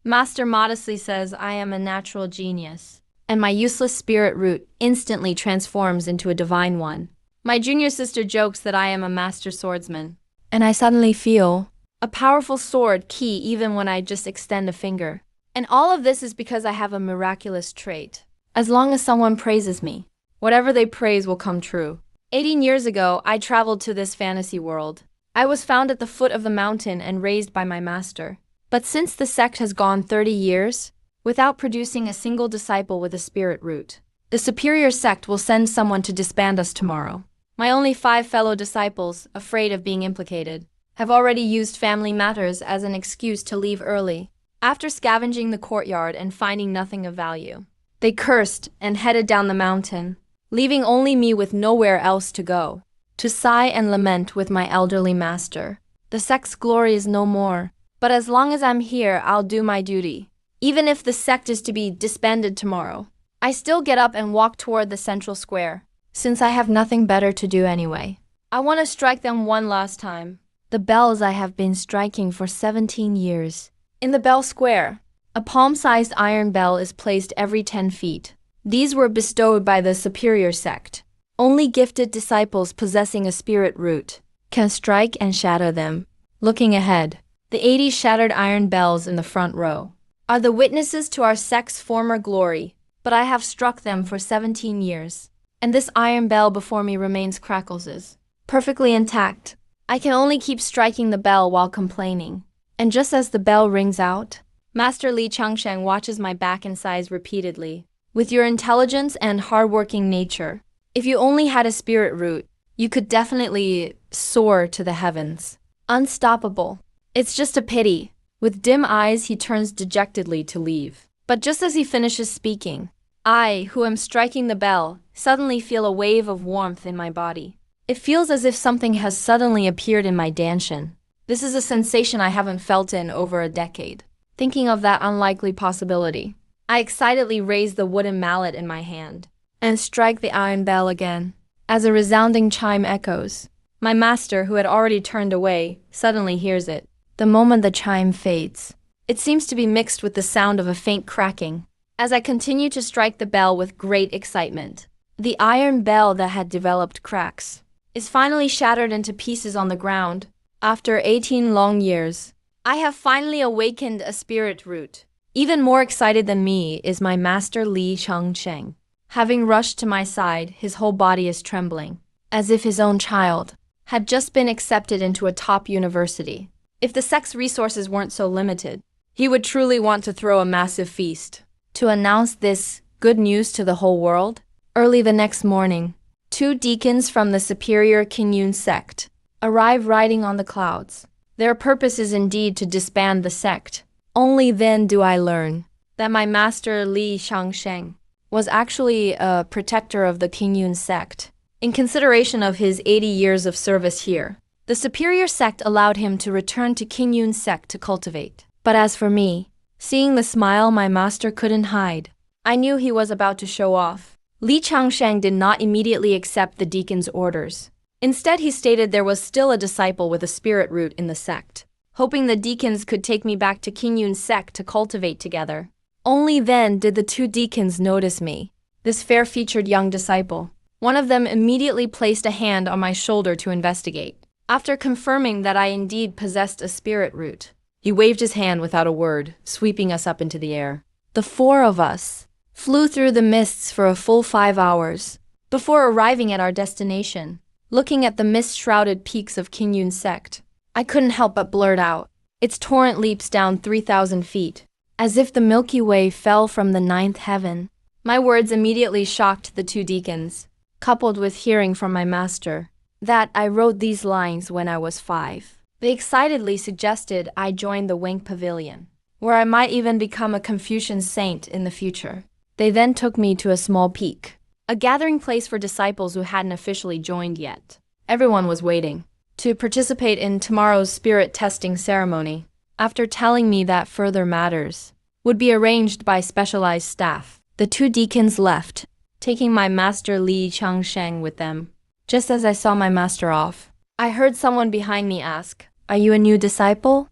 Master modestly says I am a natural genius, and my useless spirit root instantly transforms into a divine one. My junior sister jokes that I am a master swordsman, and I suddenly feel a powerful sword key even when I just extend a finger. And all of this is because I have a miraculous trait. As long as someone praises me, whatever they praise will come true. 18 years ago, I traveled to this fantasy world. I was found at the foot of the mountain and raised by my master. But since the sect has gone 30 years, without producing a single disciple with a spirit root, the superior sect will send someone to disband us tomorrow. My only 5 fellow disciples, afraid of being implicated, have already used family matters as an excuse to leave early. After scavenging the courtyard and finding nothing of value, they cursed and headed down the mountain, leaving only me with nowhere else to go, to sigh and lament with my elderly master. The sect's glory is no more, but as long as I'm here, I'll do my duty. Even if the sect is to be disbanded tomorrow, I still get up and walk toward the central square, since I have nothing better to do anyway. I want to strike them one last time. The bells I have been striking for 17 years. In the bell square, a palm-sized iron bell is placed every 10 feet. These were bestowed by the superior sect. Only gifted disciples possessing a spirit root can strike and shatter them. Looking ahead, the 80 shattered iron bells in the front row are the witnesses to our sect's former glory, but I have struck them for 17 years, and this iron bell before me remains crackles, perfectly intact. I can only keep striking the bell while complaining. And just as the bell rings out, Master Li Changsheng watches my back and sighs repeatedly. With your intelligence and hardworking nature, if you only had a spirit root, you could definitely soar to the heavens. Unstoppable. It's just a pity. With dim eyes, he turns dejectedly to leave. But just as he finishes speaking, I, who am striking the bell, suddenly feel a wave of warmth in my body. It feels as if something has suddenly appeared in my danshan. This is a sensation I haven't felt in over a decade. Thinking of that unlikely possibility, I excitedly raise the wooden mallet in my hand and strike the iron bell again. As a resounding chime echoes, my master, who had already turned away, suddenly hears it. The moment the chime fades, it seems to be mixed with the sound of a faint cracking. As I continue to strike the bell with great excitement, the iron bell that had developed cracks is finally shattered into pieces on the ground. After 18 long years, I have finally awakened a spirit root. Even more excited than me is my master Li Changsheng. Having rushed to my side, his whole body is trembling, as if his own child had just been accepted into a top university. If the sect's resources weren't so limited, he would truly want to throw a massive feast to announce this good news to the whole world. Early the next morning, 2 deacons from the superior Qingyun sect arrive riding on the clouds. Their purpose is indeed to disband the sect. Only then do I learn that my master Li Changsheng was actually a protector of the Qingyun sect. In consideration of his 80 years of service here, the superior sect allowed him to return to Qingyun sect to cultivate. But as for me, seeing the smile my master couldn't hide, I knew he was about to show off. Li Changsheng did not immediately accept the deacon's orders. Instead, he stated there was still a disciple with a spirit root in the sect, hoping the deacons could take me back to Qingyun sect to cultivate together. Only then did the 2 deacons notice me, this fair-featured young disciple. One of them immediately placed a hand on my shoulder to investigate. After confirming that I indeed possessed a spirit root, he waved his hand without a word, sweeping us up into the air. The 4 of us flew through the mists for a full 5 hours before arriving at our destination. Looking at the mist-shrouded peaks of Qingyun sect, I couldn't help but blurt out, its torrent leaps down 3,000 feet, as if the Milky Way fell from the 9th heaven. My words immediately shocked the 2 deacons, coupled with hearing from my master that I wrote these lines when I was 5. They excitedly suggested I join the Wing Pavilion, where I might even become a Confucian saint in the future. They then took me to a small peak, a gathering place for disciples who hadn't officially joined yet. Everyone was waiting to participate in tomorrow's spirit testing ceremony. After telling me that further matters would be arranged by specialized staff, the 2 deacons left, taking my master Li Changsheng with them. Just as I saw my master off, I heard someone behind me ask, "Are you a new disciple?"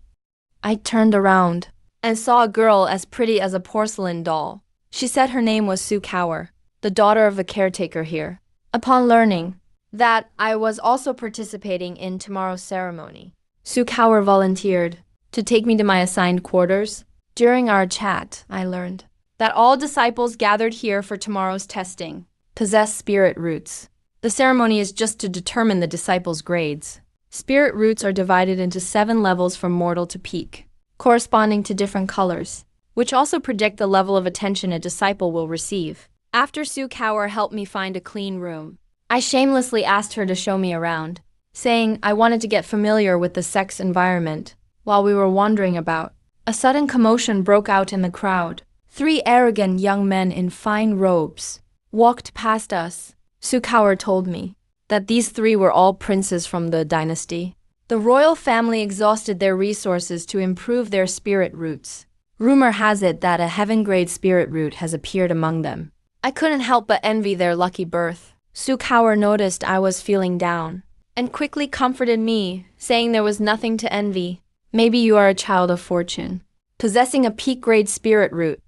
I turned around and saw a girl as pretty as a porcelain doll. She said her name was Sue Cower, the daughter of a caretaker here. Upon learning that I was also participating in tomorrow's ceremony, Sue Cower volunteered to take me to my assigned quarters. During our chat, I learned that all disciples gathered here for tomorrow's testing possess spirit roots. The ceremony is just to determine the disciples' grades. Spirit roots are divided into 7 levels from mortal to peak, corresponding to different colors, which also predict the level of attention a disciple will receive. After Sue Cower helped me find a clean room, I shamelessly asked her to show me around, saying I wanted to get familiar with the sect's environment. While we were wandering about, a sudden commotion broke out in the crowd. 3 arrogant young men in fine robes walked past us. Sue Cower told me that these 3 were all princes from the dynasty. The royal family exhausted their resources to improve their spirit roots. Rumor has it that a heaven-grade spirit root has appeared among them. I couldn't help but envy their lucky birth. Sue Cower noticed I was feeling down and quickly comforted me, saying there was nothing to envy. Maybe you are a child of fortune, possessing a peak-grade spirit root.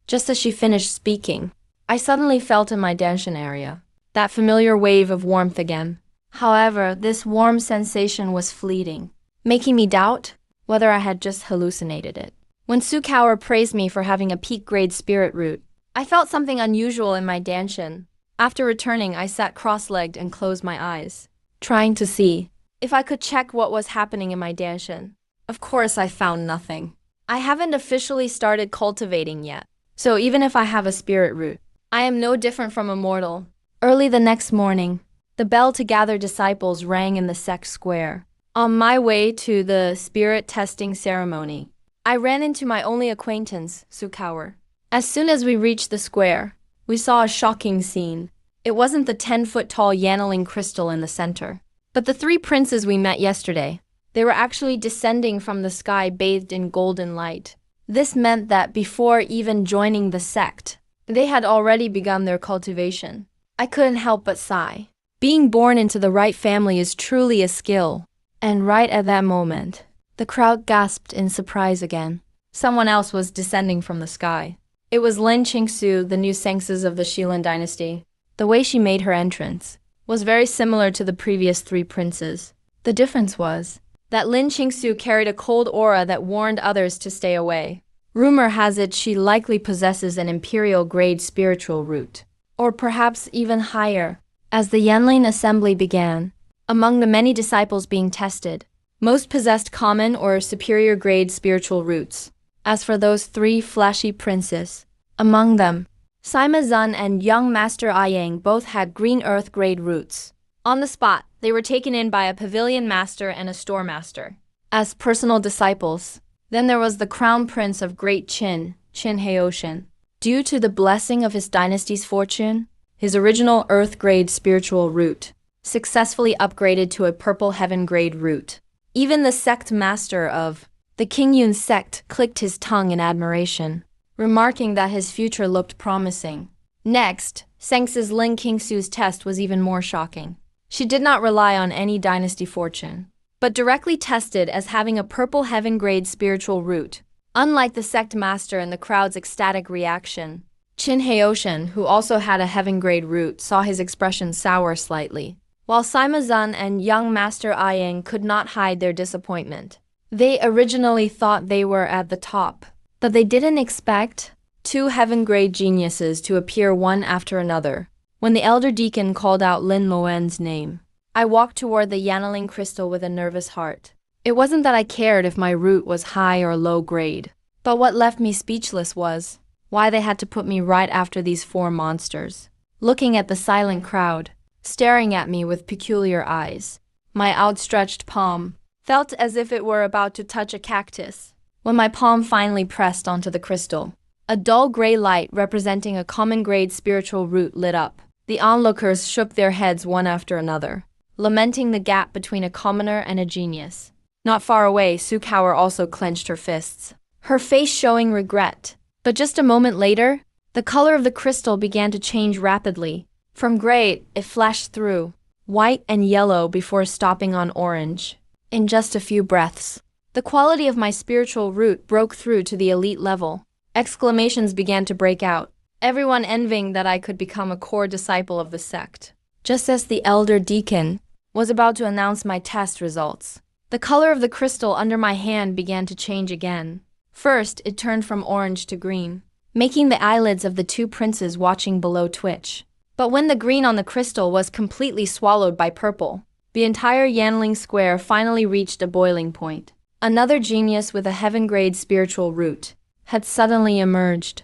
Just as she finished speaking, I suddenly felt in my danshan area that familiar wave of warmth again. However, this warm sensation was fleeting, making me doubt whether I had just hallucinated it. When Sue Cower praised me for having a peak-grade spirit root, I felt something unusual in my danshan. After returning, I sat cross-legged and closed my eyes, trying to see if I could check what was happening in my danshan. Of course, I found nothing. I haven't officially started cultivating yet, so even if I have a spirit root, I am no different from a mortal. Early the next morning, the bell to gather disciples rang in the sect square. On my way to the spirit testing ceremony, I ran into my only acquaintance, Sue Cower. As soon as we reached the square, we saw a shocking scene. It wasn't the 10-foot-tall Yanling crystal in the center, but the 3 princes we met yesterday. They were actually descending from the sky bathed in golden light. This meant that before even joining the sect, they had already begun their cultivation. I couldn't help but sigh. Being born into the right family is truly a skill. And right at that moment, the crowd gasped in surprise again. Someone else was descending from the sky. It was Lin Qingsu, the new Sengses of the Shilin dynasty. The way she made her entrance was very similar to the previous 3 princes. The difference was that Lin Qingsu carried a cold aura that warned others to stay away. Rumor has it she likely possesses an imperial-grade spiritual root, or perhaps even higher. As the Yanling assembly began, among the many disciples being tested, most possessed common or superior-grade spiritual roots. As for those 3 flashy princes, among them, Sima Zun and young Master Ayang both had green earth grade roots. On the spot, they were taken in by a pavilion master and a store master as personal disciples. Then there was the crown prince of Great Qin, Qin Heoshan. Due to the blessing of his dynasty's fortune, his original earth grade spiritual root successfully upgraded to a purple heaven grade root. Even the sect master of the Qingyun sect clicked his tongue in admiration, remarking that his future looked promising. Next, Sengses Lin Qingsu's test was even more shocking. She did not rely on any dynasty fortune, but directly tested as having a purple heaven-grade spiritual root. Unlike the sect master and the crowd's ecstatic reaction, Qin Heoshan, who also had a heaven-grade root, saw his expression sour slightly, while Sima Zun and young Master Ayang could not hide their disappointment. They originally thought they were at the top, but they didn't expect 2 heaven-grade geniuses to appear one after another. When the elder deacon called out Lin Luan's name, I walked toward the Yanling crystal with a nervous heart. It wasn't that I cared if my root was high or low grade, but what left me speechless was why they had to put me right after these 4 monsters. Looking at the silent crowd, staring at me with peculiar eyes, my outstretched palm felt as if it were about to touch a cactus. When my palm finally pressed onto the crystal, a dull gray light representing a common-grade spiritual root lit up. The onlookers shook their heads one after another, lamenting the gap between a commoner and a genius. Not far away, Sue Cower also clenched her fists, her face showing regret. But just a moment later, the color of the crystal began to change rapidly. From gray, it flashed through white and yellow before stopping on orange. In just a few breaths, The quality of my spiritual root broke through to the elite level. Exclamations began to break out, everyone envying that I could become a core disciple of the sect. Just as the elder deacon was about to announce my test results, the color of the crystal under my hand began to change again. First, it turned from orange to green, making the eyelids of the two princes watching below twitch. But when the green on the crystal was completely swallowed by purple, the entire Yanling square finally reached a boiling point. Another genius with a heaven-grade spiritual root had suddenly emerged.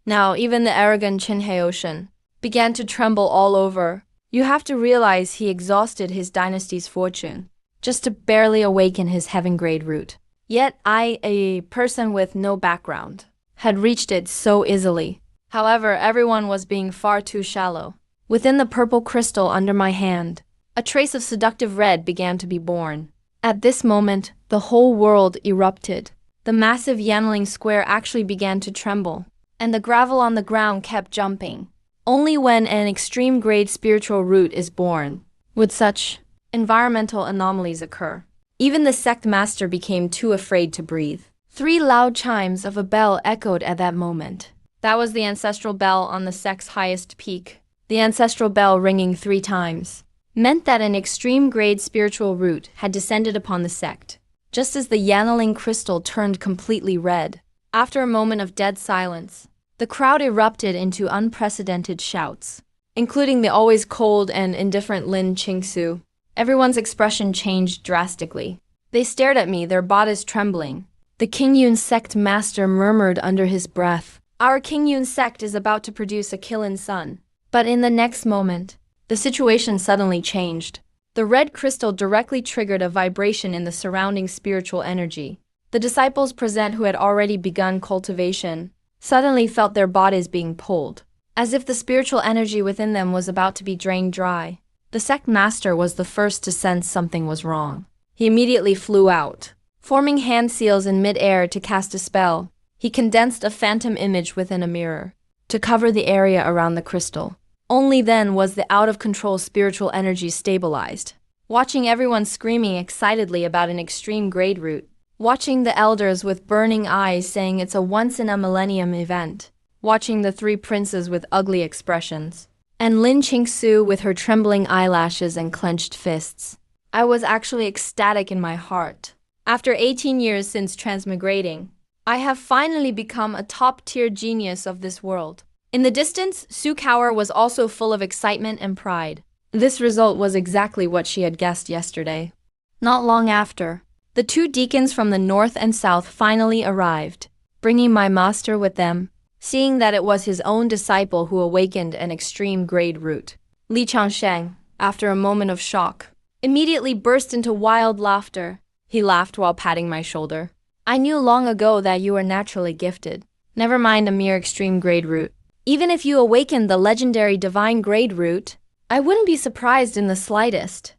Now, even the arrogant Qin Heoshan began to tremble all over. You have to realize he exhausted his dynasty's fortune just to barely awaken his heaven-grade root. Yet I, a person with no background, had reached it so easily. However, everyone was being far too shallow. Within the purple crystal under my hand, a trace of seductive red began to be born. At this moment, the whole world erupted. The massive Yanling square actually began to tremble, and the gravel on the ground kept jumping. Only when an extreme-grade spiritual root is born would such environmental anomalies occur. Even the sect master became too afraid to breathe. 3 loud chimes of a bell echoed at that moment. That was the ancestral bell on the sect's highest peak. The ancestral bell ringing 3 times meant that an extreme-grade spiritual root had descended upon the sect, just as the Yanling crystal turned completely red. After a moment of dead silence, the crowd erupted into unprecedented shouts, including the always cold and indifferent Lin Qingsu. Everyone's expression changed drastically. They stared at me, their bodies trembling. The Qingyun sect master murmured under his breath, "Our Qingyun sect is about to produce a Qilin son." But in the next moment, the situation suddenly changed. The red crystal directly triggered a vibration in the surrounding spiritual energy. The disciples present who had already begun cultivation suddenly felt their bodies being pulled, as if the spiritual energy within them was about to be drained dry. The sect master was the first to sense something was wrong. He immediately flew out. Forming hand seals in mid-air to cast a spell, he condensed a phantom image within a mirror to cover the area around the crystal. Only then was the out-of-control spiritual energy stabilized. Watching everyone screaming excitedly about an extreme grade root, watching the elders with burning eyes saying it's a once-in-a-millennium event, watching the 3 princes with ugly expressions, and Lin Qingsu with her trembling eyelashes and clenched fists. I was actually ecstatic in my heart. After 18 years since transmigrating, I have finally become a top-tier genius of this world. In the distance, Su Kaur was also full of excitement and pride. This result was exactly what she had guessed yesterday. Not long after, the 2 deacons from the north and south finally arrived, bringing my master with them. Seeing that it was his own disciple who awakened an extreme grade root, Li Changsheng, after a moment of shock, immediately burst into wild laughter. He laughed while patting my shoulder. "I knew long ago that you were naturally gifted. Never mind a mere extreme grade root. Even if you awakened the legendary divine grade root, I wouldn't be surprised in the slightest."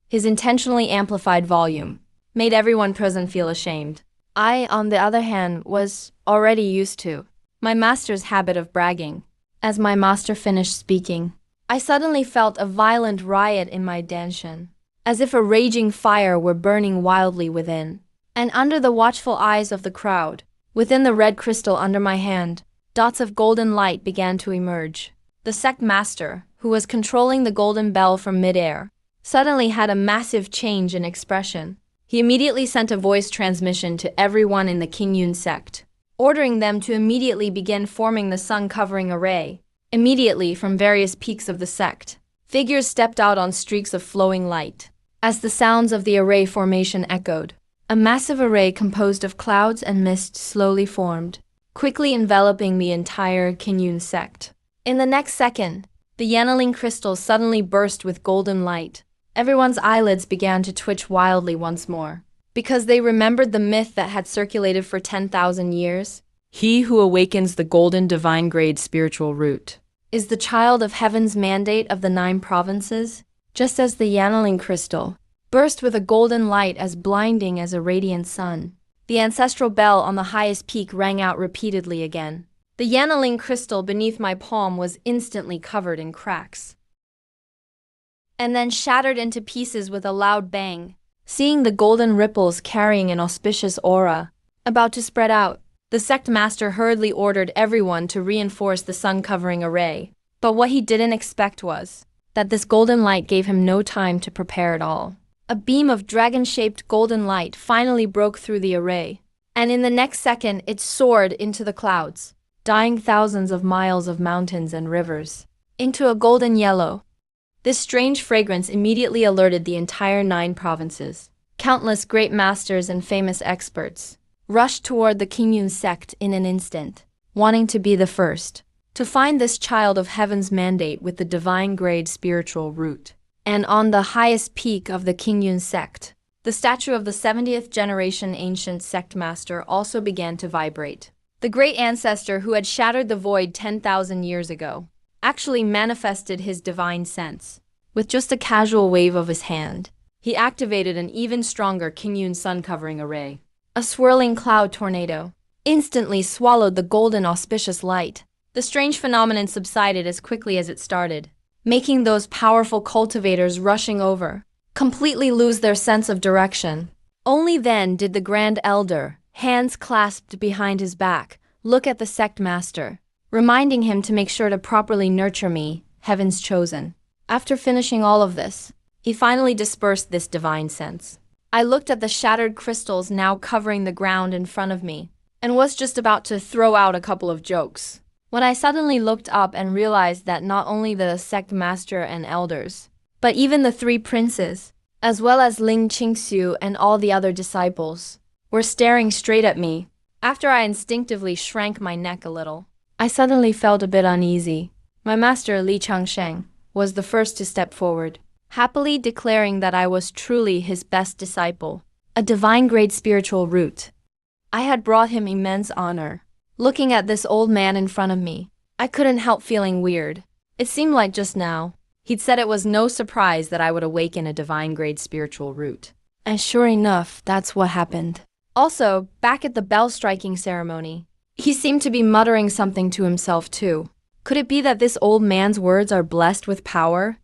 His intentionally amplified volume made everyone present feel ashamed. I, on the other hand, was already used to my master's habit of bragging. As my master finished speaking, I suddenly felt a violent riot in my danshan, as if a raging fire were burning wildly within. And under the watchful eyes of the crowd, within the red crystal under my hand, dots of golden light began to emerge. The sect master, who was controlling the golden bell from midair, suddenly had a massive change in expression. He immediately sent a voice transmission to everyone in the Qingyun sect, ordering them to immediately begin forming the sun-covering array. Immediately, from various peaks of the sect, figures stepped out on streaks of flowing light. As the sounds of the array formation echoed, a massive array composed of clouds and mist slowly formed, quickly enveloping the entire Qingyun sect. In the next second, the Yanling crystal suddenly burst with golden light. Everyone's eyelids began to twitch wildly once more, because they remembered the myth that had circulated for 10,000 years. He who awakens the golden divine grade spiritual root is the child of heaven's mandate of the 9 provinces, just as the Yanling crystal burst with a golden light as blinding as a radiant sun. The ancestral bell on the highest peak rang out repeatedly again. The Yanling crystal beneath my palm was instantly covered in cracks, and then shattered into pieces with a loud bang. seeing the golden ripples carrying an auspicious aura about to spread out. The sect master hurriedly ordered everyone to reinforce the sun-covering array. But what he didn't expect was that this golden light gave him no time to prepare at all. A beam of dragon-shaped golden light finally broke through the array, and in the next second it soared into the clouds, dyeing thousands of miles of mountains and rivers into a golden yellow. This strange fragrance immediately alerted the entire 9 provinces. Countless great masters and famous experts rushed toward the Kingyun sect in an instant, wanting to be the first to find this child of heaven's mandate with the divine grade spiritual root. And on the highest peak of the Kingyun sect, the statue of the 70th generation ancient sect master also began to vibrate. The great ancestor who had shattered the void 10,000 years ago actually manifested his divine sense. With just a casual wave of his hand, he activated an even stronger Kingyun sun-covering array. A swirling cloud tornado instantly swallowed the golden auspicious light. The strange phenomenon subsided as quickly as it started, making those powerful cultivators rushing over completely lose their sense of direction. Only then did the Grand Elder, hands clasped behind his back, look at the sect master, reminding him to make sure to properly nurture me, heaven's chosen. After finishing all of this, he finally dispersed this divine sense. I looked at the shattered crystals now covering the ground in front of me, and was just about to throw out a couple of jokes, when I suddenly looked up and realized that not only the sect master and elders, but even the 3 princes, as well as Ling Qingxiu and all the other disciples, were staring straight at me. After I instinctively shrank my neck a little, I suddenly felt a bit uneasy. My master Li Changsheng was the first to step forward, happily declaring that I was truly his best disciple, a divine grade spiritual root. I had brought him immense honor. Looking at this old man in front of me, I couldn't help feeling weird. It seemed like just now, he'd said it was no surprise that I would awaken a divine grade spiritual root. And sure enough, that's what happened. Also, back at the bell striking ceremony, he seemed to be muttering something to himself too. Could it be that this old man's words are blessed with power?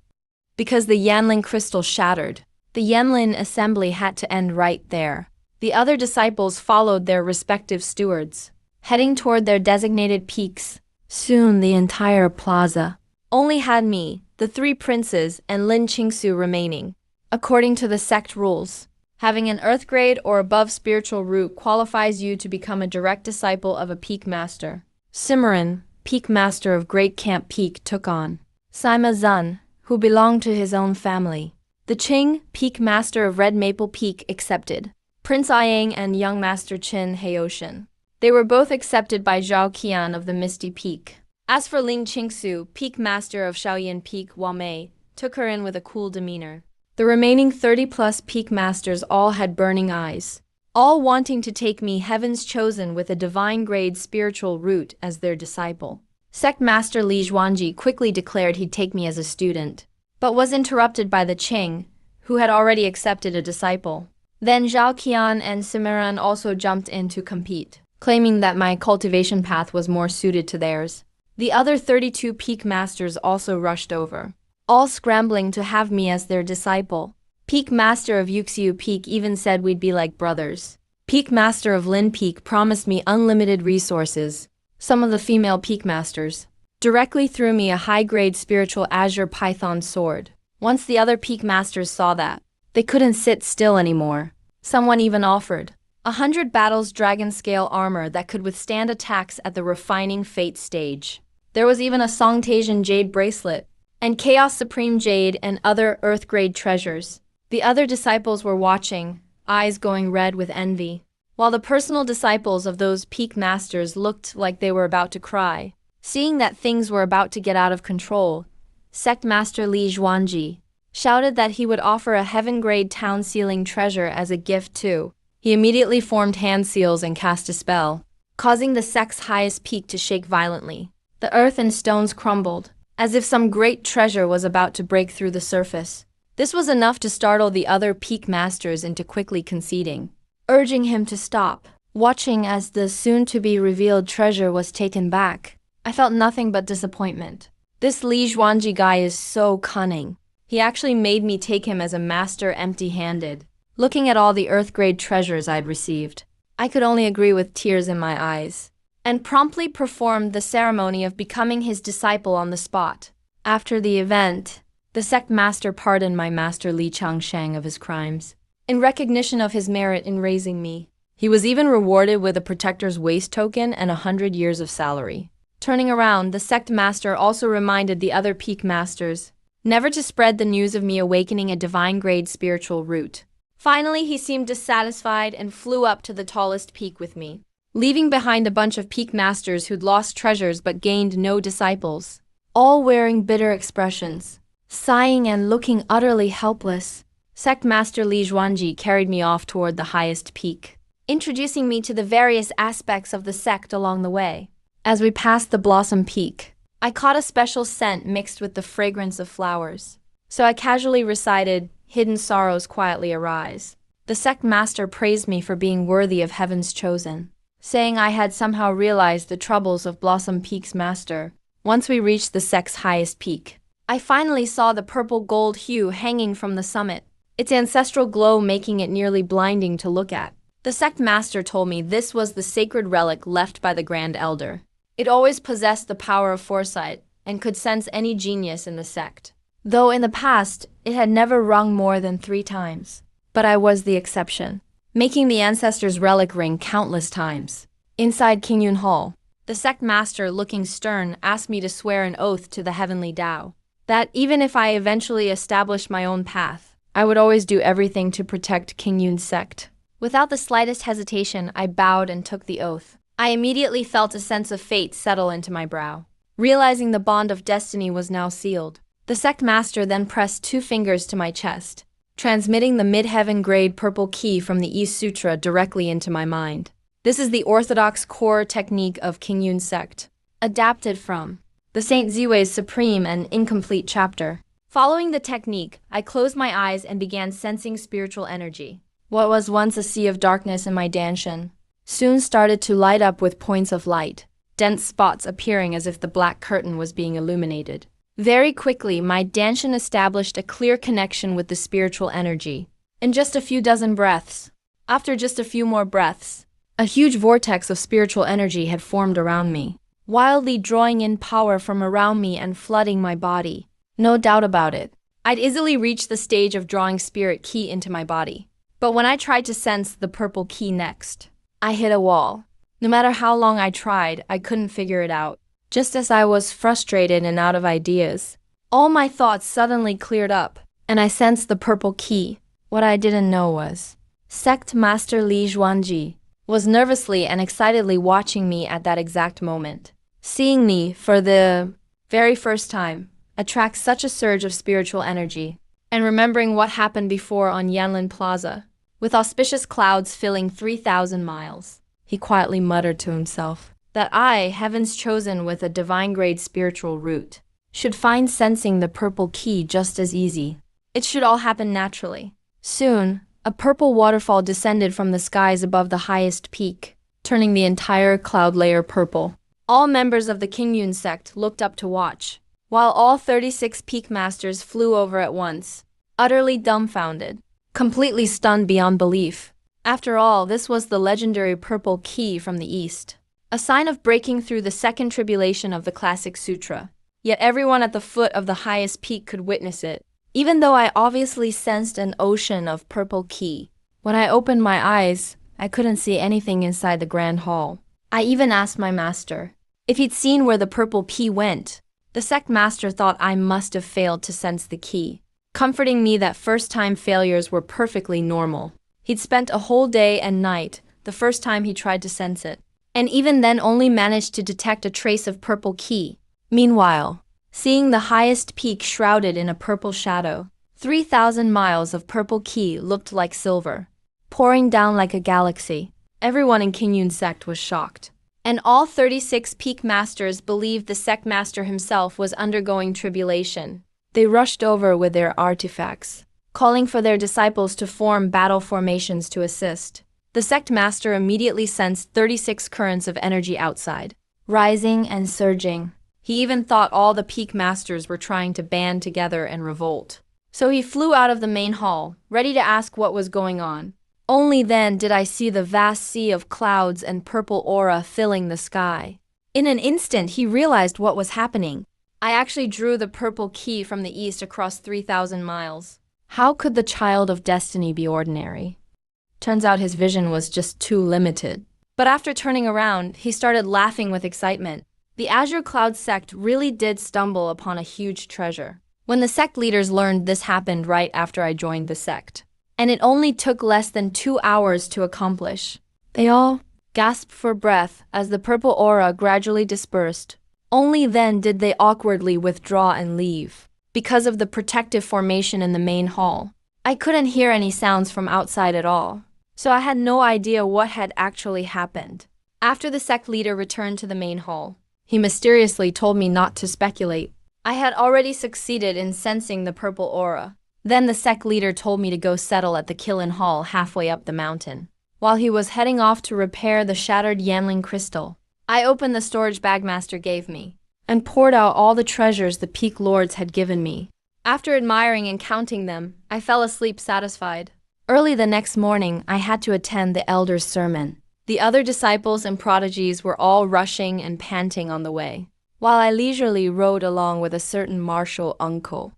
Because the Yanlin crystal shattered, the Yanlin assembly had to end right there. The other disciples followed their respective stewards, heading toward their designated peaks. Soon the entire plaza only had me, the 3 princes, and Lin Qingxiu remaining. According to the sect rules, having an earth grade or above spiritual root qualifies you to become a direct disciple of a peak master. Cimarron, peak master of Great Camp Peak, took on Sima Zun, who belonged to his own family. The Qing, peak master of Red Maple Peak, accepted Prince Ayang and young master Qin Heoshan. They were both accepted by Zhao Qian of the Misty Peak. As for Ling Qingxiu, peak master of Shaoyan Peak, Wamei took her in with a cool demeanor. The remaining 30-plus peak masters all had burning eyes, all wanting to take me, heaven's chosen with a divine grade spiritual root, as their disciple. Sect master Li Zhuanji quickly declared he'd take me as a student, but was interrupted by the Qing, who had already accepted a disciple. Then Zhao Qian and Cimarron also jumped in to compete, claiming that my cultivation path was more suited to theirs. The other 32 peak masters also rushed over, all scrambling to have me as their disciple. Peak master of Yuxiu Peak even said we'd be like brothers. Peak master of Lin Peak promised me unlimited resources. Some of the female peak masters directly threw me a high-grade spiritual azure python sword. Once the other peak masters saw that, they couldn't sit still anymore. Someone even offered 100 battles dragon scale armor that could withstand attacks at the refining fate stage. There was even a Songtasian jade bracelet, and Chaos Supreme jade and other earth grade treasures. The other disciples were watching, eyes going red with envy, while the personal disciples of those peak masters looked like they were about to cry. Seeing that things were about to get out of control, Sect Master Li Zhuanji shouted that he would offer a heaven-grade town-sealing treasure as a gift too. He immediately formed hand seals and cast a spell, causing the sect's highest peak to shake violently. The earth and stones crumbled, as if some great treasure was about to break through the surface. This was enough to startle the other peak masters into quickly conceding, urging him to stop. Watching as the soon-to-be-revealed treasure was taken back, I felt nothing but disappointment. This Li Zhuanji guy is so cunning. He actually made me take him as a master empty-handed. Looking at all the earth-grade treasures I'd received, I could only agree with tears in my eyes, and promptly performed the ceremony of becoming his disciple on the spot. After the event, the sect master pardoned my master Li Changsheng of his crimes, in recognition of his merit in raising me. He was even rewarded with a protector's waist token and 100 years of salary. Turning around, the sect master also reminded the other peak masters never to spread the news of me awakening a divine-grade spiritual root. Finally, he seemed dissatisfied and flew up to the tallest peak with me, leaving behind a bunch of peak masters who'd lost treasures but gained no disciples, all wearing bitter expressions, sighing and looking utterly helpless. Sect Master Li Zhuanji carried me off toward the highest peak, introducing me to the various aspects of the sect along the way. As we passed the Blossom Peak, I caught a special scent mixed with the fragrance of flowers. So I casually recited, "Hidden sorrows quietly arise." The sect master praised me for being worthy of heaven's chosen, saying I had somehow realized the troubles of Blossom Peak's master. Once we reached the sect's highest peak, I finally saw the purple gold hue hanging from the summit, its ancestral glow making it nearly blinding to look at. The sect master told me this was the sacred relic left by the Grand Elder. It always possessed the power of foresight and could sense any genius in the sect, though in the past it had never rung more than 3 times. But I was the exception, making the ancestor's relic ring countless times. Inside Qingyun Hall, the sect master, looking stern, asked me to swear an oath to the heavenly Tao, that even if I eventually established my own path, I would always do everything to protect Qingyun's sect. Without the slightest hesitation, I bowed and took the oath. I immediately felt a sense of fate settle into my brow, realizing the bond of destiny was now sealed. The sect master then pressed 2 fingers to my chest, transmitting the mid-heaven grade purple key from the East Sutra directly into my mind. This is the orthodox core technique of Qingyun sect, adapted from the Saint Ziwei's supreme and incomplete chapter. Following the technique, I closed my eyes and began sensing spiritual energy. What was once a sea of darkness in my danshan soon started to light up with points of light, dense spots appearing as if the black curtain was being illuminated. Very quickly, my danshan established a clear connection with the spiritual energy. In just a few dozen breaths, after just a few more breaths, a huge vortex of spiritual energy had formed around me, wildly drawing in power from around me and flooding my body. No doubt about it, I'd easily reach the stage of drawing spirit ki into my body. But when I tried to sense the purple ki next, I hit a wall. No matter how long I tried, I couldn't figure it out. Just as I was frustrated and out of ideas, all my thoughts suddenly cleared up, and I sensed the purple ki. What I didn't know was, Sect Master Li Zhuanji was nervously and excitedly watching me at that exact moment. Seeing me, for the very first time, attract such a surge of spiritual energy, and remembering what happened before on Yanlin Plaza, with auspicious clouds filling 3,000 miles, he quietly muttered to himself that I, heaven's chosen with a divine-grade spiritual root, should find sensing the purple key just as easy. It should all happen naturally. Soon, a purple waterfall descended from the skies above the highest peak, turning the entire cloud layer purple. All members of the Qingyun sect looked up to watch, while all 36 peak masters flew over at once, utterly dumbfounded, completely stunned beyond belief. After all, this was the legendary purple key from the east, a sign of breaking through the second tribulation of the classic sutra. Yet everyone at the foot of the highest peak could witness it, even though I obviously sensed an ocean of purple key. When I opened my eyes, I couldn't see anything inside the grand hall. I even asked my master if he'd seen where the purple key went. The sect master thought I must have failed to sense the key, comforting me that first-time failures were perfectly normal. He'd spent a whole day and night the first time he tried to sense it, and even then only managed to detect a trace of purple key. Meanwhile, seeing the highest peak shrouded in a purple shadow, 3,000 miles of purple key looked like silver, pouring down like a galaxy. Everyone in Qingyun sect was shocked, and all 36 peak masters believed the sect master himself was undergoing tribulation. They rushed over with their artifacts, calling for their disciples to form battle formations to assist. The sect master immediately sensed 36 currents of energy outside, rising and surging. He even thought all the peak masters were trying to band together and revolt. So he flew out of the main hall, ready to ask what was going on. Only then did I see the vast sea of clouds and purple aura filling the sky. In an instant, he realized what was happening. I actually drew the purple key from the east across 3,000 miles. How could the child of destiny be ordinary? Turns out his vision was just too limited. But after turning around, he started laughing with excitement. The Azure Cloud sect really did stumble upon a huge treasure. When the sect leaders learned this happened right after I joined the sect, and it only took less than 2 hours to accomplish. They all gasped for breath as the purple aura gradually dispersed. Only then did they awkwardly withdraw and leave. Because of the protective formation in the main hall, I couldn't hear any sounds from outside at all, so I had no idea what had actually happened. After the sect leader returned to the main hall, he mysteriously told me not to speculate. I had already succeeded in sensing the purple aura. Then the sect leader told me to go settle at the Kiln Hall halfway up the mountain. While he was heading off to repair the shattered Yanling crystal, I opened the storage bag master gave me and poured out all the treasures the Peak Lords had given me. After admiring and counting them, I fell asleep satisfied. Early the next morning, I had to attend the elder's sermon. The other disciples and prodigies were all rushing and panting on the way, while I leisurely rode along with a certain martial uncle,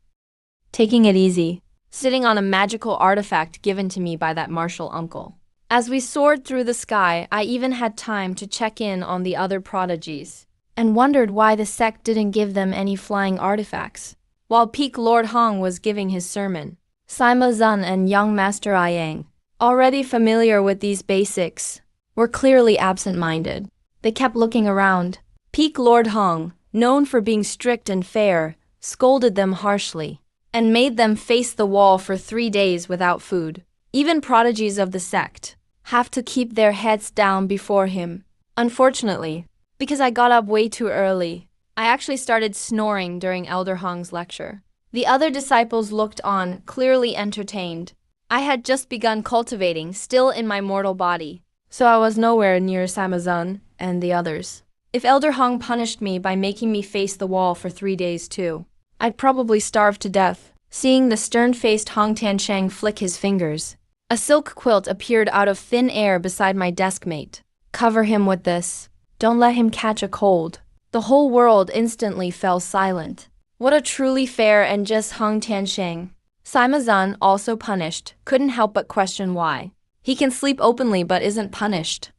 taking it easy, sitting on a magical artifact given to me by that martial uncle. As we soared through the sky, I even had time to check in on the other prodigies, and wondered why the sect didn't give them any flying artifacts. While Peak Lord Hong was giving his sermon, Sima Zun and young Master Yang, already familiar with these basics, were clearly absent-minded. They kept looking around. Peak Lord Hong, known for being strict and fair, scolded them harshly, and made them face the wall for 3 days without food. Even prodigies of the sect have to keep their heads down before him. Unfortunately, because I got up way too early, I actually started snoring during Elder Hong's lecture. The other disciples looked on, clearly entertained. I had just begun cultivating, still in my mortal body, so I was nowhere near Samazun and the others. If Elder Hong punished me by making me face the wall for 3 days too, I'd probably starve to death. Seeing the stern-faced Hong Tiansheng flick his fingers, a silk quilt appeared out of thin air beside my desk-mate. Cover him with this. Don't let him catch a cold. The whole world instantly fell silent. What a truly fair and just Hong Tiansheng. Sima Zun, also punished, couldn't help but question why. He can sleep openly but isn't punished.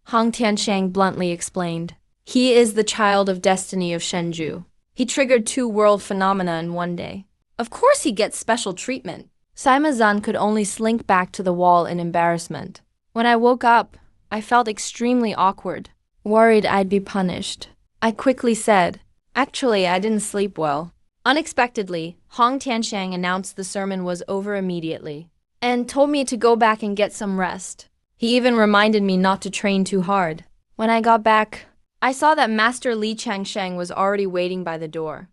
Hong Tiansheng bluntly explained. He is the child of destiny of Shenju. He triggered 2 world phenomena in 1 day. Of course he gets special treatment. Sima Zun could only slink back to the wall in embarrassment. When I woke up, I felt extremely awkward, worried I'd be punished. I quickly said, actually, I didn't sleep well. Unexpectedly, Hong Tiansheng announced the sermon was over immediately, and told me to go back and get some rest. He even reminded me not to train too hard. When I got back, I saw that Master Li Changsheng was already waiting by the door.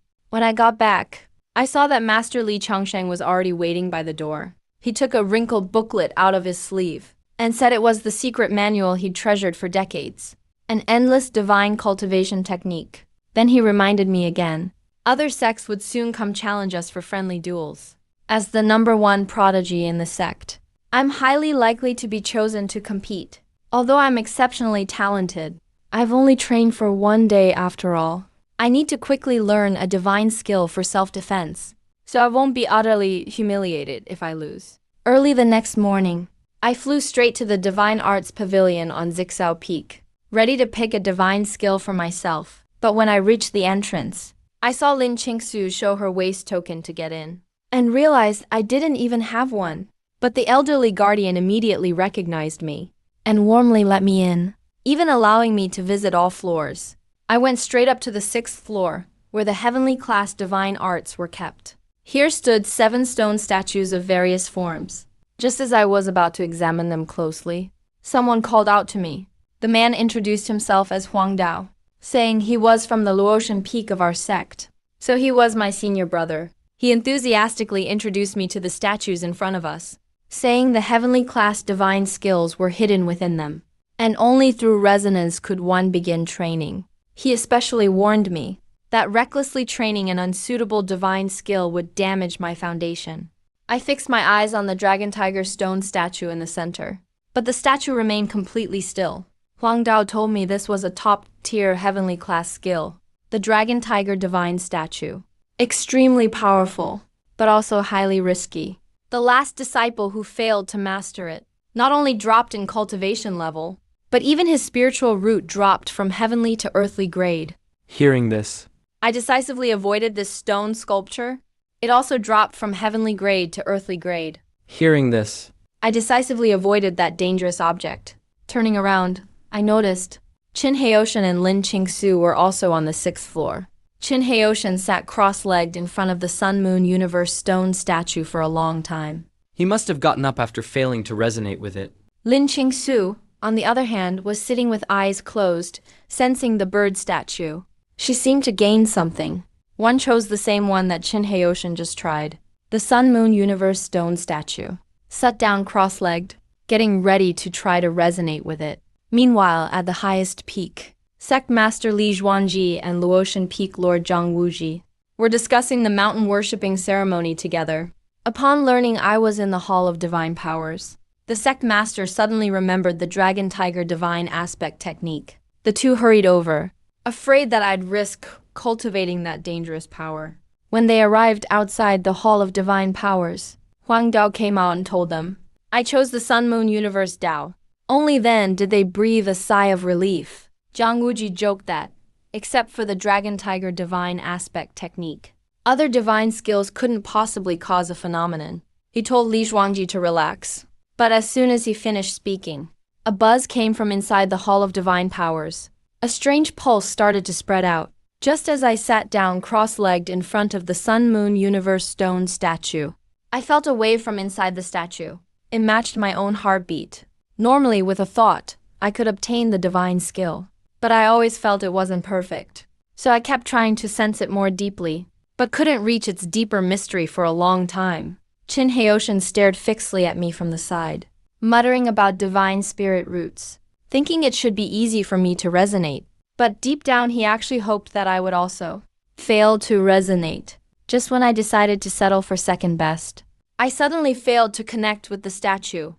He took a wrinkled booklet out of his sleeve and said it was the secret manual he'd treasured for decades. An endless divine cultivation technique. Then he reminded me again. Other sects would soon come challenge us for friendly duels. As the #1 prodigy in the sect, I'm highly likely to be chosen to compete. Although I'm exceptionally talented, I've only trained for 1 day after all. I need to quickly learn a divine skill for self-defense, so I won't be utterly humiliated if I lose. Early the next morning, I flew straight to the Divine Arts Pavilion on Zixao Peak, ready to pick a divine skill for myself. But when I reached the entrance, I saw Lin Qingsu show her waist token to get in, and realized I didn't even have one. But the elderly guardian immediately recognized me, and warmly let me in, even allowing me to visit all floors. I went straight up to the 6th floor, where the heavenly class divine arts were kept. Here stood 7 stone statues of various forms. Just as I was about to examine them closely, someone called out to me. The man introduced himself as Huang Dao, saying he was from the Luotian peak of our sect. So he was my senior brother. He enthusiastically introduced me to the statues in front of us, saying the heavenly class divine skills were hidden within them, and only through resonance could one begin training. He especially warned me, that recklessly training an unsuitable divine skill would damage my foundation. I fixed my eyes on the dragon tiger stone statue in the center, but the statue remained completely still. Huang Dao told me this was a top-tier heavenly class skill, the dragon tiger divine statue. Extremely powerful, but also highly risky. The last disciple who failed to master it not only dropped in cultivation level, but even his spiritual root dropped from heavenly to earthly grade. Hearing this, I decisively avoided this stone sculpture. It also dropped from heavenly grade to earthly grade. Hearing this, I decisively avoided that dangerous object. Turning around, I noticed Qin Heoshan and Lin Qingsu were also on the 6th floor. Qin Heoshan sat cross-legged in front of the Sun Moon Universe stone statue for a long time. he must have gotten up after failing to resonate with it. Lin Qingsu, on the other hand, was sitting with eyes closed, sensing the bird statue. She seemed to gain something. One chose the same one that Qin Heoshan just tried. The Sun Moon Universe stone statue. Sat down cross-legged, getting ready to try to resonate with it. Meanwhile, at the highest peak, Sect Master Li Zhuangji and Luotian Peak Lord Zhang Wuji were discussing the mountain worshipping ceremony together. Upon learning I was in the Hall of Divine Powers, the sect master suddenly remembered the Dragon Tiger Divine Aspect technique. The two hurried over, afraid that I'd risk cultivating that dangerous power. When they arrived outside the Hall of Divine Powers, Huang Dao came out and told them, "I chose the Sun Moon Universe Dao." Only then did they breathe a sigh of relief. Zhang Wuji joked that, except for the Dragon Tiger Divine Aspect technique, other divine skills couldn't possibly cause a phenomenon. He told Li Zhuangji to relax. But as soon as he finished speaking, a buzz came from inside the Hall of Divine Powers. A strange pulse started to spread out. Just as I sat down cross-legged in front of the Sun Moon Universe stone statue, I felt a wave from inside the statue. It matched my own heartbeat. Normally, with a thought, I could obtain the divine skill. But I always felt it wasn't perfect. So I kept trying to sense it more deeply, but couldn't reach its deeper mystery for a long time. Qin Heoshan stared fixedly at me from the side, muttering about divine spirit roots, thinking it should be easy for me to resonate. But deep down he actually hoped that I would also fail to resonate. Just when I decided to settle for second best, I suddenly failed to connect with the statue.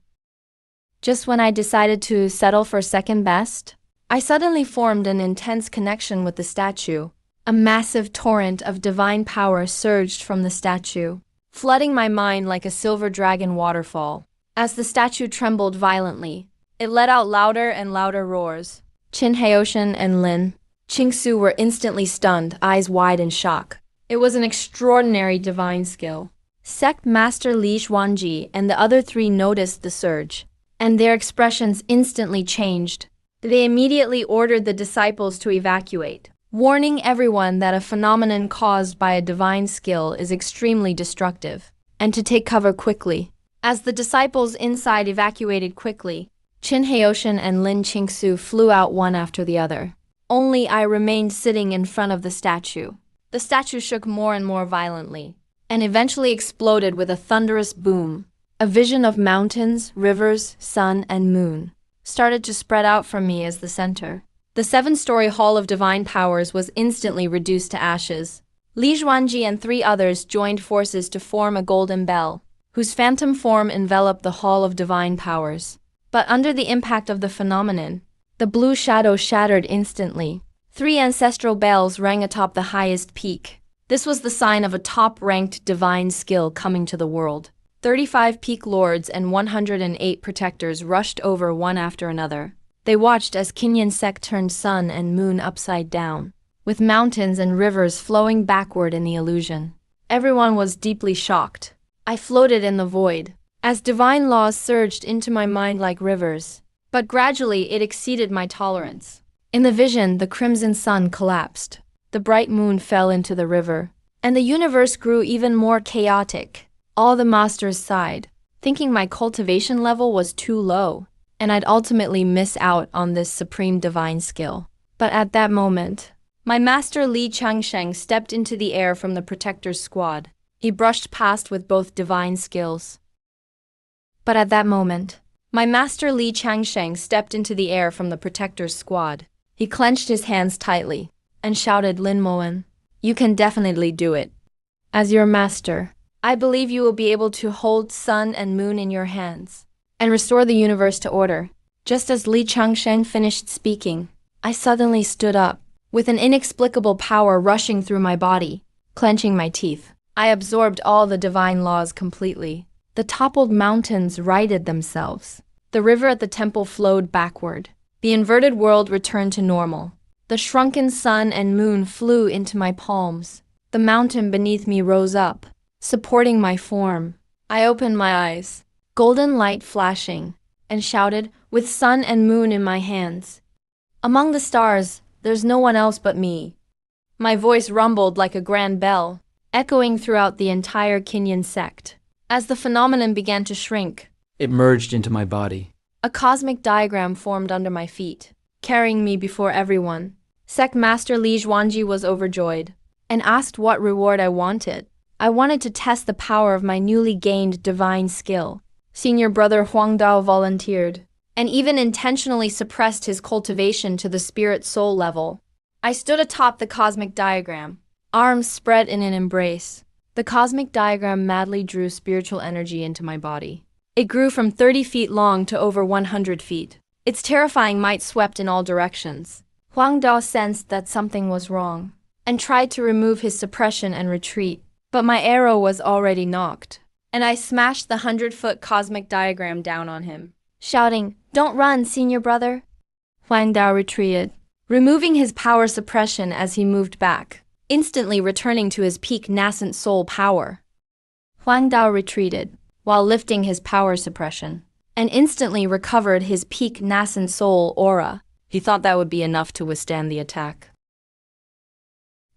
Just when I decided to settle for second best, I suddenly formed an intense connection with the statue. A massive torrent of divine power surged from the statue, flooding my mind like a silver dragon waterfall. As the statue trembled violently, it let out louder and louder roars. Qin Heoshan and Lin Qingsu were instantly stunned, eyes wide in shock. It was an extraordinary divine skill. Sect Master Li Zhuangji and the other three noticed the surge, and their expressions instantly changed. They immediately ordered the disciples to evacuate, warning everyone that a phenomenon caused by a divine skill is extremely destructive, and to take cover quickly. As the disciples inside evacuated quickly, Qin Heoshan and Lin Qingsu flew out one after the other. Only I remained sitting in front of the statue. The statue shook more and more violently, and eventually exploded with a thunderous boom. A vision of mountains, rivers, sun, and moon started to spread out from me as the center. The 7-story Hall of Divine Powers was instantly reduced to ashes. Li Zhuangji and 3 others joined forces to form a golden bell, whose phantom form enveloped the Hall of Divine Powers. But under the impact of the phenomenon, the blue shadow shattered instantly. 3 ancestral bells rang atop the highest peak. This was the sign of a top-ranked divine skill coming to the world. 35 peak lords and 108 protectors rushed over one after another. They watched as Kinyan sect turned sun and moon upside down, with mountains and rivers flowing backward in the illusion. Everyone was deeply shocked. I floated in the void, as divine laws surged into my mind like rivers. But gradually it exceeded my tolerance. In the vision, the crimson sun collapsed. The bright moon fell into the river, and the universe grew even more chaotic. All the masters sighed, thinking my cultivation level was too low, and I'd ultimately miss out on this supreme divine skill. But at that moment, my master Li Changsheng stepped into the air from the protector's squad. He brushed past with both divine skills. But at that moment, my master Li Changsheng stepped into the air from the protector's squad. He clenched his hands tightly and shouted, "Lin Moen, You can definitely do it. As your master, I believe you will be able to hold sun and moon in your hands and restore the universe to order. Just as Li Changsheng finished speaking, I suddenly stood up, with an inexplicable power rushing through my body, clenching my teeth. I absorbed all the divine laws completely. The toppled mountains righted themselves. The river at the temple flowed backward. The inverted world returned to normal. The shrunken sun and moon flew into my palms. The mountain beneath me rose up, supporting my form. I opened my eyes, golden light flashing, and shouted, with sun and moon in my hands. Among the stars, there's no one else but me. My voice rumbled like a grand bell, echoing throughout the entire Kinyan sect. As the phenomenon began to shrink, It merged into my body. a cosmic diagram formed under my feet, carrying me before everyone. Sect Master Li Zhuangji was overjoyed and asked what reward I wanted. I wanted to test the power of my newly gained divine skill. Senior brother Huang Dao volunteered, and even intentionally suppressed his cultivation to the spirit-soul level. I stood atop the cosmic diagram, arms spread in an embrace. The cosmic diagram madly drew spiritual energy into my body. It grew from 30 feet long to over 100 feet. Its terrifying might swept in all directions. Huang Dao sensed that something was wrong, and tried to remove his suppression and retreat. But my arrow was already knocked, and I smashed the 100-foot cosmic diagram down on him, shouting, "Don't run, senior brother!" Huang Dao retreated, removing his power suppression as he moved back, instantly returning to his peak nascent soul power. Huang Dao retreated, while lifting his power suppression, and instantly recovered his peak nascent soul aura. He thought that would be enough to withstand the attack.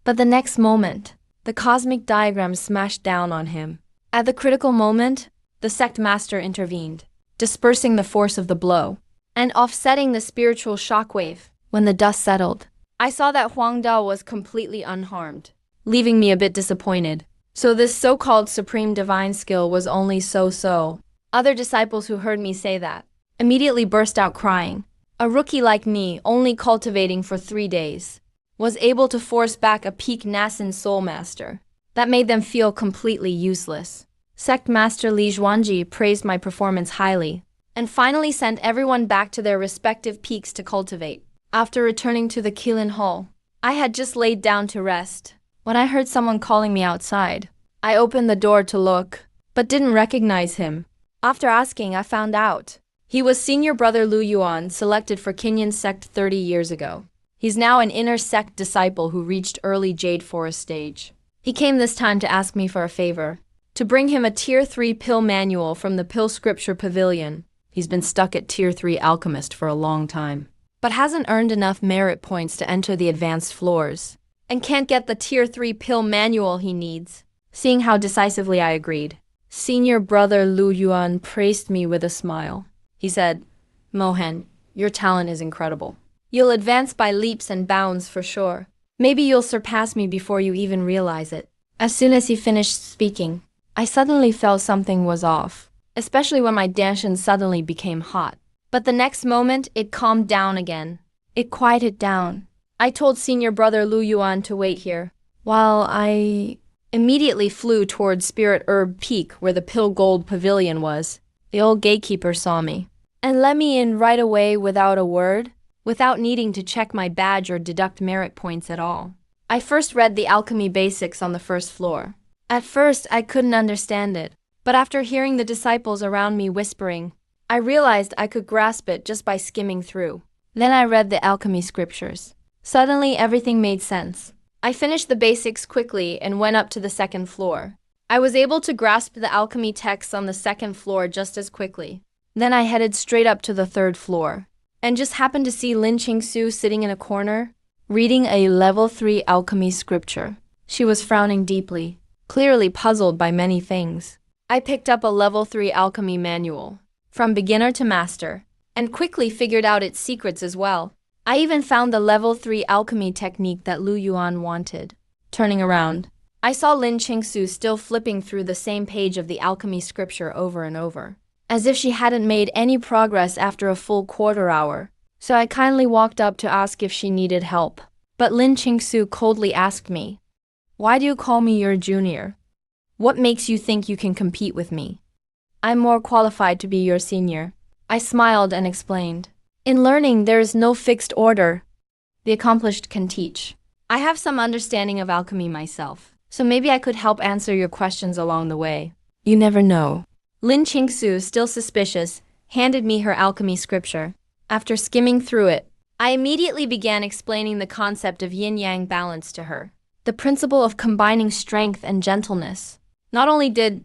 But the next moment, the cosmic diagram smashed down on him. At the critical moment, the sect master intervened, dispersing the force of the blow and offsetting the spiritual shockwave. When the dust settled, I saw that Huang Dao was completely unharmed, leaving me a bit disappointed. So this so-called supreme divine skill was only so-so. Other disciples who heard me say that immediately burst out crying. A rookie like me, only cultivating for 3 days, was able to force back a peak nascent soul master. That made them feel completely useless. Sect Master Li Zhuangji praised my performance highly, and finally sent everyone back to their respective peaks to cultivate. After returning to the Qilin Hall, I had just laid down to rest when I heard someone calling me outside. I opened the door to look, but didn't recognize him. After asking, I found out he was senior brother Lu Yuan, selected for Kinyan sect 30 years ago. He's now an inner sect disciple who reached early Jade Forest stage. He came this time to ask me for a favor, to bring him a Tier 3 pill manual from the Pill Scripture Pavilion. He's been stuck at Tier 3 Alchemist for a long time, but hasn't earned enough merit points to enter the advanced floors, and can't get the Tier 3 pill manual he needs. Seeing how decisively I agreed, senior brother Lu Yuan praised me with a smile. He said, "Mohan, your talent is incredible. You'll advance by leaps and bounds for sure. Maybe you'll surpass me before you even realize it." As soon as he finished speaking, I suddenly felt something was off, especially when my danshan suddenly became hot. But the next moment, it calmed down again. It quieted down. I told senior brother Lu Yuan to wait here, while I immediately flew towards Spirit Herb Peak where the Pill Gold Pavilion was. The old gatekeeper saw me and let me in right away without a word, without needing to check my badge or deduct merit points at all. I first read the alchemy basics on the first floor. At first, I couldn't understand it, but after hearing the disciples around me whispering, I realized I could grasp it just by skimming through. Then I read the alchemy scriptures. Suddenly, everything made sense. I finished the basics quickly and went up to the second floor. I was able to grasp the alchemy texts on the second floor just as quickly. Then I headed straight up to the third floor, and just happened to see Lin Qingsu sitting in a corner, reading a level 3 alchemy scripture. She was frowning deeply, clearly puzzled by many things. I picked up a level 3 alchemy manual, from beginner to master, and quickly figured out its secrets as well. I even found the level 3 alchemy technique that Lu Yuan wanted. Turning around, I saw Lin Qingsu still flipping through the same page of the alchemy scripture over and over, as if she hadn't made any progress after a full quarter hour. So I kindly walked up to ask if she needed help. But Lin Qingsu coldly asked me, Why do you call me your junior? What makes you think you can compete with me? I'm more qualified to be your senior. I smiled and explained. In learning, there is no fixed order. The accomplished can teach. I have some understanding of alchemy myself, so maybe I could help answer your questions along the way. You never know. Lin Qingsu, still suspicious, handed me her alchemy scripture. After skimming through it, I immediately began explaining the concept of yin-yang balance to her, the principle of combining strength and gentleness. Not only did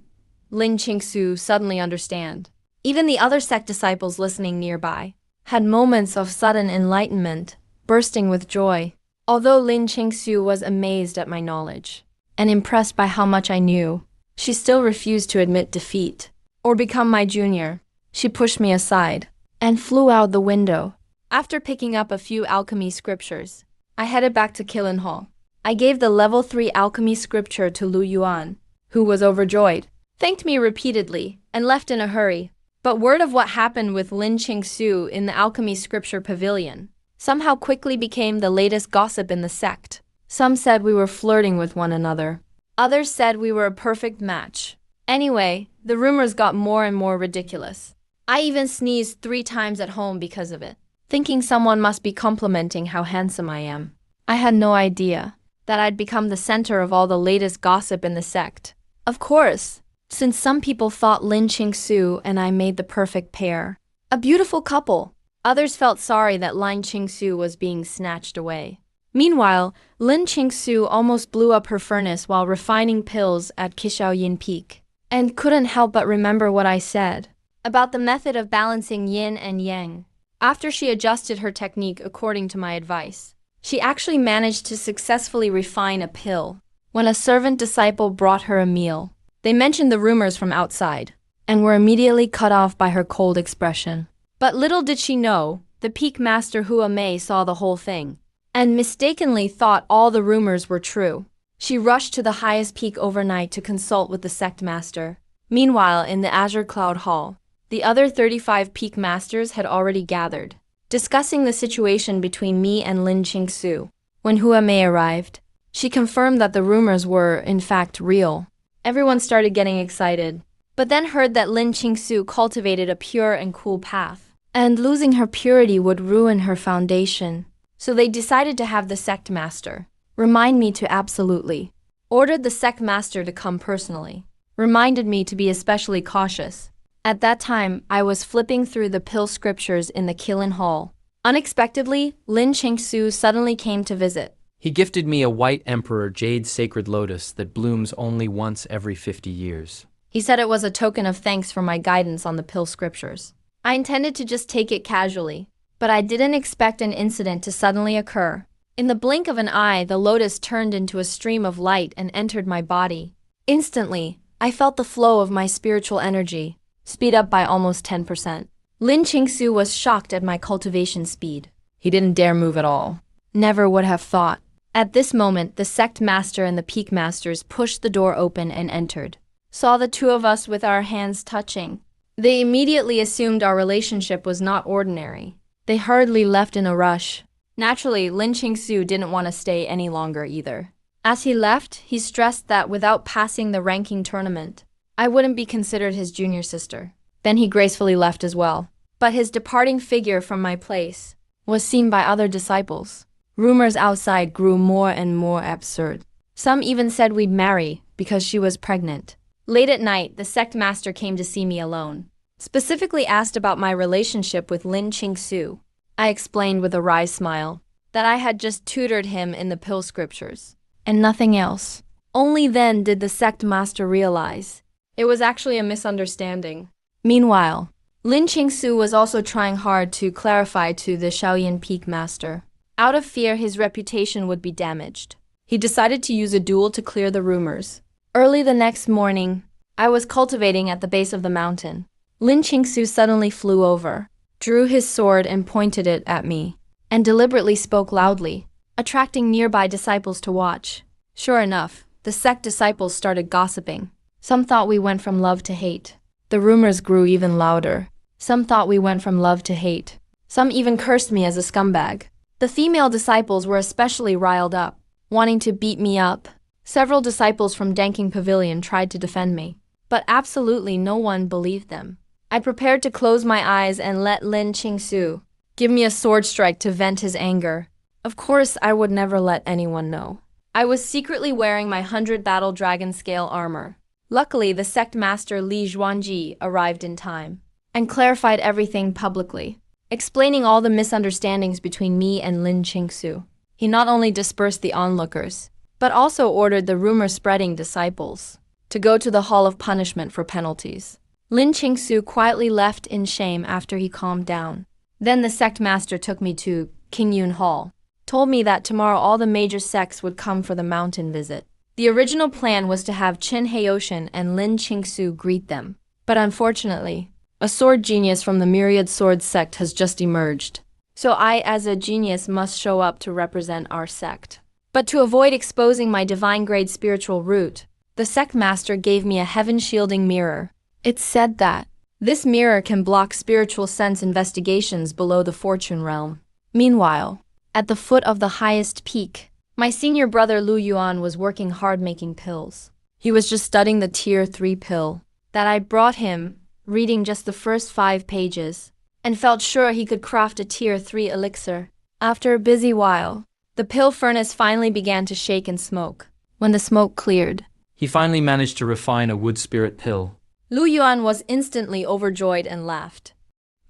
Lin Qingsu suddenly understand, even the other sect disciples listening nearby had moments of sudden enlightenment, bursting with joy. Although Lin Qingsu was amazed at my knowledge and impressed by how much I knew, she still refused to admit defeat or become my junior. She pushed me aside and flew out the window. After picking up a few alchemy scriptures, I headed back to Kilin Hall. I gave the level 3 alchemy scripture to Lu Yuan, who was overjoyed, thanked me repeatedly, and left in a hurry. But word of what happened with Lin Qingsu in the alchemy scripture pavilion somehow quickly became the latest gossip in the sect. Some said we were flirting with one another. Others said we were a perfect match. Anyway, the rumors got more and more ridiculous. I even sneezed 3 times at home because of it, thinking someone must be complimenting how handsome I am. I had no idea that I'd become the center of all the latest gossip in the sect. Of course, since some people thought Lin Qingsu and I made the perfect pair, a beautiful couple. Others felt sorry that Lin Qingsu was being snatched away. Meanwhile, Lin Qingsu almost blew up her furnace while refining pills at Kishaoyin Peak, and couldn't help but remember what I said about the method of balancing yin and yang. After she adjusted her technique according to my advice, she actually managed to successfully refine a pill. When a servant disciple brought her a meal, they mentioned the rumors from outside, and were immediately cut off by her cold expression. But little did she know, the peak master Hua Mei saw the whole thing, and mistakenly thought all the rumors were true. She rushed to the highest peak overnight to consult with the sect master. Meanwhile, in the Azure Cloud Hall, the other 35 peak masters had already gathered, discussing the situation between me and Lin Qingsu. When Hua Mei arrived, she confirmed that the rumors were, in fact, real. Everyone started getting excited, but then heard that Lin Qingsu cultivated a pure and cool path, and losing her purity would ruin her foundation. So they decided to have the sect master remind me to absolutely. Ordered the sect master to come personally. Reminded me to be especially cautious. At that time, I was flipping through the pill scriptures in the Kilin Hall. Unexpectedly, Lin Qingsu suddenly came to visit. He gifted me a white emperor jade sacred lotus that blooms only once every 50 years. He said it was a token of thanks for my guidance on the pill scriptures. I intended to just take it casually, but I didn't expect an incident to suddenly occur. In the blink of an eye, the lotus turned into a stream of light and entered my body. Instantly, I felt the flow of my spiritual energy speed up by almost 10%. Lin Qingsu was shocked at my cultivation speed. He didn't dare move at all. Never would have thought. At this moment, the sect master and the peak masters pushed the door open and entered. Saw the two of us with our hands touching. They immediately assumed our relationship was not ordinary. They hurriedly left in a rush. Naturally, Lin Qingsu didn't want to stay any longer either. As he left, he stressed that without passing the ranking tournament, I wouldn't be considered his junior sister. Then he gracefully left as well. But his departing figure from my place was seen by other disciples. Rumors outside grew more and more absurd. Some even said we'd marry because she was pregnant. Late at night, the sect master came to see me alone. Specifically asked about my relationship with Lin Qingsu. I explained with a wry smile that I had just tutored him in the pill scriptures, and nothing else. Only then did the sect master realize it was actually a misunderstanding. Meanwhile, Lin Qingsu was also trying hard to clarify to the Shaoyin Peak master. Out of fear his reputation would be damaged, he decided to use a duel to clear the rumors. Early the next morning, I was cultivating at the base of the mountain. Lin Qingsu suddenly flew over, drew his sword and pointed it at me, and deliberately spoke loudly, attracting nearby disciples to watch. Sure enough, the sect disciples started gossiping. Some thought we went from love to hate. The rumors grew even louder. Some thought we went from love to hate. Some even cursed me as a scumbag. The female disciples were especially riled up, wanting to beat me up. Several disciples from Danking Pavilion tried to defend me, but absolutely no one believed them. I prepared to close my eyes and let Lin Qingsu give me a sword strike to vent his anger. Of course, I would never let anyone know. I was secretly wearing my 100 battle dragon scale armor. Luckily, the sect master Li Zhuangji arrived in time and clarified everything publicly, explaining all the misunderstandings between me and Lin Qingsu. He not only dispersed the onlookers, but also ordered the rumor-spreading disciples to go to the Hall of Punishment for penalties. Lin Qingsu quietly left in shame after he calmed down. Then the sect master took me to Qingyun Hall, told me that tomorrow all the major sects would come for the mountain visit. The original plan was to have Qin Heiyoshan and Lin Qingsu greet them, but unfortunately, a sword genius from the Myriad Sword sect has just emerged. So I, as a genius, must show up to represent our sect. But to avoid exposing my divine-grade spiritual root, the sect master gave me a heaven-shielding mirror. It's said that this mirror can block spiritual sense investigations below the fortune realm. Meanwhile, at the foot of the highest peak, my senior brother Lu Yuan was working hard making pills. He was just studying the tier 3 pill that I brought him, reading just the first 5 pages, and felt sure he could craft a tier 3 elixir. After a busy while, the pill furnace finally began to shake and smoke. When the smoke cleared, He finally managed to refine a wood spirit pill. Lu Yuan was instantly overjoyed and laughed.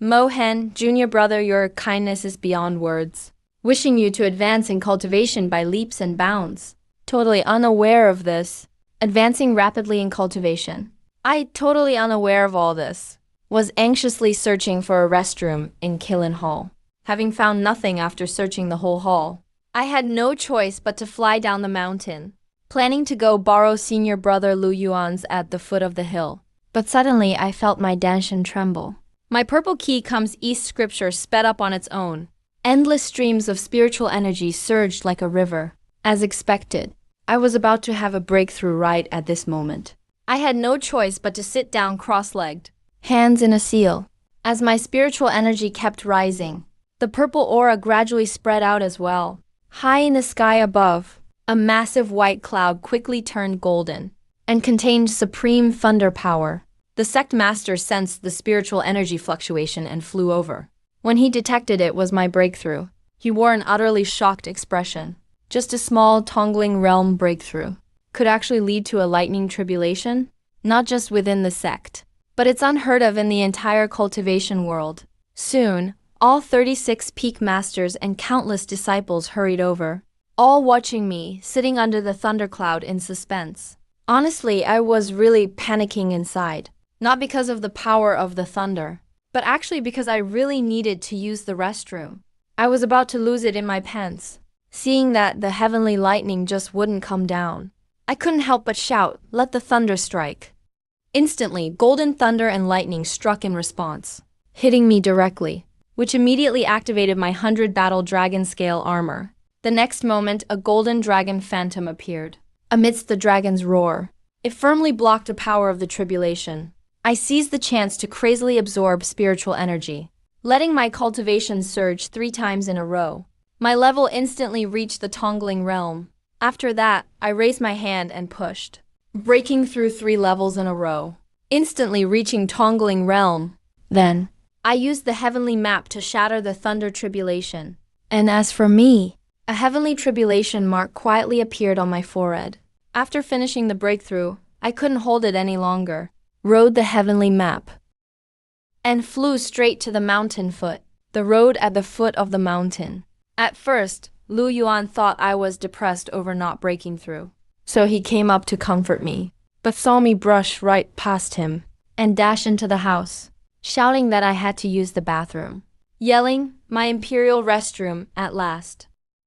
Mo Hen, junior brother, your kindness is beyond words. Wishing you to advance in cultivation by leaps and bounds. Totally unaware of this. Advancing rapidly in cultivation. I, totally unaware of all this, was anxiously searching for a restroom in Qilin Hall. Having found nothing after searching the whole hall, I had no choice but to fly down the mountain, planning to go borrow senior brother Lu Yuan's at the foot of the hill. But suddenly I felt my danshan tremble. My purple key comes east scripture sped up on its own. Endless streams of spiritual energy surged like a river. As expected, I was about to have a breakthrough right at this moment. I had no choice but to sit down cross-legged, hands in a seal. As my spiritual energy kept rising, the purple aura gradually spread out as well. High in the sky above, a massive white cloud quickly turned golden and contained supreme thunder power. The sect master sensed the spiritual energy fluctuation and flew over. When he detected it was my breakthrough, he wore an utterly shocked expression. Just a small Tongling realm breakthrough could actually lead to a lightning tribulation, not just within the sect, but it's unheard of in the entire cultivation world. Soon, all 36 peak masters and countless disciples hurried over, all watching me, sitting under the thundercloud in suspense. Honestly, I was really panicking inside, not because of the power of the thunder, but actually because I really needed to use the restroom. I was about to lose it in my pants, seeing that the heavenly lightning just wouldn't come down. I couldn't help but shout, "Let the thunder strike." Instantly, golden thunder and lightning struck in response, hitting me directly, which immediately activated my 100 battle dragon scale armor. The next moment, a golden dragon phantom appeared. Amidst the dragon's roar, it firmly blocked the power of the tribulation. I seized the chance to crazily absorb spiritual energy, letting my cultivation surge 3 times in a row. My level instantly reached the Tongling realm. After that, I raised my hand and pushed, breaking through 3 levels in a row, instantly reaching Tongling realm. Then, I used the heavenly map to shatter the thunder tribulation. And as for me, a heavenly tribulation mark quietly appeared on my forehead. After finishing the breakthrough, I couldn't hold it any longer. Rode the heavenly map and flew straight to the mountain foot, the road at the foot of the mountain. At first, Lu Yuan thought I was depressed over not breaking through, so he came up to comfort me, but saw me brush right past him and dash into the house, shouting that I had to use the bathroom, yelling, "My imperial restroom, at last."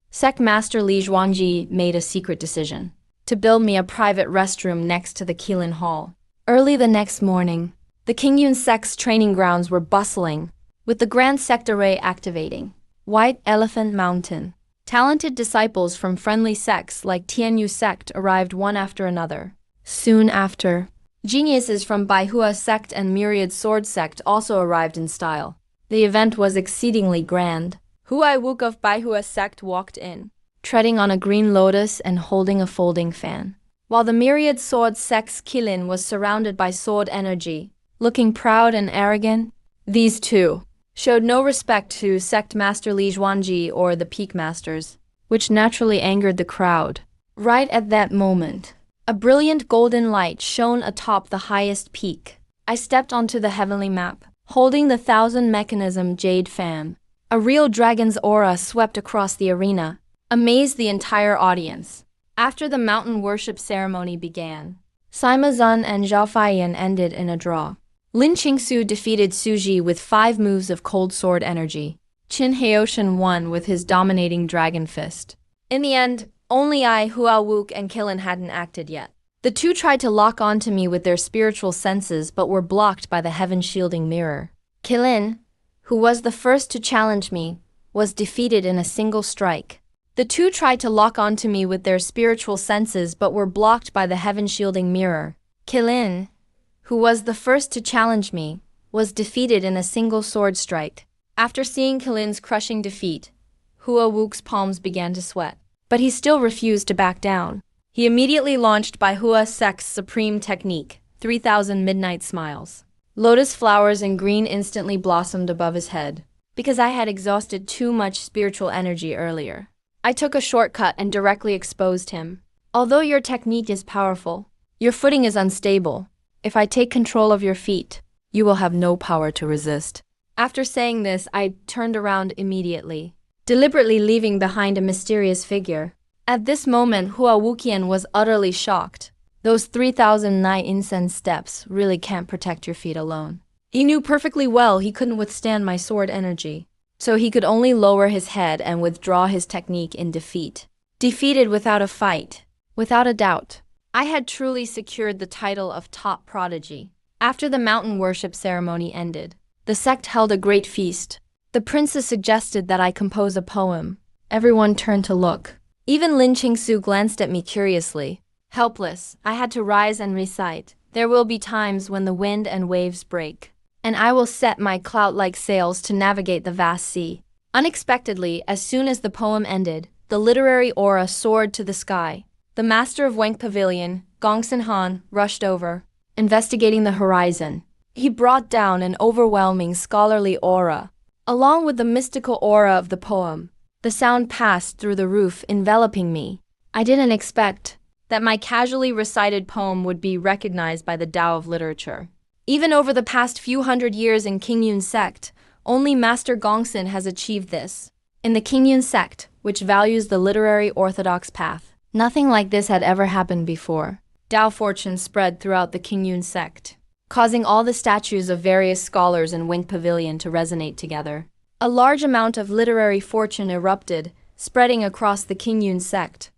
Sect Master Li Zhuangji made a secret decision to build me a private restroom next to the Qilin Hall. Early the next morning, the Qingyun sect's training grounds were bustling, with the Grand Sect Array activating. White Elephant Mountain. Talented disciples from friendly sects like Tianyu sect arrived one after another. Soon after, geniuses from Baihua sect and Myriad Sword sect also arrived in style. The event was exceedingly grand. Huai Wuk of Baihua sect walked in, treading on a green lotus and holding a folding fan. While the myriad sword sect's Qilin was surrounded by sword energy, looking proud and arrogant, these two showed no respect to sect master Li Zhuangji or the peak masters, which naturally angered the crowd. Right at that moment, a brilliant golden light shone atop the highest peak. I stepped onto the heavenly map, holding the 1,000-mechanism jade fan. A real dragon's aura swept across the arena, amazed the entire audience. After the mountain worship ceremony began, Sima Zun and Zhao Feiyan ended in a draw. Lin Qingsu defeated Suji with 5 moves of cold sword energy. Qin Haoshan won with his dominating dragon fist. In the end, only I, Hua Wook, and Qilin hadn't acted yet. The two tried to lock onto me with their spiritual senses but were blocked by the heaven-shielding mirror. Qilin, who was the first to challenge me, was defeated in a single strike. The two tried to lock onto me with their spiritual senses but were blocked by the heaven-shielding mirror. Qilin, who was the first to challenge me, was defeated in a single sword strike. After seeing Qilin's crushing defeat, Hua Wook's palms began to sweat. But he still refused to back down. He immediately launched Bai Hua Sect's supreme technique, 3,000 midnight smiles. Lotus flowers in green instantly blossomed above his head. Because I had exhausted too much spiritual energy earlier, I took a shortcut and directly exposed him. Although your technique is powerful, your footing is unstable. If I take control of your feet, you will have no power to resist. After saying this, I turned around immediately, deliberately leaving behind a mysterious figure. At this moment, Hua Wuqian was utterly shocked. Those 3,009 incense steps really can't protect your feet alone. He knew perfectly well he couldn't withstand my sword energy, so he could only lower his head and withdraw his technique in defeat. Defeated without a fight, without a doubt, I had truly secured the title of top prodigy. After the mountain worship ceremony ended, the sect held a great feast. The princess suggested that I compose a poem. Everyone turned to look. Even Lin Qingsu glanced at me curiously. Helpless, I had to rise and recite. There will be times when the wind and waves break, and I will set my cloud-like sails to navigate the vast sea. Unexpectedly, as soon as the poem ended, the literary aura soared to the sky. The master of Wenk Pavilion, Gongsun Han, rushed over, investigating the horizon. He brought down an overwhelming scholarly aura, along with the mystical aura of the poem. The sound passed through the roof, enveloping me. I didn't expect that my casually recited poem would be recognized by the Tao of literature. Even over the past few hundred years in Qingyun sect, only Master Gongsun has achieved this. In the Qingyun sect, which values the literary orthodox path, nothing like this had ever happened before. Tao fortune spread throughout the Qingyun sect, causing all the statues of various scholars in Wenk Pavilion to resonate together. A large amount of literary fortune erupted, spreading across the Qingyun sect.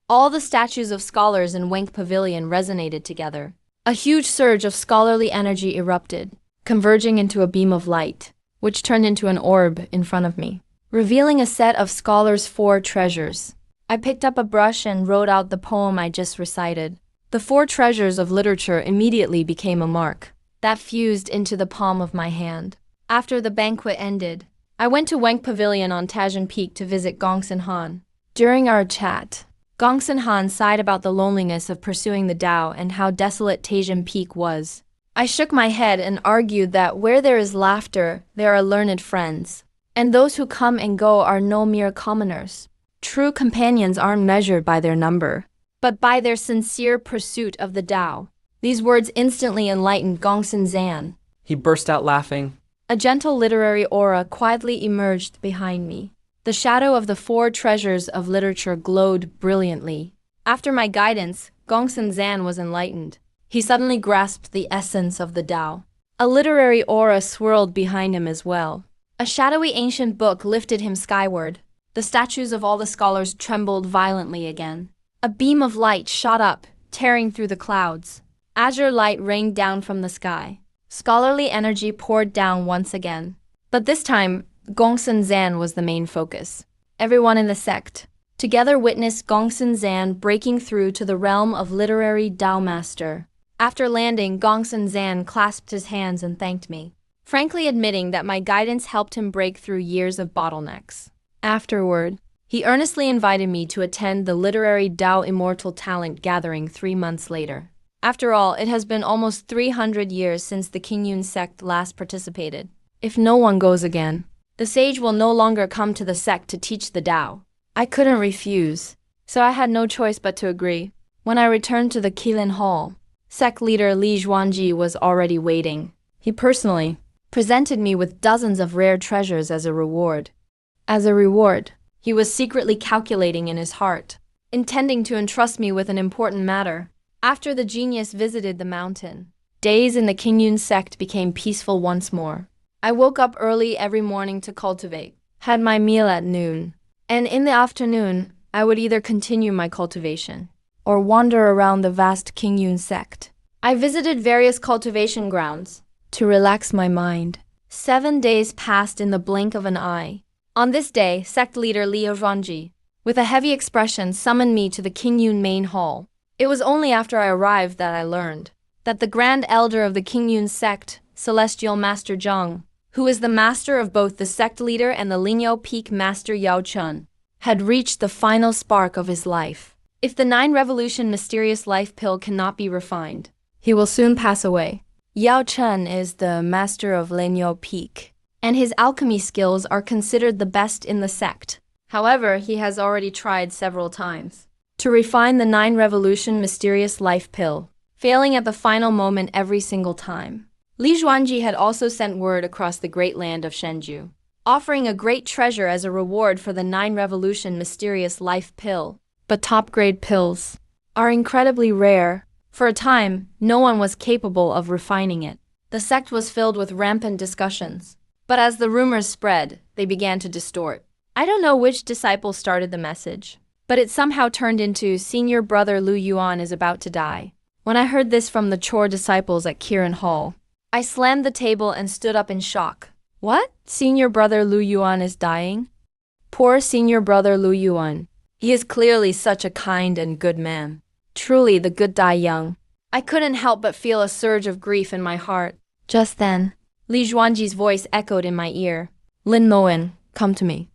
All the statues of scholars in Wenk Pavilion resonated together. A huge surge of scholarly energy erupted, converging into a beam of light, which turned into an orb in front of me, revealing a set of scholars' 4 treasures. I picked up a brush and wrote out the poem I just recited. The 4 treasures of literature immediately became a mark that fused into the palm of my hand. After the banquet ended, I went to Wenk Pavilion on Tajian Peak to visit Gongsun Han. During our chat, Gongsun Han sighed about the loneliness of pursuing the Tao and how desolate Tajian Peak was. I shook my head and argued that where there is laughter, there are learned friends, and those who come and go are no mere commoners. True companions aren't measured by their number, but by their sincere pursuit of the Tao. These words instantly enlightened Gongsun Zan. He burst out laughing. A gentle literary aura quietly emerged behind me. The shadow of the 4 treasures of literature glowed brilliantly. After my guidance, Gongsun Zan was enlightened. He suddenly grasped the essence of the Tao. A literary aura swirled behind him as well. A shadowy ancient book lifted him skyward. The statues of all the scholars trembled violently again. A beam of light shot up, tearing through the clouds. Azure light rained down from the sky. Scholarly energy poured down once again. But this time, Gongsun Zan was the main focus. Everyone in the sect together witnessed Gongsun Zan breaking through to the realm of literary Tao master. After landing, Gongsun Zan clasped his hands and thanked me, frankly admitting that my guidance helped him break through years of bottlenecks. Afterward, He earnestly invited me to attend the literary Tao Immortal Talent gathering 3 months later. After all, it has been almost 300 years since the Qingyun sect last participated. If no one goes again, the sage will no longer come to the sect to teach the Tao. I couldn't refuse, so I had no choice but to agree. When I returned to the Qilin Hall, sect leader Li Zhuanji was already waiting. He personally presented me with dozens of rare treasures as a reward. As a reward, he was secretly calculating in his heart, intending to entrust me with an important matter. After the genius visited the mountain, days in the Qingyun sect became peaceful once more. I woke up early every morning to cultivate, had my meal at noon, and in the afternoon, I would either continue my cultivation or wander around the vast Qingyun sect. I visited various cultivation grounds to relax my mind. 7 days passed in the blink of an eye. On this day, sect leader Li Zhuanji, with a heavy expression, summoned me to the Qingyun main hall. It was only after I arrived that I learned that the grand elder of the Qingyun sect, Celestial Master Zhang, who is the master of both the sect leader and the Lingyao Peak Master Yao Chun, had reached the final spark of his life. If the 9 Revolution mysterious life pill cannot be refined, he will soon pass away. Yao Chun is the master of Lingyao Peak, and his alchemy skills are considered the best in the sect. However, he has already tried several times to refine the 9 Revolution mysterious life pill, failing at the final moment every single time. Li Zhuanji had also sent word across the great land of Shenju, offering a great treasure as a reward for the 9 Revolution mysterious life pill. But top-grade pills are incredibly rare. For a time, no one was capable of refining it. The sect was filled with rampant discussions. But as the rumors spread, they began to distort. I don't know which disciple started the message, but it somehow turned into senior brother Lu Yuan is about to die. When I heard this from the chore disciples at Kirin Hall, I slammed the table and stood up in shock. What? Senior brother Lu Yuan is dying? Poor senior brother Lu Yuan. He is clearly such a kind and good man. Truly, the good die young. I couldn't help but feel a surge of grief in my heart. Just then, Li Zhuanji's voice echoed in my ear. Lin Moen, come to me.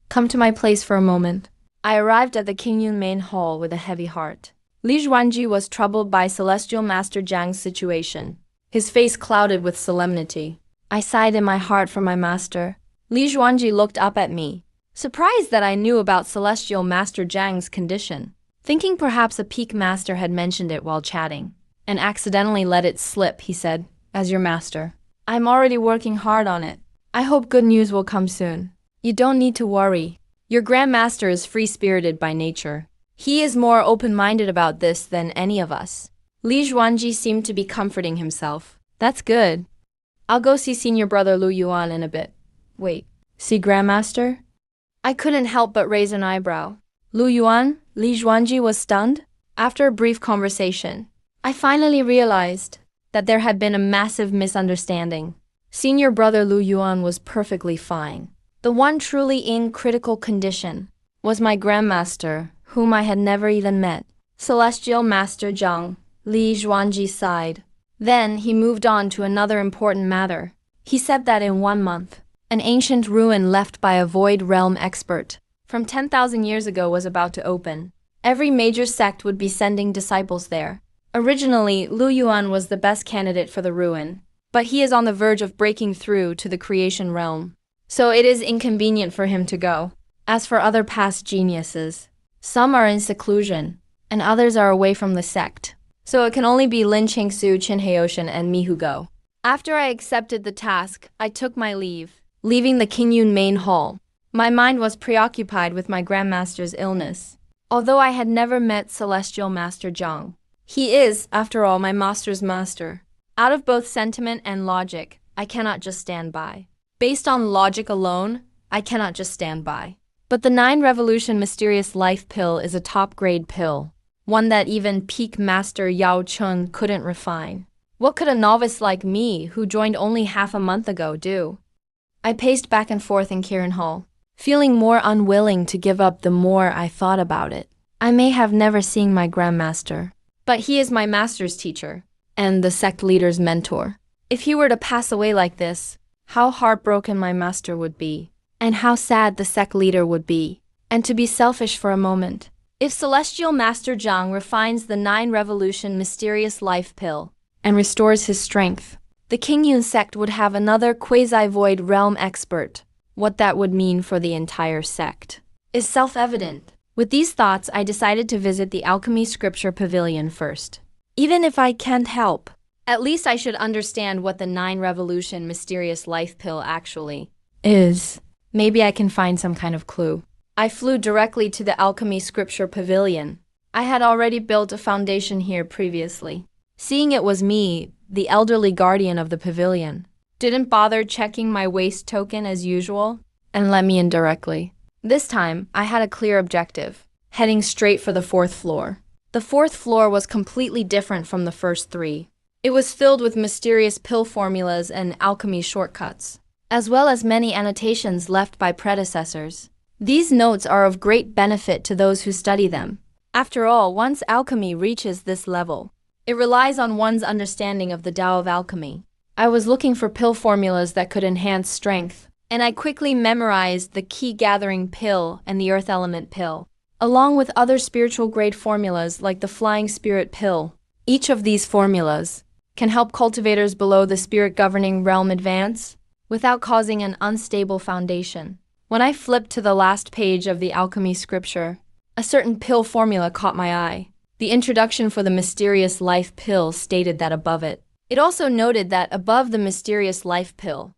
Come to my place for a moment. I arrived at the Qingyun main hall with a heavy heart. Li Zhuanji was troubled by Celestial Master Zhang's situation, his face clouded with solemnity. I sighed in my heart for my master. Li Zhuanji looked up at me, surprised that I knew about Celestial Master Zhang's condition, thinking perhaps a peak master had mentioned it while chatting, and accidentally let it slip. He said, as your master, I'm already working hard on it. I hope good news will come soon. You don't need to worry. Your grandmaster is free-spirited by nature. He is more open-minded about this than any of us. Li Zhuanji seemed to be comforting himself. That's good. I'll go see senior brother Lu Yuan in a bit. Wait, see grandmaster? I couldn't help but raise an eyebrow. Lu Yuan? Li Zhuanji was stunned. After a brief conversation, I finally realized that there had been a massive misunderstanding. Senior brother Lu Yuan was perfectly fine. The one truly in critical condition was my grandmaster, whom I had never even met. Celestial Master Zhang. Li Zhuanji sighed. Then he moved on to another important matter. He said that in 1 month, an ancient ruin left by a void realm expert from 10,000 years ago was about to open. Every major sect would be sending disciples there. Originally, Lu Yuan was the best candidate for the ruin, but he is on the verge of breaking through to the creation realm, so it is inconvenient for him to go. As for other past geniuses, some are in seclusion, and others are away from the sect, so it can only be Lin Qingsu, Qin Heoshan, and me who go. After I accepted the task, I took my leave, leaving the Qingyun main hall. My mind was preoccupied with my grandmaster's illness. Although I had never met Celestial Master Zhang, he is, after all, my master's master. Out of both sentiment and logic, I cannot just stand by. Based on logic alone, I cannot just stand by. But the 9 Revolution mysterious life pill is a top-grade pill, one that even peak master Yao Chun couldn't refine. What could a novice like me, who joined only half a month ago, do? I paced back and forth in Kirin Hall, feeling more unwilling to give up the more I thought about it. I may have never seen my grandmaster, but he is my master's teacher, and the sect leader's mentor. If he were to pass away like this, how heartbroken my master would be, and how sad the sect leader would be. And to be selfish for a moment, if Celestial Master Zhang refines the 9 Revolution Mysterious Life Pill and restores his strength, the Qingyun sect would have another quasi-void realm expert. What that would mean for the entire sect is self-evident. With these thoughts, I decided to visit the Alchemy Scripture Pavilion first. Even if I can't help, at least I should understand what the 9 Revolution Mysterious Life Pill actually is. Maybe I can find some kind of clue. I flew directly to the Alchemy Scripture Pavilion. I had already built a foundation here previously. Seeing it was me, the elderly guardian of the pavilion, didn't bother checking my waste token as usual and let me in directly. This time, I had a clear objective, heading straight for the 4th floor. The 4th floor was completely different from the first 3. It was filled with mysterious pill formulas and alchemy shortcuts, as well as many annotations left by predecessors. These notes are of great benefit to those who study them. After all, once alchemy reaches this level, it relies on one's understanding of the Tao of alchemy. I was looking for pill formulas that could enhance strength, and I quickly memorized the Key Gathering Pill and the Earth Element Pill, along with other spiritual grade formulas like the Flying Spirit Pill. Each of these formulas can help cultivators below the spirit governing realm advance without causing an unstable foundation. When I flipped to the last page of the alchemy scripture, a certain pill formula caught my eye. The introduction for the Mysterious Life Pill stated that above it. It also noted that above the Mysterious Life Pill,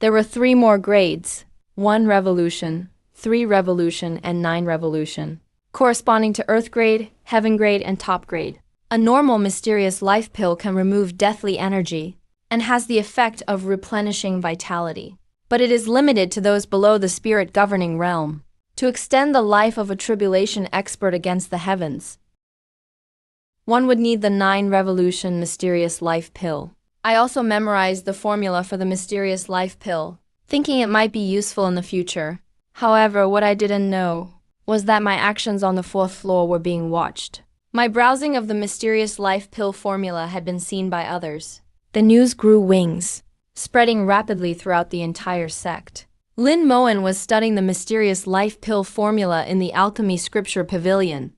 there were 3 more grades: 1 Revolution, 3 Revolution, and 9 Revolution, corresponding to Earth grade, Heaven grade, and Top grade. A normal Mysterious Life Pill can remove deathly energy and has the effect of replenishing vitality, but it is limited to those below the spirit governing realm. To extend the life of a tribulation expert against the heavens, one would need the 9 Revolution Mysterious Life Pill. I also memorized the formula for the Mysterious Life Pill, thinking it might be useful in the future. However, what I didn't know was that my actions on the 4th floor were being watched. My browsing of the Mysterious Life Pill formula had been seen by others. The news grew wings, spreading rapidly throughout the entire sect. Lin Moen was studying the Mysterious Life Pill formula in the Alchemy Scripture Pavilion,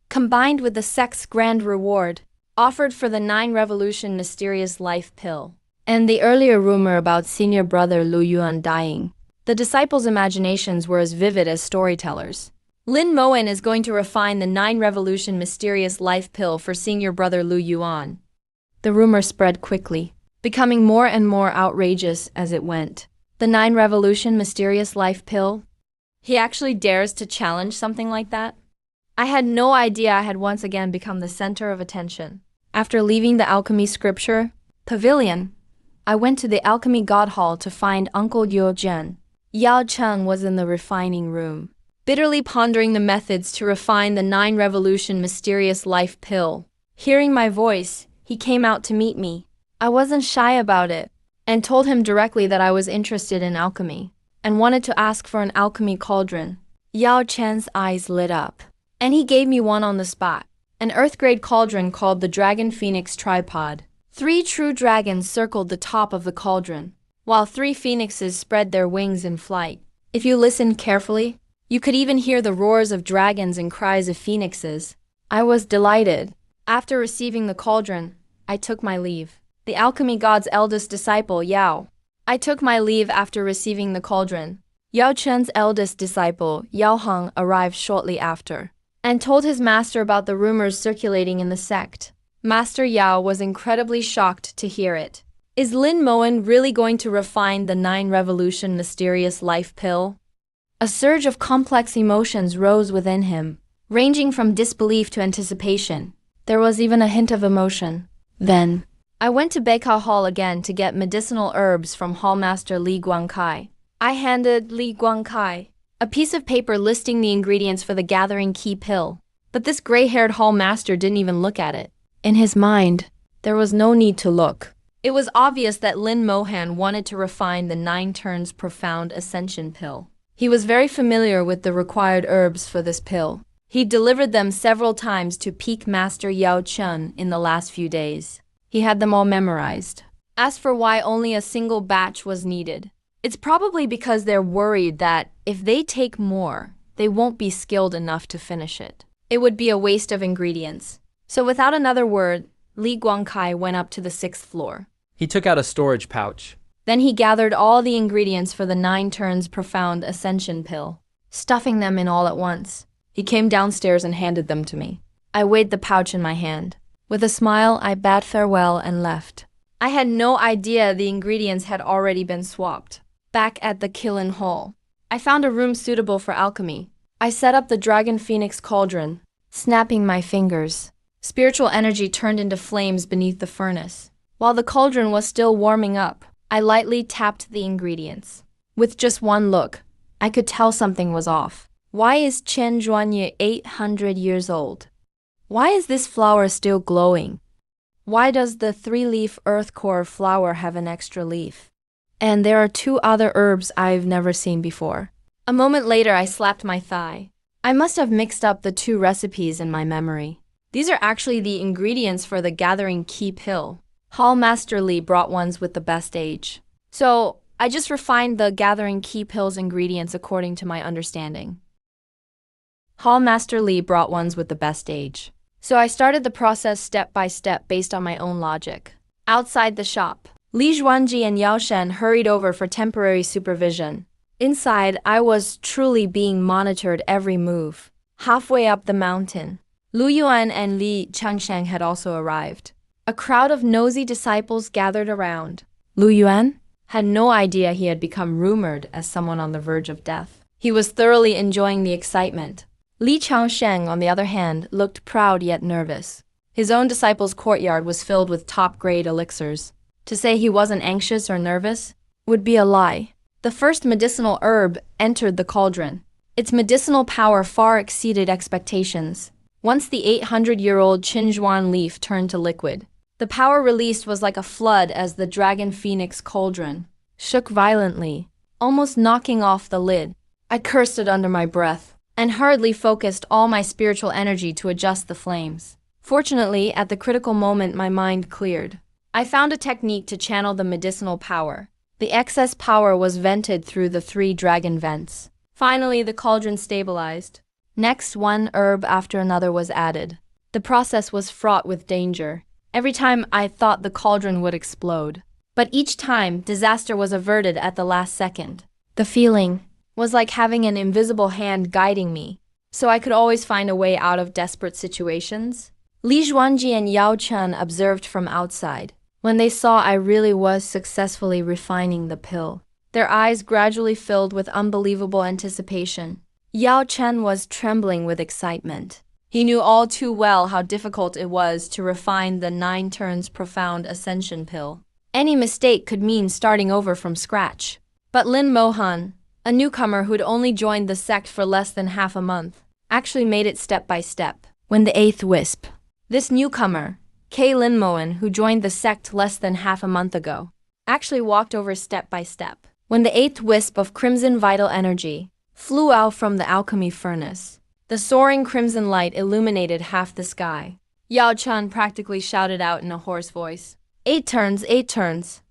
combined with the sect's grand reward offered for the 9 Revolution Mysterious Life Pill, and the earlier rumor about senior brother Lu Yuan dying. The disciples' imaginations were as vivid as storytellers. Lin Moen is going to refine the 9 Revolution Mysterious Life Pill for senior brother Lu Yuan. The rumor spread quickly, becoming more and more outrageous as it went. The 9 Revolution Mysterious Life Pill? He actually dares to challenge something like that? I had no idea I had once again become the center of attention. After leaving the Alchemy Scripture Pavilion, I went to the Alchemy God Hall to find Uncle Yao Zhen. Yao Cheng was in the refining room, bitterly pondering the methods to refine the 9 Revolution Mysterious Life Pill. Hearing my voice, he came out to meet me. I wasn't shy about it, and told him directly that I was interested in alchemy, and wanted to ask for an alchemy cauldron. Yao Chen's eyes lit up, and he gave me one on the spot. An Earth-grade cauldron called the Dragon Phoenix Tripod. 3 true dragons circled the top of the cauldron, while 3 phoenixes spread their wings in flight. If you listened carefully, you could even hear the roars of dragons and cries of phoenixes. I was delighted. After receiving the cauldron, I took my leave. The alchemy god's eldest disciple, Yao. I took my leave after receiving the cauldron. Yao Chen's eldest disciple, Yao Heng, arrived shortly after, and told his master about the rumors circulating in the sect. Master Yao was incredibly shocked to hear it. Is Lin Moen really going to refine the 9 Revolution Mysterious Life Pill? A surge of complex emotions rose within him, ranging from disbelief to anticipation. There was even a hint of emotion. Then, I went to Beika Hall again to get medicinal herbs from Hallmaster Li Guangkai. I handed Li Guangkai a piece of paper listing the ingredients for the Gathering Key Pill, but this gray-haired Hallmaster didn't even look at it. In his mind, there was no need to look. It was obvious that Lin Mohan wanted to refine the 9 Turns Profound Ascension Pill. He was very familiar with the required herbs for this pill. He delivered them several times to Peak Master Yao Chun in the last few days. He had them all memorized. As for why only a single batch was needed, It's probably because they're worried that if they take more, they won't be skilled enough to finish it. It would be a waste of ingredients. So without another word, Li Guangkai went up to the 6th floor. He took out a storage pouch. Then he gathered all the ingredients for the 9 turns profound ascension pill, stuffing them in all at once. He came downstairs and handed them to me. I weighed the pouch in my hand. With a smile, I bade farewell and left. I had no idea the ingredients had already been swapped. Back at the Kiln Hall, I found a room suitable for alchemy. I set up the Dragon Phoenix cauldron, snapping my fingers. Spiritual energy turned into flames beneath the furnace. While the cauldron was still warming up, I lightly tapped the ingredients. With just one look, I could tell something was off. Why is Chen Zhuanye 800 years old? Why is this flower still glowing? Why does the 3-leaf earth core flower have an extra leaf? And there are 2 other herbs I've never seen before. A moment later, I slapped my thigh. I must have mixed up the 2 recipes in my memory. These are actually the ingredients for the Gathering Key pill. Hall Master Li brought ones with the best age. So, I just refined the Gathering Key pill's ingredients according to my understanding. Hall Master Li brought ones with the best age. So I started the process step by step based on my own logic. Outside the shop, Li Zhuanji and Yao Shen hurried over for temporary supervision. Inside, I was truly being monitored every move. Halfway up the mountain, Lu Yuan and Li Changsheng had also arrived. A crowd of nosy disciples gathered around. Lu Yuan had no idea he had become rumored as someone on the verge of death. He was thoroughly enjoying the excitement. Li Changsheng, on the other hand, looked proud yet nervous. His own disciples' courtyard was filled with top-grade elixirs. To say he wasn't anxious or nervous would be a lie. The first medicinal herb entered the cauldron. Its medicinal power far exceeded expectations. Once the 800-year-old Qinzhuan leaf turned to liquid, the power released was like a flood as the Dragon Phoenix cauldron shook violently, almost knocking off the lid. I cursed it under my breath and hurriedly focused all my spiritual energy to adjust the flames. Fortunately, at the critical moment, my mind cleared. I found a technique to channel the medicinal power. The excess power was vented through the 3 dragon vents. Finally, the cauldron stabilized. Next, one herb after another was added. The process was fraught with danger. Every time I thought the cauldron would explode. But each time, disaster was averted at the last second. The feeling was like having an invisible hand guiding me, so I could always find a way out of desperate situations. Li Zhuanji and Yao Chen observed from outside. When they saw I really was successfully refining the pill, their eyes gradually filled with unbelievable anticipation. Yao Chen was trembling with excitement. He knew all too well how difficult it was to refine the 9 turns profound ascension pill. Any mistake could mean starting over from scratch. But Lin Mohan, a newcomer who'd only joined the sect for less than half a month, actually made it step by step. When the 8th wisp, this newcomer, Kei Lin Mohan, who joined the sect less than half a month ago, actually walked over step by step. When the 8th wisp of crimson vital energy flew out from the alchemy furnace, the soaring crimson light illuminated half the sky. Yao Chen practically shouted out in a hoarse voice, 8 turns, 8 turns.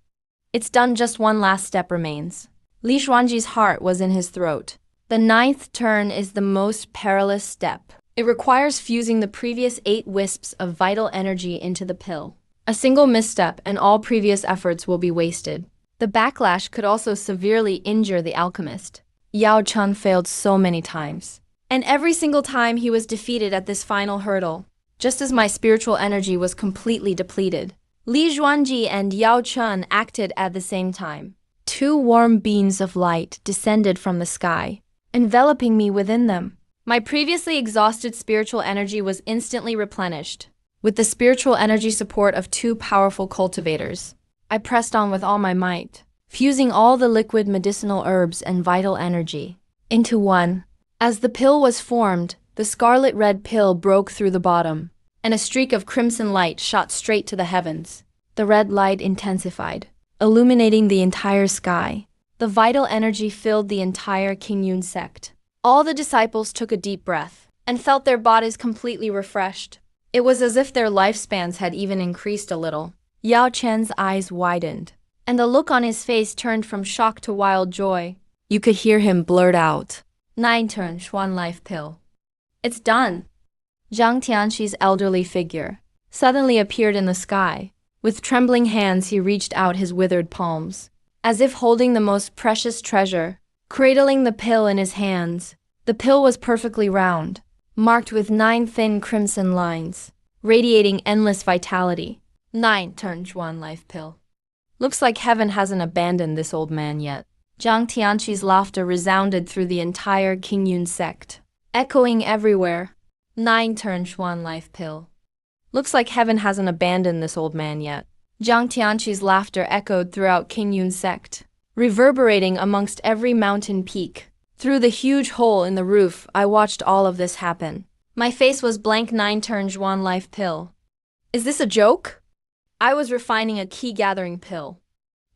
It's done, just one last step remains. Li Xuanji's heart was in his throat. The 9th turn is the most perilous step. It requires fusing the previous 8 wisps of vital energy into the pill. A single misstep and all previous efforts will be wasted. The backlash could also severely injure the alchemist. Yao Chen failed so many times. And every single time he was defeated at this final hurdle, just as my spiritual energy was completely depleted. Li Zhuanji and Yao Chen acted at the same time. 2 warm beams of light descended from the sky, enveloping me within them. My previously exhausted spiritual energy was instantly replenished. With the spiritual energy support of 2 powerful cultivators, I pressed on with all my might, fusing all the liquid medicinal herbs and vital energy into one. As the pill was formed, the scarlet-red pill broke through the bottom, and a streak of crimson light shot straight to the heavens. The red light intensified, illuminating the entire sky. The vital energy filled the entire Qingyun sect. All the disciples took a deep breath and felt their bodies completely refreshed. It was as if their lifespans had even increased a little. Yao Chen's eyes widened. and the look on his face turned from shock to wild joy. You could hear him blurt out, 9 turn Xuan life pill. It's done. Zhang Tianxi's elderly figure suddenly appeared in the sky. With trembling hands he reached out his withered palms, as if holding the most precious treasure, cradling the pill in his hands. The pill was perfectly round, marked with 9 thin crimson lines, radiating endless vitality. 9 turn Xuan life pill. Looks like heaven hasn't abandoned this old man yet. Zhang Tianqi's laughter resounded through the entire Qingyun sect, echoing everywhere. 9 turn Xuan life pill. Looks like heaven hasn't abandoned this old man yet. Zhang Tianqi's laughter echoed throughout Qingyun sect, reverberating amongst every mountain peak. Through the huge hole in the roof, I watched all of this happen. My face was blank. 9 turn Xuan life pill. Is this a joke? I was refining a key gathering pill.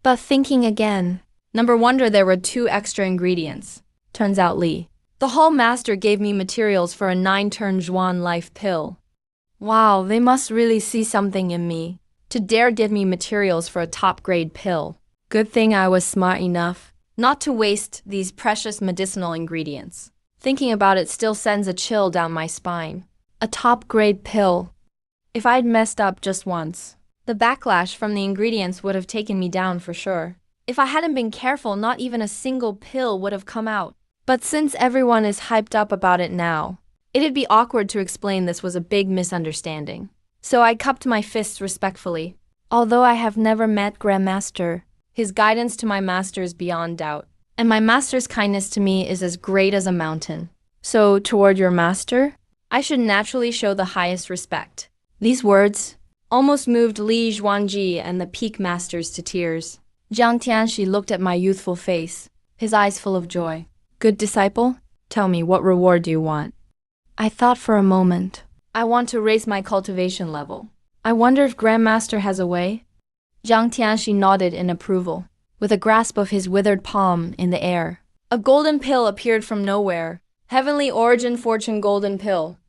But thinking again, number wonder there were 2 extra ingredients. Turns out Li, the hall master, gave me materials for a 9 turn Xuan life pill. Wow, they must really see something in me to dare give me materials for a top-grade pill. Good thing I was smart enough not to waste these precious medicinal ingredients. Thinking about it still sends a chill down my spine. A top-grade pill. If I'd messed up just once, the backlash from the ingredients would have taken me down for sure. If I hadn't been careful, not even a single pill would have come out. But since everyone is hyped up about it now, it'd be awkward to explain this was a big misunderstanding. So I cupped my fists respectfully. Although I have never met Grandmaster, his guidance to my master is beyond doubt, and my master's kindness to me is as great as a mountain. So, toward your master, I should naturally show the highest respect. These words almost moved Li Zhuangji and the peak masters to tears. Zhang Tianxi looked at my youthful face, his eyes full of joy. Good disciple, tell me, what reward do you want? I thought for a moment. I want to raise my cultivation level. I wonder if Grandmaster has a way? Zhang Tianxi nodded in approval, with a grasp of his withered palm in the air. A golden pill appeared from nowhere. Heavenly origin fortune golden pill.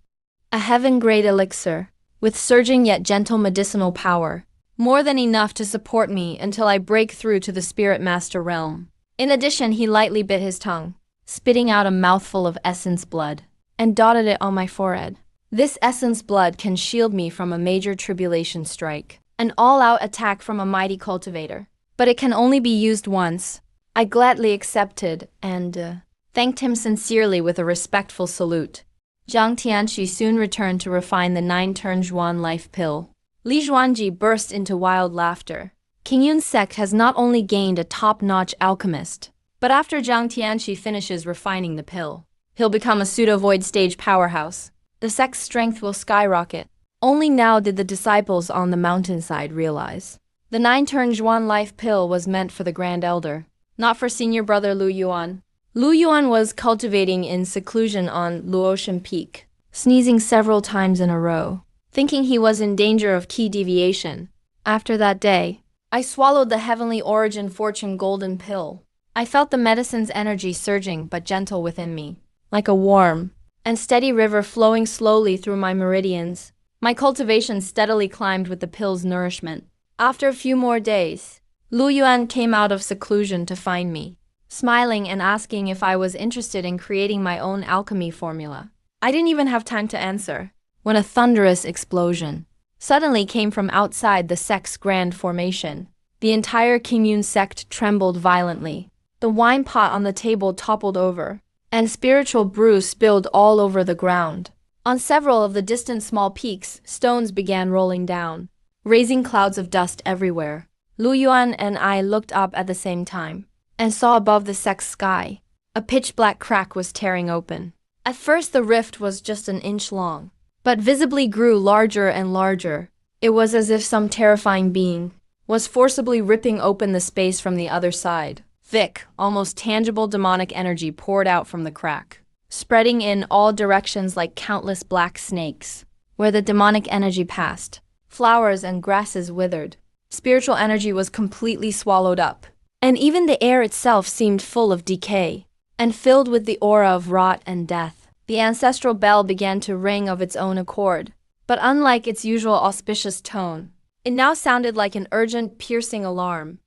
A heaven-grade elixir, with surging yet gentle medicinal power. More than enough to support me until I break through to the spirit master realm. In addition, he lightly bit his tongue, spitting out a mouthful of essence blood, and dotted it on my forehead. This essence blood can shield me from a major tribulation strike, an all-out attack from a mighty cultivator. But it can only be used once. I gladly accepted and thanked him sincerely with a respectful salute. Zhang Tianxi soon returned to refine the 9 turn Xuan life pill. Li Zhuangji burst into wild laughter. Qingyun sect has not only gained a top-notch alchemist, but after Zhang Tianxi finishes refining the pill, he'll become a pseudo-void stage powerhouse. The sect's strength will skyrocket. Only now did the disciples on the mountainside realize. The 9 turn Xuan life pill was meant for the Grand Elder, not for senior brother Lu Yuan. Lu Yuan was cultivating in seclusion on Luotian Peak, sneezing several times in a row, thinking he was in danger of key deviation. After that day, I swallowed the heavenly origin fortune golden pill. I felt the medicine's energy surging but gentle within me, like a warm and steady river flowing slowly through my meridians. My cultivation steadily climbed with the pill's nourishment. After a few more days, Lu Yuan came out of seclusion to find me, smiling and asking if I was interested in creating my own alchemy formula. I didn't even have time to answer when a thunderous explosion suddenly came from outside the sect's grand formation. The entire Qingyun sect trembled violently. The wine pot on the table toppled over, and spiritual brew spilled all over the ground. On several of the distant small peaks, stones began rolling down, raising clouds of dust everywhere. Lu Yuan and I looked up at the same time, and saw above the sect's sky, a pitch-black crack was tearing open. At first the rift was just an inch long, but visibly grew larger and larger. It was as if some terrifying being was forcibly ripping open the space from the other side. Thick, almost tangible demonic energy poured out from the crack, spreading in all directions like countless black snakes. Where the demonic energy passed, flowers and grasses withered. Spiritual energy was completely swallowed up, and even the air itself seemed full of decay, and filled with the aura of rot and death. The ancestral bell began to ring of its own accord, but unlike its usual auspicious tone, it now sounded like an urgent, piercing alarm.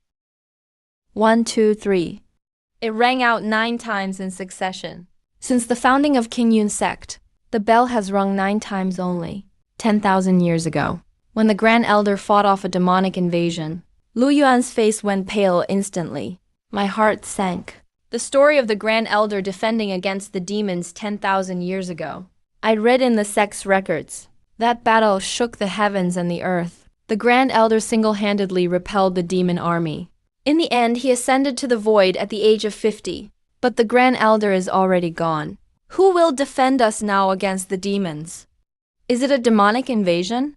1, 2, 3. It rang out 9 times in succession. Since the founding of Qingyun sect, the bell has rung 9 times only. 10,000 years ago, when the Grand Elder fought off a demonic invasion, Lu Yuan's face went pale instantly. My heart sank. The story of the Grand Elder defending against the demons 10,000 years ago. I'd read in the sect's records. That battle shook the heavens and the earth. The Grand Elder single-handedly repelled the demon army. In the end, he ascended to the void at the age of 50. But the Grand Elder is already gone. Who will defend us now against the demons? Is it a demonic invasion?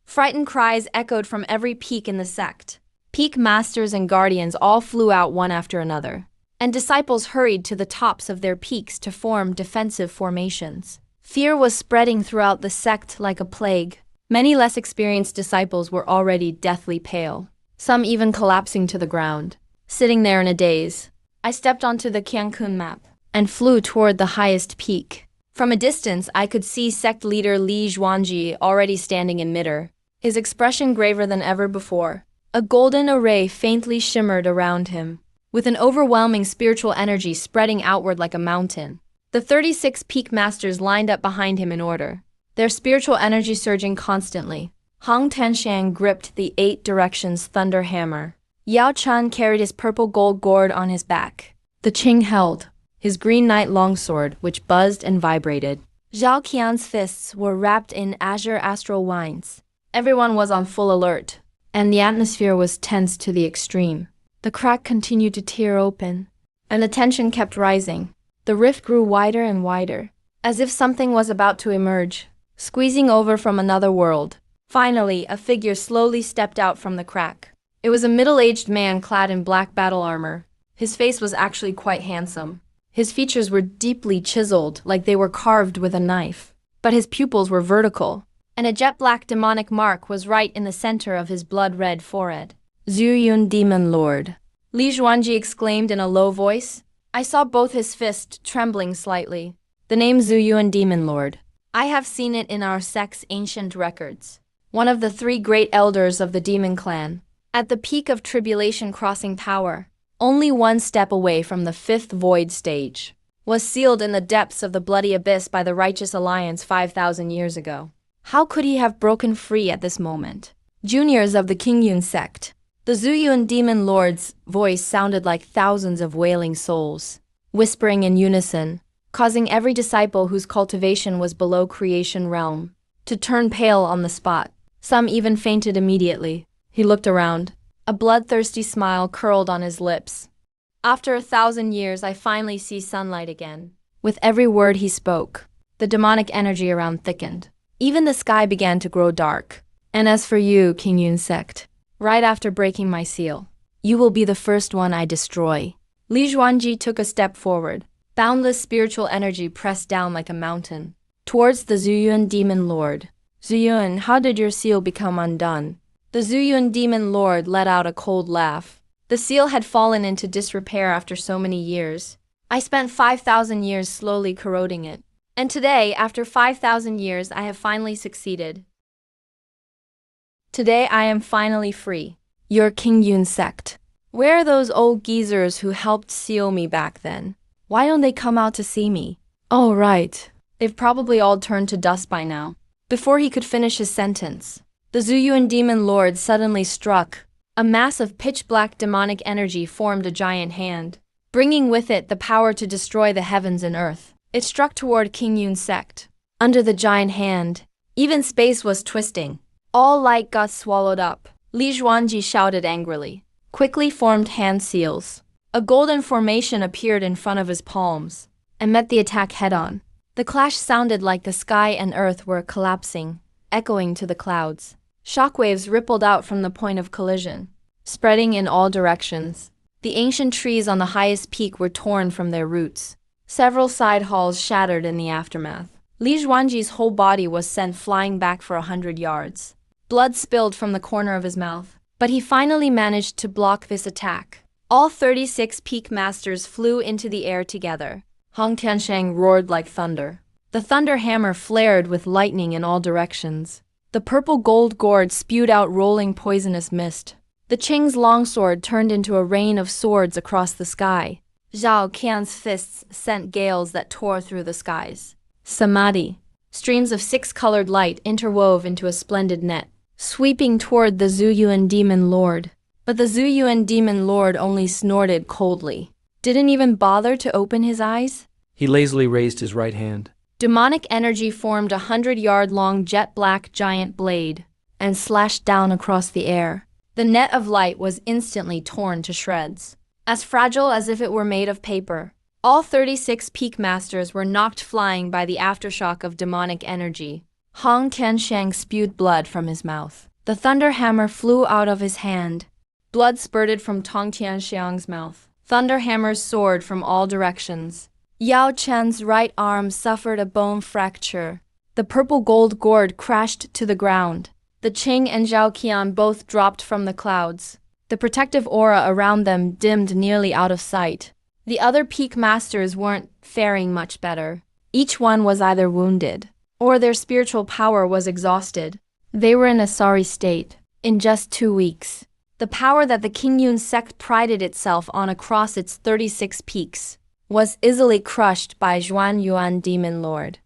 Frightened cries echoed from every peak in the sect. Peak masters and guardians all flew out one after another, and disciples hurried to the tops of their peaks to form defensive formations. Fear was spreading throughout the sect like a plague. Many less experienced disciples were already deathly pale, some even collapsing to the ground. Sitting there in a daze, I stepped onto the Qiankun map and flew toward the highest peak. From a distance, I could see sect leader Li Zhuangji already standing in midair, his expression graver than ever before. A golden array faintly shimmered around him, with an overwhelming spiritual energy spreading outward like a mountain. The 36 peak masters lined up behind him in order, their spiritual energy surging constantly. Hong Tenshang gripped the 8 directions thunder hammer. Yao Chan carried his purple gold gourd on his back. The Qing held his green knight longsword, which buzzed and vibrated. Zhao Qian's fists were wrapped in azure astral wines. Everyone was on full alert, and the atmosphere was tense to the extreme. The crack continued to tear open, and the tension kept rising. The rift grew wider and wider, as if something was about to emerge, squeezing over from another world. Finally, a figure slowly stepped out from the crack. It was a middle-aged man clad in black battle armor. His face was actually quite handsome. His features were deeply chiseled, like they were carved with a knife. But his pupils were vertical, and a jet-black demonic mark was right in the center of his blood-red forehead. Zuyun Demon Lord, Li Zhuangji exclaimed in a low voice. I saw both his fists trembling slightly. The name Zuyun Demon Lord. I have seen it in our sect's ancient records. One of the 3 great elders of the demon clan. At the peak of Tribulation Crossing Tower, only 1 step away from the 5th void stage, was sealed in the depths of the bloody abyss by the Righteous Alliance 5,000 years ago. How could he have broken free at this moment? Juniors of the Qingyun sect. The Zuyun Demon Lord's voice sounded like thousands of wailing souls, whispering in unison, causing every disciple whose cultivation was below creation realm to turn pale on the spot. Some even fainted immediately. He looked around. A bloodthirsty smile curled on his lips. After 1,000 years, I finally see sunlight again. With every word he spoke, the demonic energy around thickened. Even the sky began to grow dark. And as for you, Qingyun sect, right after breaking my seal, you will be the first one I destroy. Li Zhuangji took a step forward. Boundless spiritual energy pressed down like a mountain towards the Zuyun Demon Lord. Zuyun, how did your seal become undone? The Zuyun Demon Lord let out a cold laugh. The seal had fallen into disrepair after so many years. I spent 5,000 years slowly corroding it. And today, after 5,000 years, I have finally succeeded. Today I am finally free. Your Qingyun sect. Where are those old geezers who helped seal me back then? Why don't they come out to see me? Oh, right. They've probably all turned to dust by now. Before he could finish his sentence, the Zuyun Demon Lord suddenly struck. A mass of pitch-black demonic energy formed a giant hand, bringing with it the power to destroy the heavens and earth. It struck toward Qingyun sect. Under the giant hand, even space was twisting. All light got swallowed up. Li Zhuangji shouted angrily. Quickly formed hand seals. A golden formation appeared in front of his palms and met the attack head-on. The clash sounded like the sky and earth were collapsing, echoing to the clouds. Shockwaves rippled out from the point of collision, spreading in all directions. The ancient trees on the highest peak were torn from their roots. Several side halls shattered in the aftermath. Li Zhuangji's whole body was sent flying back for 100 yards. Blood spilled from the corner of his mouth, but he finally managed to block this attack. All 36 peak masters flew into the air together. Hong Tiansheng roared like thunder. The thunder hammer flared with lightning in all directions. The purple gold gourd spewed out rolling poisonous mist. The Qing's longsword turned into a rain of swords across the sky. Zhao Qian's fists sent gales that tore through the skies. Samadhi. Streams of six-colored light interwove into a splendid net, sweeping toward the Zuyuan demon lord. But the Zuyuan demon lord only snorted coldly. Didn't even bother to open his eyes? He lazily raised his right hand. Demonic energy formed a 100-yard-long jet-black giant blade and slashed down across the air. The net of light was instantly torn to shreds, as fragile as if it were made of paper. All 36 peak masters were knocked flying by the aftershock of demonic energy. Hong Tianshang spewed blood from his mouth. The thunder hammer flew out of his hand. Blood spurted from Tong Tianxiang's mouth. Thunder hammers soared from all directions. Yao Chen's right arm suffered a bone fracture. The purple gold gourd crashed to the ground. The Qing and Zhao Qian both dropped from the clouds. The protective aura around them dimmed nearly out of sight. The other peak masters weren't faring much better. Each one was either wounded, or their spiritual power was exhausted. They were in a sorry state. In just 2 weeks, the power that the Qingyun sect prided itself on across its 36 peaks was easily crushed by Zhuan Yuan Demon Lord.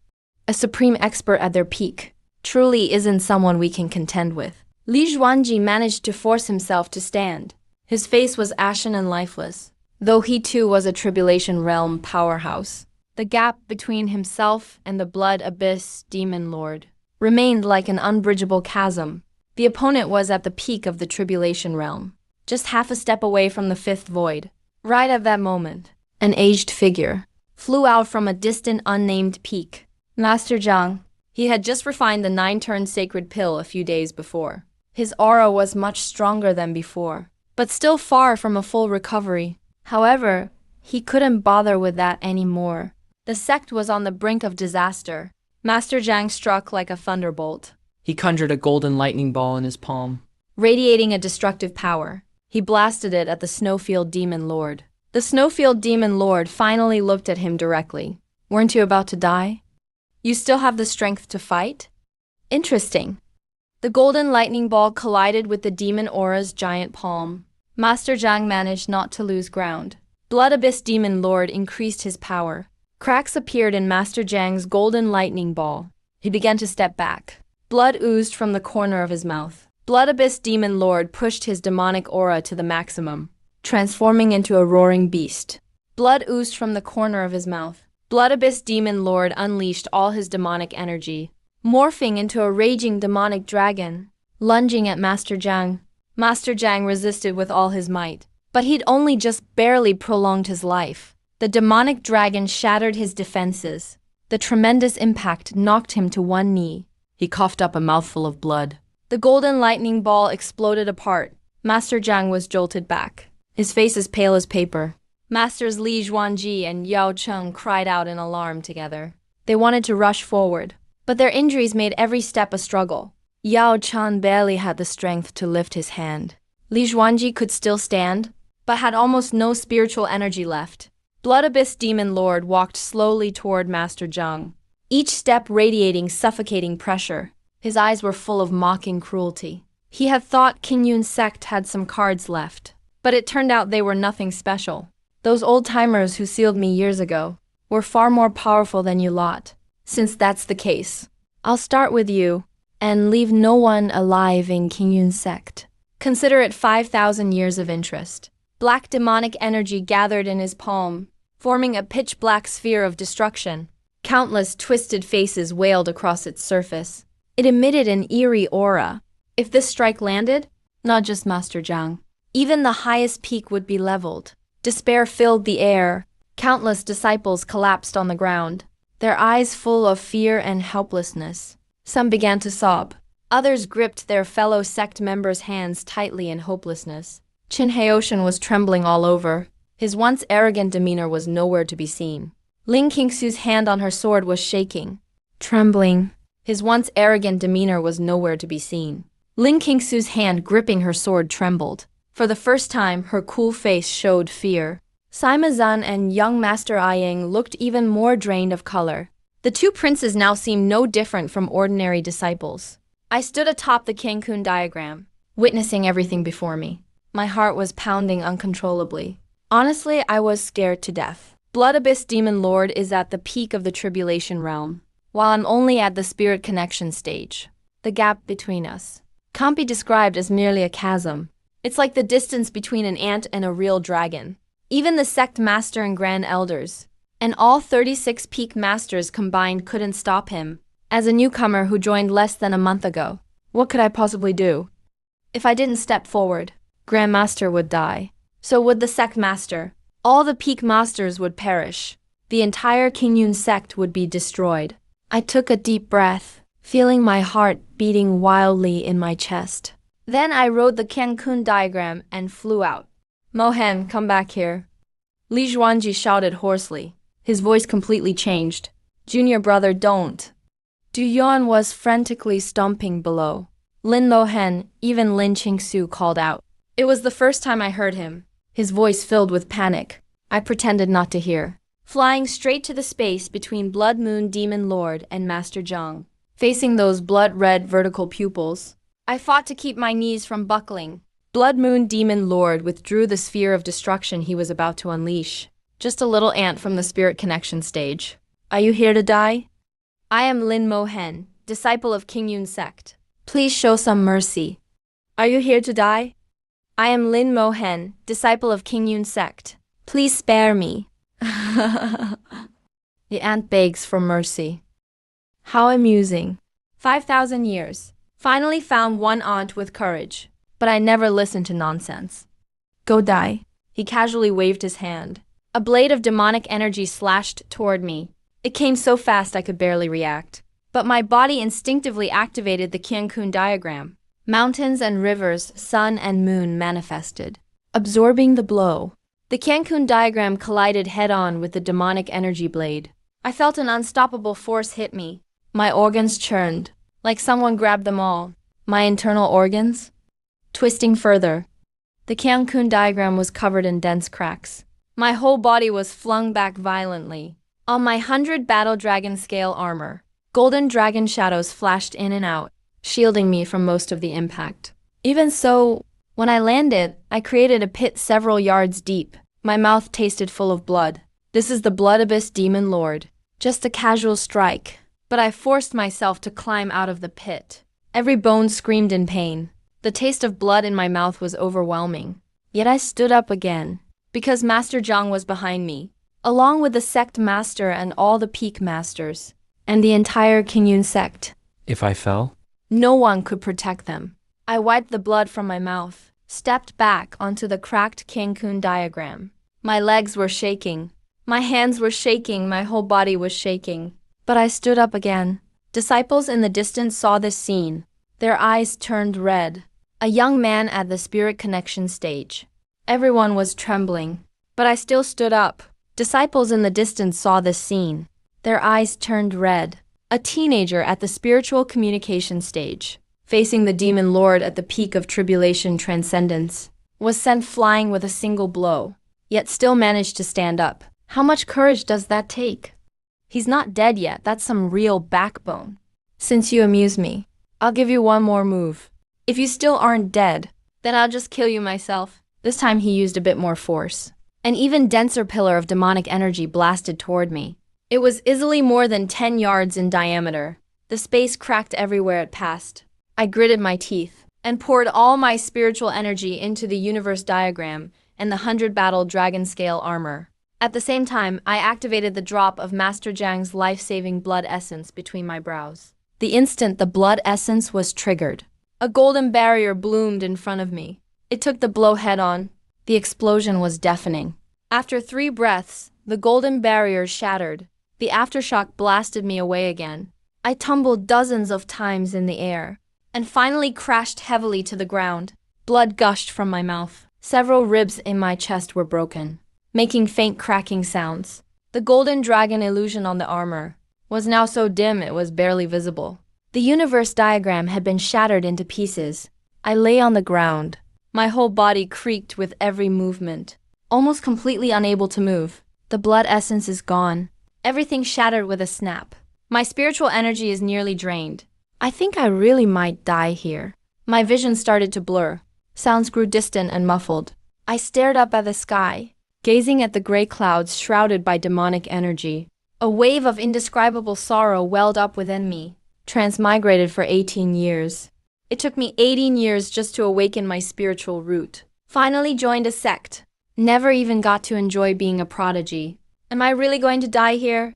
A supreme expert at their peak truly isn't someone we can contend with. Li Zhuanji managed to force himself to stand. His face was ashen and lifeless, though he too was a Tribulation Realm powerhouse. The gap between himself and the Blood Abyss Demon Lord remained like an unbridgeable chasm. The opponent was at the peak of the Tribulation Realm, just half a step away from the fifth void. Right at that moment, an aged figure flew out from a distant unnamed peak. Master Zhang. He had just refined the 9-turn sacred pill a few days before. His aura was much stronger than before, but still far from a full recovery. However, he couldn't bother with that anymore. The sect was on the brink of disaster. Master Zhang struck like a thunderbolt. He conjured a golden lightning ball in his palm. Radiating a destructive power, he blasted it at the Snowfield Demon Lord. The Snowfield Demon Lord finally looked at him directly. Weren't you about to die? You still have the strength to fight? Interesting. The golden lightning ball collided with the demon aura's giant palm. Master Zhang managed not to lose ground. Blood Abyss Demon Lord increased his power. Cracks appeared in Master Zhang's golden lightning ball. He began to step back. Blood oozed from the corner of his mouth. Blood Abyss Demon Lord pushed his demonic aura to the maximum, transforming into a roaring beast. Blood oozed from the corner of his mouth. Blood Abyss Demon Lord unleashed all his demonic energy, morphing into a raging demonic dragon, lunging at Master Zhang. Master Zhang resisted with all his might, but he'd only just barely prolonged his life. The demonic dragon shattered his defenses. The tremendous impact knocked him to one knee. He coughed up a mouthful of blood. The golden lightning ball exploded apart. Master Zhang was jolted back, his face as pale as paper. Masters Li Zhuanji and Yao Cheng cried out in alarm together. They wanted to rush forward, but their injuries made every step a struggle. Yao Cheng barely had the strength to lift his hand. Li Zhuanji could still stand, but had almost no spiritual energy left. Blood Abyss Demon Lord walked slowly toward Master Zhang, each step radiating suffocating pressure. His eyes were full of mocking cruelty. He had thought Qingyun's sect had some cards left, but it turned out they were nothing special. Those old-timers who sealed me years ago were far more powerful than you lot. Since that's the case, I'll start with you and leave no one alive in Qingyun's sect. Consider it 5,000 years of interest. Black demonic energy gathered in his palm, forming a pitch-black sphere of destruction. Countless twisted faces wailed across its surface. It emitted an eerie aura. If this strike landed, not just Master Zhang, even the highest peak would be leveled. Despair filled the air. Countless disciples collapsed on the ground, their eyes full of fear and helplessness. Some began to sob. Others gripped their fellow sect members' hands tightly in hopelessness. Qin Haoshan was trembling all over. His once arrogant demeanor was nowhere to be seen. Ling Qingsu's hand on her sword was shaking, trembling. His once arrogant demeanor was nowhere to be seen. Ling Qingsu's hand gripping her sword trembled. For the first time, her cool face showed fear. Sima Zan and young Master Aying looked even more drained of color. The two princes now seemed no different from ordinary disciples. I stood atop the Cancun diagram, witnessing everything before me. My heart was pounding uncontrollably. Honestly, I was scared to death. Blood Abyss Demon Lord is at the peak of the tribulation realm, while I'm only at the spirit connection stage. The gap between us can't be described as merely a chasm. It's like the distance between an ant and a real dragon. Even the sect master and grand elders, and all 36 peak masters combined couldn't stop him. As a newcomer who joined less than a month ago, what could I possibly do? If I didn't step forward, Grandmaster would die. So would the sect master. All the peak masters would perish. The entire Kingyun sect would be destroyed. I took a deep breath, feeling my heart beating wildly in my chest. Then I wrote the Cancun diagram and flew out. Mohen, come back here. Li Zhuanji shouted hoarsely. His voice completely changed. Junior brother, don't. Du Yuan was frantically stomping below. Lin Mohen, even Lin Qingsu called out. It was the first time I heard him, his voice filled with panic. I pretended not to hear. Flying straight to the space between Blood Moon Demon Lord and Master Zhang. Facing those blood-red vertical pupils, I fought to keep my knees from buckling. Blood Moon Demon Lord withdrew the sphere of destruction he was about to unleash. Just a little ant from the spirit connection stage. Are you here to die? I am Lin Mohen, disciple of Kingyun sect. Please show some mercy. Are you here to die? I am Lin Mohen, disciple of Kingyun sect. Please spare me. The ant begs for mercy. How amusing. 5,000 years. Finally found one aunt with courage. But I never listened to nonsense. Go die. He casually waved his hand. A blade of demonic energy slashed toward me. It came so fast I could barely react. But my body instinctively activated the Cancun diagram. Mountains and rivers, sun and moon manifested, absorbing the blow. The Cancun diagram collided head-on with the demonic energy blade. I felt an unstoppable force hit me. My organs churned, like someone grabbed them all. My internal organs? Twisting further. The Cancun diagram was covered in dense cracks. My whole body was flung back violently. On my 100 battle dragon scale armor, golden dragon shadows flashed in and out, shielding me from most of the impact. Even so, when I landed, I created a pit several yards deep. My mouth tasted full of blood. This is the Blood Abyss Demon Lord. Just a casual strike. But I forced myself to climb out of the pit. Every bone screamed in pain. The taste of blood in my mouth was overwhelming. Yet I stood up again, because Master Zhang was behind me, along with the sect master and all the peak masters, and the entire Kingyun sect. If I fell? No one could protect them. I wiped the blood from my mouth, stepped back onto the cracked Cancun diagram. My legs were shaking. My hands were shaking. My whole body was shaking. But I stood up again. Disciples in the distance saw this scene. Their eyes turned red. A young man at the spirit connection stage. Everyone was trembling. But I still stood up. Disciples in the distance saw this scene. Their eyes turned red. A teenager at the spiritual communication stage, facing the demon lord at the peak of tribulation transcendence, was sent flying with a single blow, yet still managed to stand up. How much courage does that take? He's not dead yet, that's some real backbone. Since you amuse me, I'll give you one more move. If you still aren't dead, then I'll just kill you myself. This time he used a bit more force. An even denser pillar of demonic energy blasted toward me. It was easily more than 10 yards in diameter. The space cracked everywhere it passed. I gritted my teeth and poured all my spiritual energy into the universe diagram and the 100 battle dragon scale armor. At the same time, I activated the drop of Master Zhang's life-saving blood essence between my brows. The instant the blood essence was triggered, a golden barrier bloomed in front of me. It took the blow head-on. The explosion was deafening. After 3 breaths, the golden barrier shattered. The aftershock blasted me away again. I tumbled dozens of times in the air, and finally crashed heavily to the ground. Blood gushed from my mouth. Several ribs in my chest were broken, making faint cracking sounds. The golden dragon illusion on the armor was now so dim it was barely visible. The universe diagram had been shattered into pieces. I lay on the ground. My whole body creaked with every movement, almost completely unable to move. The blood essence is gone. Everything shattered with a snap. My spiritual energy is nearly drained. I think I really might die here. My vision started to blur. Sounds grew distant and muffled. I stared up at the sky, gazing at the gray clouds shrouded by demonic energy. A wave of indescribable sorrow welled up within me, transmigrated for 18 years. It took me 18 years just to awaken my spiritual root. Finally joined a sect. Never even got to enjoy being a prodigy. Am I really going to die here?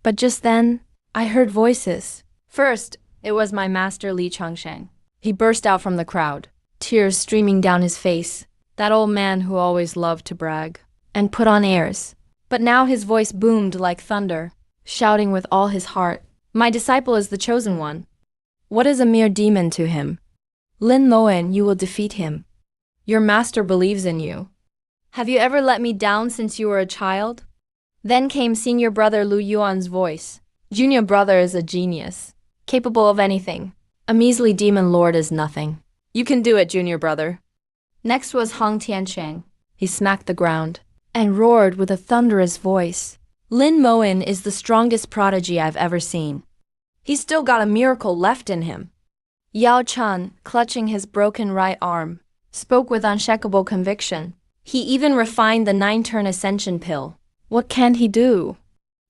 But just then, I heard voices. First, it was my master Li Changsheng. He burst out from the crowd, tears streaming down his face, that old man who always loved to brag, and put on airs. But now his voice boomed like thunder, shouting with all his heart, "My disciple is the chosen one. What is a mere demon to him? Lin Moen, you will defeat him. Your master believes in you. Have you ever let me down since you were a child?" Then came senior brother Lu Yuan's voice. "Junior brother is a genius, capable of anything. A measly demon lord is nothing. You can do it, junior brother." Next was Hong Tiansheng. He smacked the ground and roared with a thunderous voice. "Lin Moen is the strongest prodigy I've ever seen. He's still got a miracle left in him." Yao Chun, clutching his broken right arm, spoke with unshakable conviction. He even refined the 9-turn ascension pill. What can he do?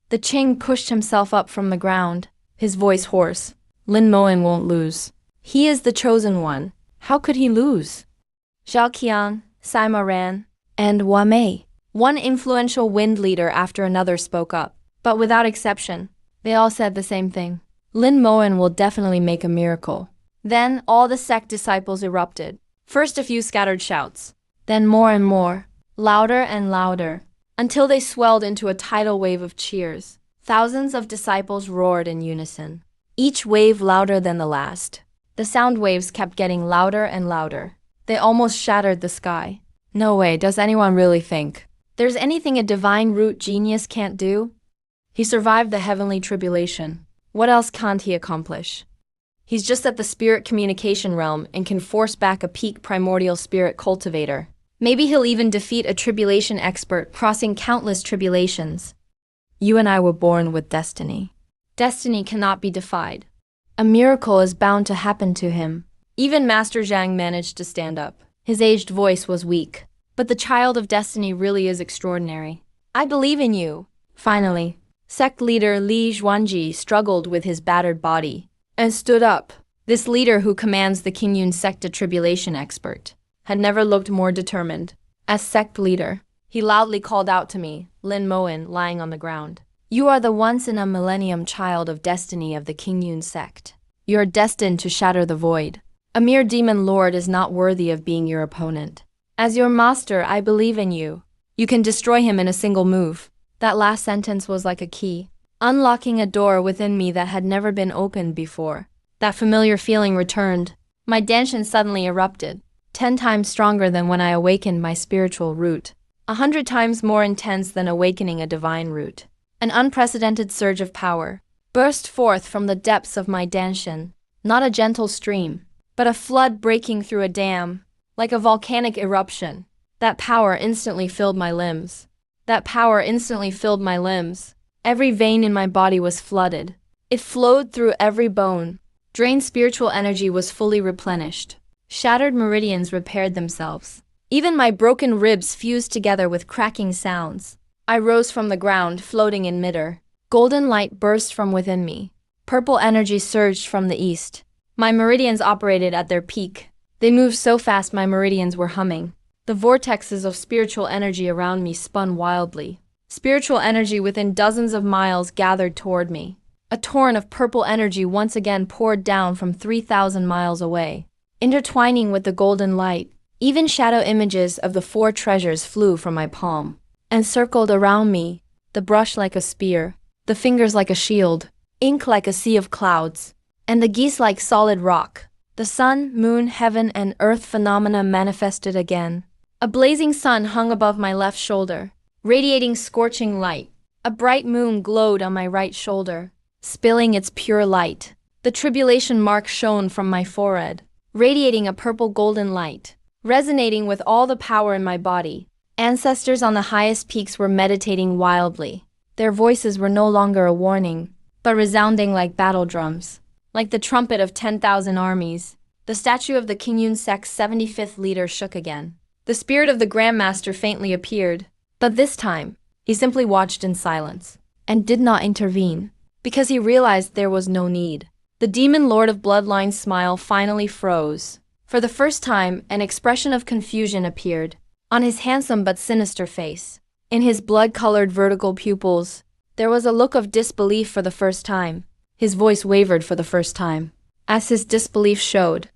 The Qing pushed himself up from the ground, his voice hoarse. "Lin Moen won't lose. He is the chosen one. How could he lose?" Zhao Qian, Sima Ran, and Hua Mei, one influential wind leader after another, spoke up. But without exception, they all said the same thing. Lin Moen will definitely make a miracle. Then all the sect disciples erupted. First a few scattered shouts, then more and more, louder and louder, until they swelled into a tidal wave of cheers. Thousands of disciples roared in unison, each wave louder than the last. The sound waves kept getting louder and louder. They almost shattered the sky. No way, does anyone really think there's anything a divine root genius can't do? He survived the heavenly tribulation. What else can't he accomplish? He's just at the spirit communication realm and can force back a peak primordial spirit cultivator. Maybe he'll even defeat a tribulation expert crossing countless tribulations. You and I were born with destiny. Destiny cannot be defied. A miracle is bound to happen to him. Even Master Zhang managed to stand up. His aged voice was weak. But the child of destiny really is extraordinary. I believe in you. Finally, sect leader Li Zhuanji struggled with his battered body and stood up. This leader, who commands the Qingyun sect tribulation expert, had never looked more determined. As sect leader, he loudly called out to me, Lin Moen, lying on the ground. "You are the once-in-a-millennium child of destiny of the Qingyun sect. You are destined to shatter the void. A mere demon lord is not worthy of being your opponent. As your master, I believe in you. You can destroy him in a single move." That last sentence was like a key, unlocking a door within me that had never been opened before. That familiar feeling returned. My danshin suddenly erupted, 10 times stronger than when I awakened my spiritual root, 100 times more intense than awakening a divine root. An unprecedented surge of power burst forth from the depths of my danshin, not a gentle stream, but a flood breaking through a dam, like a volcanic eruption. That power instantly filled my limbs. Every vein in my body was flooded. It flowed through every bone. Drained spiritual energy was fully replenished. Shattered meridians repaired themselves. Even my broken ribs fused together with cracking sounds. I rose from the ground, floating in midair. Golden light burst from within me. Purple energy surged from the east. My meridians operated at their peak. They moved so fast my meridians were humming. The vortexes of spiritual energy around me spun wildly. Spiritual energy within dozens of miles gathered toward me. A torrent of purple energy once again poured down from 3,000 miles away. Intertwining with the golden light, even shadow images of the 4 treasures flew from my palm and circled around me, the brush like a spear, the fingers like a shield, ink like a sea of clouds, and the geese like solid rock. The sun, moon, heaven, and earth phenomena manifested again. A blazing sun hung above my left shoulder, radiating scorching light. A bright moon glowed on my right shoulder, spilling its pure light. The tribulation mark shone from my forehead, radiating a purple golden light, resonating with all the power in my body. Ancestors on the highest peaks were meditating wildly. Their voices were no longer a warning, but resounding like battle drums, like the trumpet of 10,000 armies. The statue of the Kingyun sect's 75th leader shook again. The spirit of the Grandmaster faintly appeared, but this time, he simply watched in silence and did not intervene, because he realized there was no need. The demon lord of bloodline's smile finally froze. For the first time, an expression of confusion appeared on his handsome but sinister face. In his blood-colored vertical pupils, there was a look of disbelief for the first time. His voice wavered for the first time. As his disbelief showed,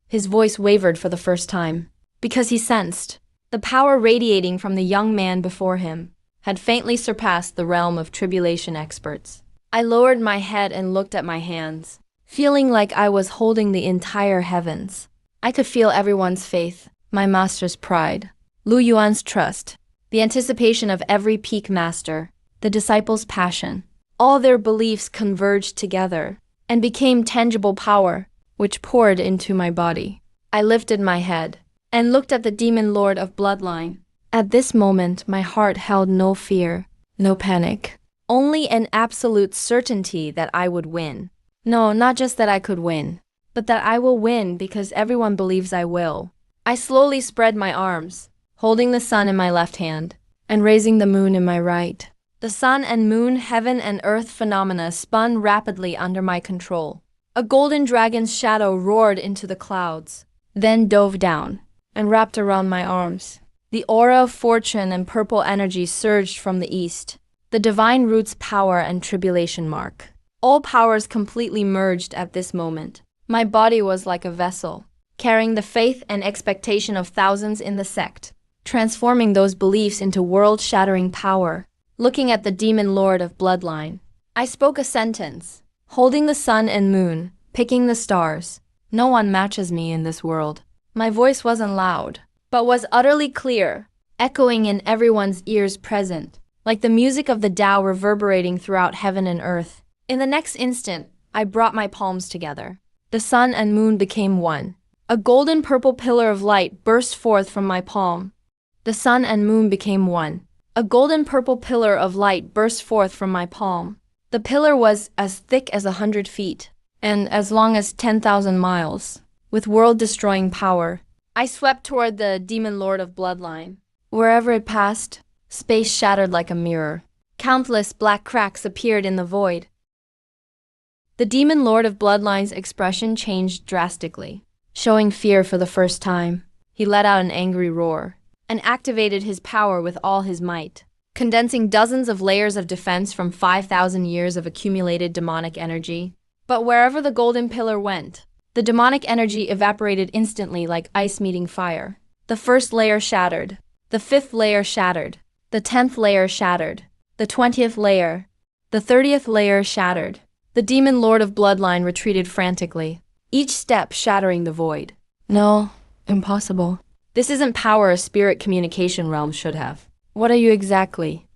his voice wavered for the first time, because he sensed the power radiating from the young man before him had faintly surpassed the realm of tribulation experts. I lowered my head and looked at my hands, feeling like I was holding the entire heavens. I could feel everyone's faith, my master's pride, Lu Yuan's trust, the anticipation of every peak master, the disciples' passion. All their beliefs converged together and became tangible power, which poured into my body. I lifted my head and looked at the demon lord of bloodline. At this moment, my heart held no fear, no panic, only an absolute certainty that I would win. No, not just that I could win, but that I will win because everyone believes I will. I slowly spread my arms, holding the sun in my left hand and raising the moon in my right. The sun and moon, heaven and earth phenomena spun rapidly under my control. A golden dragon's shadow roared into the clouds, then dove down and wrapped around my arms. The aura of fortune and purple energy surged from the east, the divine root's power and tribulation mark. All powers completely merged at this moment. My body was like a vessel, carrying the faith and expectation of thousands in the sect, transforming those beliefs into world-shattering power. Looking at the demon lord of bloodline, I spoke a sentence, holding the sun and moon, picking the stars. No one matches me in this world. My voice wasn't loud, but was utterly clear, echoing in everyone's ears present, like the music of the Tao reverberating throughout heaven and earth. In the next instant, I brought my palms together. The sun and moon became one. A golden purple pillar of light burst forth from my palm. The sun and moon became one. A golden purple pillar of light burst forth from my palm. The pillar was as thick as 100 feet, and as long as 10,000 miles, with world-destroying power. I swept toward the demon lord of bloodline. Wherever it passed, space shattered like a mirror. Countless black cracks appeared in the void. The demon lord of bloodline's expression changed drastically, showing fear for the first time. He let out an angry roar and activated his power with all his might, condensing dozens of layers of defense from 5,000 years of accumulated demonic energy. But wherever the golden pillar went, the demonic energy evaporated instantly like ice meeting fire. The first layer shattered, the 5th layer shattered, the 10th layer shattered, the 20th layer, the 30th layer shattered. The demon lord of bloodline retreated frantically, each step shattering the void. No, impossible. This isn't power a spirit communication realm should have. What are you exactly?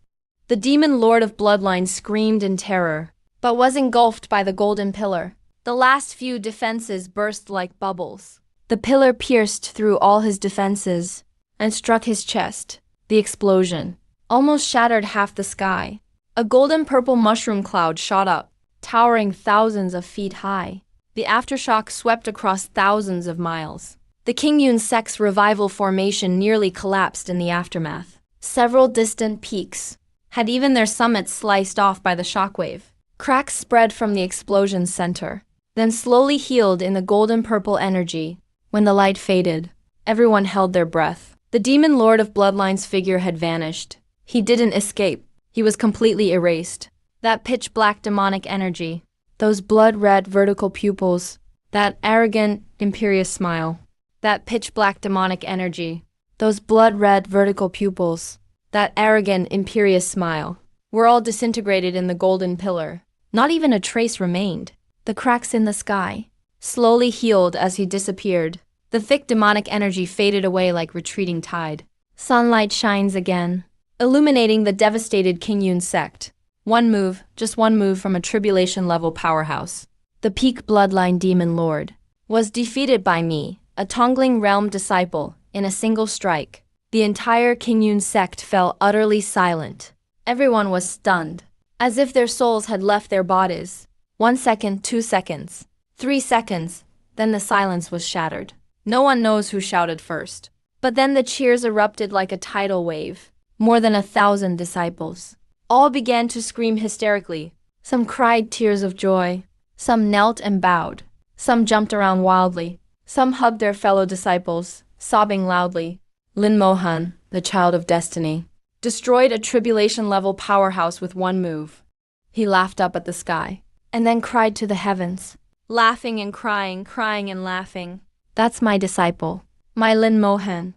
The demon lord of bloodline screamed in terror, but was engulfed by the golden pillar. The last few defenses burst like bubbles. The pillar pierced through all his defenses and struck his chest. The explosion almost shattered half the sky. A golden purple mushroom cloud shot up, towering thousands of feet high. The aftershock swept across thousands of miles. The Kingyun sect's revival formation nearly collapsed in the aftermath. Several distant peaks had even their summits sliced off by the shockwave. Cracks spread from the explosion's center, then slowly healed in the golden purple energy. When the light faded, everyone held their breath. The demon lord of bloodline's figure had vanished. He didn't escape. He was completely erased. That pitch-black demonic energy, those blood-red vertical pupils, that arrogant, imperious smile. That pitch-black demonic energy, those blood-red vertical pupils, that arrogant, imperious smile, were all disintegrated in the golden pillar. Not even a trace remained. The cracks in the sky slowly healed as he disappeared. The thick demonic energy faded away like retreating tide. Sunlight shines again, illuminating the devastated Kingyun sect. One move, just one move from a tribulation-level powerhouse. The peak bloodline demon lord was defeated by me, a Tongling realm disciple, in a single strike. The entire Kingyun sect fell utterly silent. Everyone was stunned, as if their souls had left their bodies. 1 second, 2 seconds, 3 seconds. Then the silence was shattered. No one knows who shouted first. But then the cheers erupted like a tidal wave. More than 1,000 disciples. All began to scream hysterically. Some cried tears of joy. Some knelt and bowed. Some jumped around wildly. Some hugged their fellow disciples, sobbing loudly. Lin Mohan, the child of destiny, destroyed a tribulation-level powerhouse with one move. He laughed up at the sky, and then cried to the heavens. Laughing and crying, crying and laughing. That's my disciple, my Lin Mohan.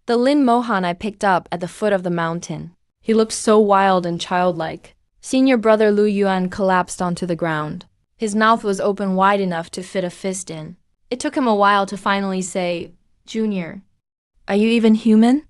The Lin Mohan I picked up at the foot of the mountain. He looked so wild and childlike. Senior brother Lu Yuan collapsed onto the ground. His mouth was open wide enough to fit a fist in. It took him a while to finally say, "Junior, are you even human?"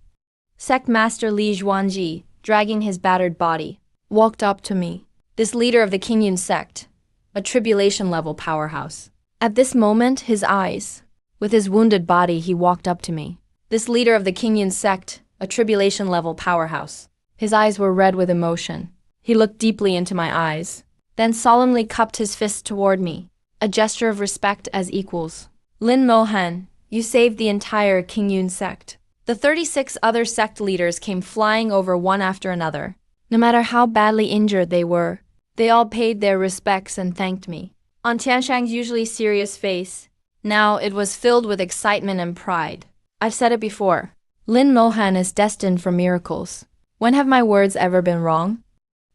Sect Master Li Zhuanji, dragging his battered body, walked up to me. This leader of the Qingyun sect, a tribulation-level powerhouse. At this moment, his eyes, with his wounded body, he walked up to me. This leader of the Qingyun sect, a tribulation-level powerhouse. His eyes were red with emotion. He looked deeply into my eyes, then solemnly cupped his fist toward me, a gesture of respect as equals. Lin Mohan, you saved the entire Qingyun sect. The 36 other sect leaders came flying over one after another. No matter how badly injured they were, they all paid their respects and thanked me. On Tianshang's usually serious face, now it was filled with excitement and pride. I've said it before. Lin Mohan is destined for miracles. When have my words ever been wrong?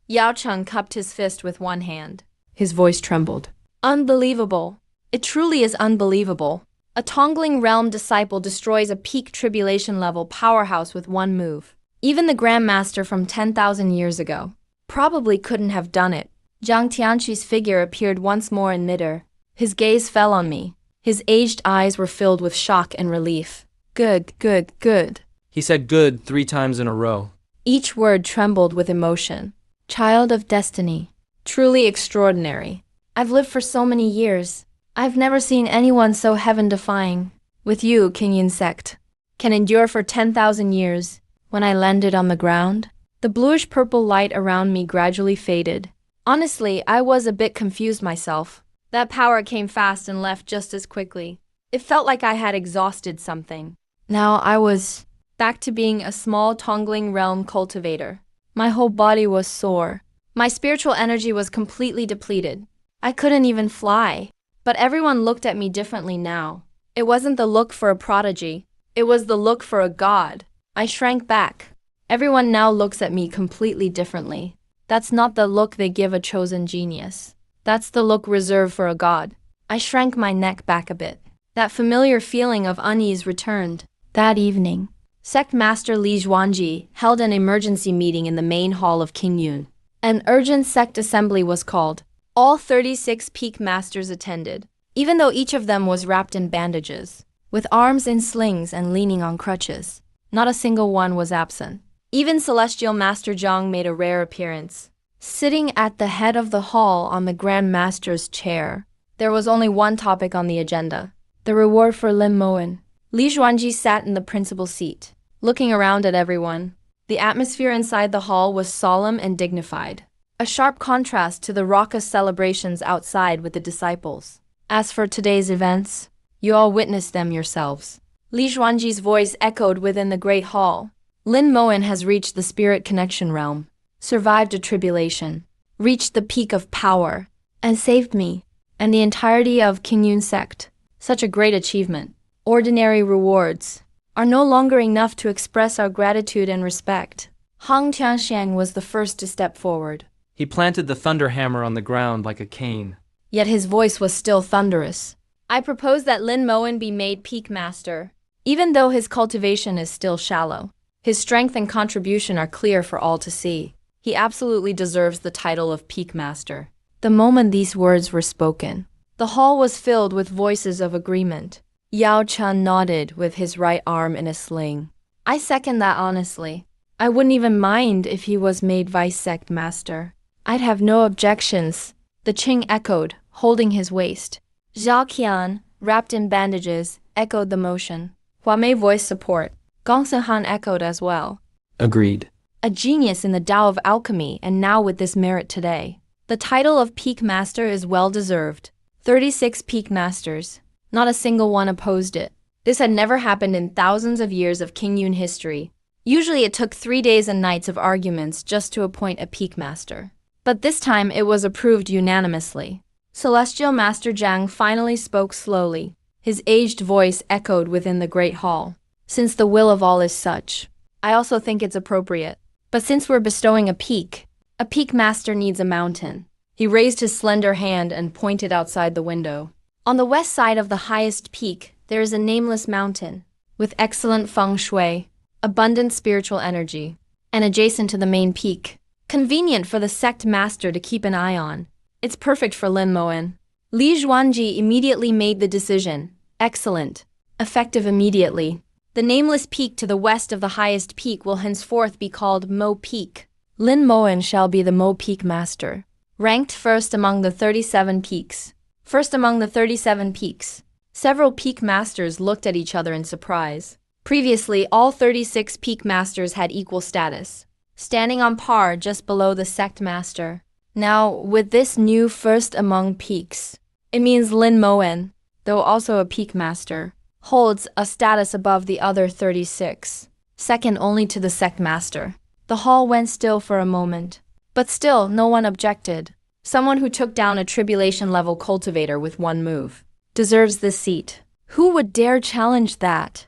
Yao Cheng cupped his fist with one hand. His voice trembled. Unbelievable. It truly is unbelievable. A Tongling Realm disciple destroys a peak tribulation-level powerhouse with one move. Even the Grandmaster from 10,000 years ago probably couldn't have done it. Zhang Tianqi's figure appeared once more in midair. His gaze fell on me. His aged eyes were filled with shock and relief. Good, good, good. He said good 3 times in a row. Each word trembled with emotion. Child of destiny. Truly extraordinary. I've lived for so many years. I've never seen anyone so heaven-defying. With you, Qingyun sect. Can endure for 10,000 years. When I landed on the ground, the bluish-purple light around me gradually faded. Honestly, I was a bit confused myself. That power came fast and left just as quickly. It felt like I had exhausted something. Now I was back to being a small Tongling Realm cultivator. My whole body was sore. My spiritual energy was completely depleted. I couldn't even fly. But everyone looked at me differently now. It wasn't the look for a prodigy. It was the look for a god. I shrank back. Everyone now looks at me completely differently. That's not the look they give a chosen genius. That's the look reserved for a god. I shrank my neck back a bit. That familiar feeling of unease returned. That evening, Sect Master Li Zhuanji held an emergency meeting in the main hall of Qingyun. An urgent sect assembly was called. All 36 peak masters attended, even though each of them was wrapped in bandages, with arms in slings and leaning on crutches. Not a single one was absent. Even Celestial Master Zhang made a rare appearance. Sitting at the head of the hall on the Grand Master's chair, there was only one topic on the agenda: the reward for Lin Mohan. Li Zhuanji sat in the principal seat, looking around at everyone. The atmosphere inside the hall was solemn and dignified, a sharp contrast to the raucous celebrations outside with the disciples. As for today's events, you all witnessed them yourselves. Li Zhuanji's voice echoed within the great hall. Lin Mohan has reached the spirit connection realm, survived a tribulation, reached the peak of power, and saved me and the entirety of Qingyun sect. Such a great achievement. Ordinary rewards are no longer enough to express our gratitude and respect. Hang Tianxiang was the first to step forward. He planted the thunder hammer on the ground like a cane. Yet his voice was still thunderous. I propose that Lin Mohan be made peak master. Even though his cultivation is still shallow, his strength and contribution are clear for all to see. He absolutely deserves the title of peak master. The moment these words were spoken, the hall was filled with voices of agreement. Yao Chen nodded with his right arm in a sling. I second that honestly. I wouldn't even mind if he was made vice sect master. I'd have no objections. The Qing echoed, holding his waist. Zhao Qian, wrapped in bandages, echoed the motion. Hua Mei voiced support. Gong Senhan echoed as well. Agreed. A genius in the Tao of alchemy, and now with this merit today. The title of peak master is well deserved. 36 peak masters. Not a single one opposed it. This had never happened in thousands of years of Qingyun history. Usually it took 3 days and nights of arguments just to appoint a peak master. But this time it was approved unanimously. Celestial Master Zhang finally spoke slowly. His aged voice echoed within the great hall. Since the will of all is such, I also think it's appropriate. But since we're bestowing a peak master needs a mountain. He raised his slender hand and pointed outside the window. On the west side of the highest peak, there is a nameless mountain, with excellent feng shui, abundant spiritual energy, and adjacent to the main peak. Convenient for the sect master to keep an eye on. It's perfect for Lin Moen. Li Zhuanji immediately made the decision. Excellent. Effective immediately. The nameless peak to the west of the highest peak will henceforth be called Mo Peak. Lin Moen shall be the Mo Peak master. Ranked first among the 37 peaks. First among the 37 peaks. Several peak masters looked at each other in surprise. Previously, all 36 peak masters had equal status, standing on par just below the sect master. Now, with this new first among peaks, it means Lin Moen, though also a peak master, holds a status above the other 36, second only to the sect master. The hall went still for a moment, but still no one objected. Someone who took down a tribulation-level cultivator with one move deserves this seat. Who would dare challenge that?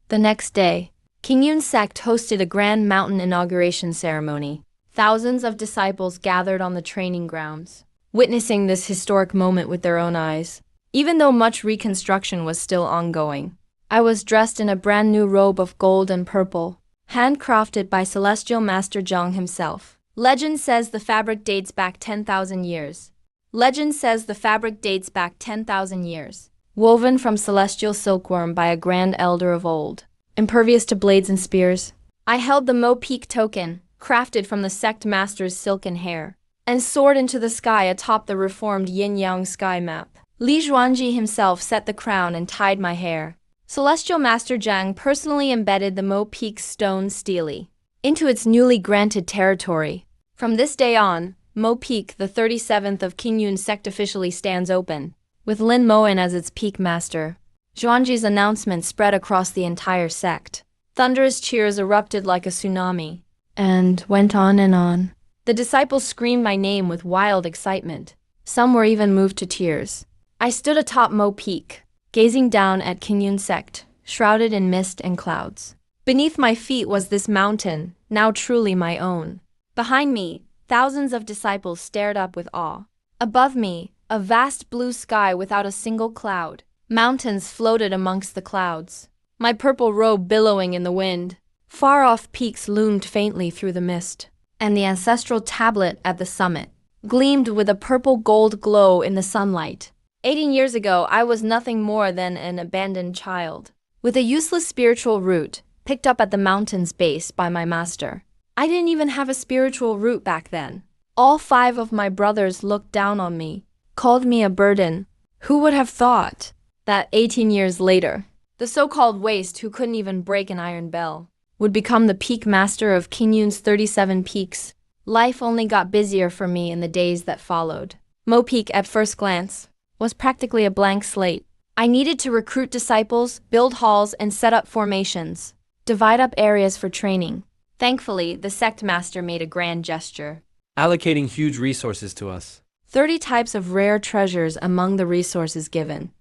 The next day, Qingyun sect hosted a grand mountain inauguration ceremony. Thousands of disciples gathered on the training grounds, witnessing this historic moment with their own eyes. Even though much reconstruction was still ongoing, I was dressed in a brand new robe of gold and purple, handcrafted by Celestial Master Zhang himself. Legend says the fabric dates back 10,000 years. Legend says the fabric dates back 10,000 years. Woven from celestial silkworm by a grand elder of old, impervious to blades and spears. I held the Mo Peak token, crafted from the sect master's silken hair, and soared into the sky atop the reformed yin-yang sky map. Li Zhuanji himself set the crown and tied my hair. Celestial Master Zhang personally embedded the Mo Peak stone stele into its newly granted territory. From this day on, Mo Peak, the 37th of Qingyun sect, officially stands open, with Lin Moen as its peak master. Zhuanji's announcement spread across the entire sect. Thunderous cheers erupted like a tsunami, and went on and on. The disciples screamed my name with wild excitement. Some were even moved to tears. I stood atop Mo Peak, gazing down at Qingyun sect, shrouded in mist and clouds. Beneath my feet was this mountain, now truly my own. Behind me, thousands of disciples stared up with awe. Above me, a vast blue sky without a single cloud. Mountains floated amongst the clouds, my purple robe billowing in the wind. Far-off peaks loomed faintly through the mist, and the ancestral tablet at the summit gleamed with a purple-gold glow in the sunlight. 18 years ago, I was nothing more than an abandoned child, with a useless spiritual root picked up at the mountain's base by my master. I didn't even have a spiritual root back then. All 5 of my brothers looked down on me, called me a burden. Who would have thought that 18 years later, the so-called waste who couldn't even break an iron bell would become the peak master of Qingyun's 37 peaks? Life only got busier for me in the days that followed. Mo Peak, at first glance, was practically a blank slate. I needed to recruit disciples, build halls, and set up formations, divide up areas for training. Thankfully, the sect master made a grand gesture, allocating huge resources to us. 30 types of rare treasures among the resources given.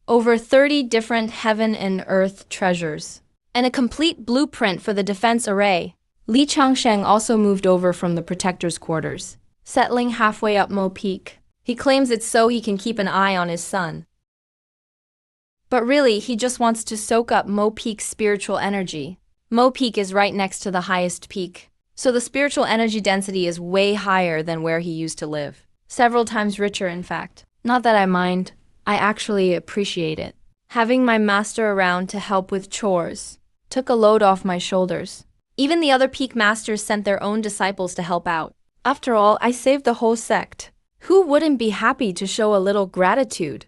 Over 30 different heaven and earth treasures, and a complete blueprint for the defense array. Li Changsheng also moved over from the protector's quarters, settling halfway up Mo Peak. He claims it's so he can keep an eye on his son. But really, he just wants to soak up Mo Peak's spiritual energy. Mo Peak is right next to the highest peak, so the spiritual energy density is way higher than where he used to live. Several times richer, in fact. Not that I mind, I actually appreciate it. Having my master around to help with chores took a load off my shoulders. Even the other peak masters sent their own disciples to help out. After all, I saved the whole sect. Who wouldn't be happy to show a little gratitude?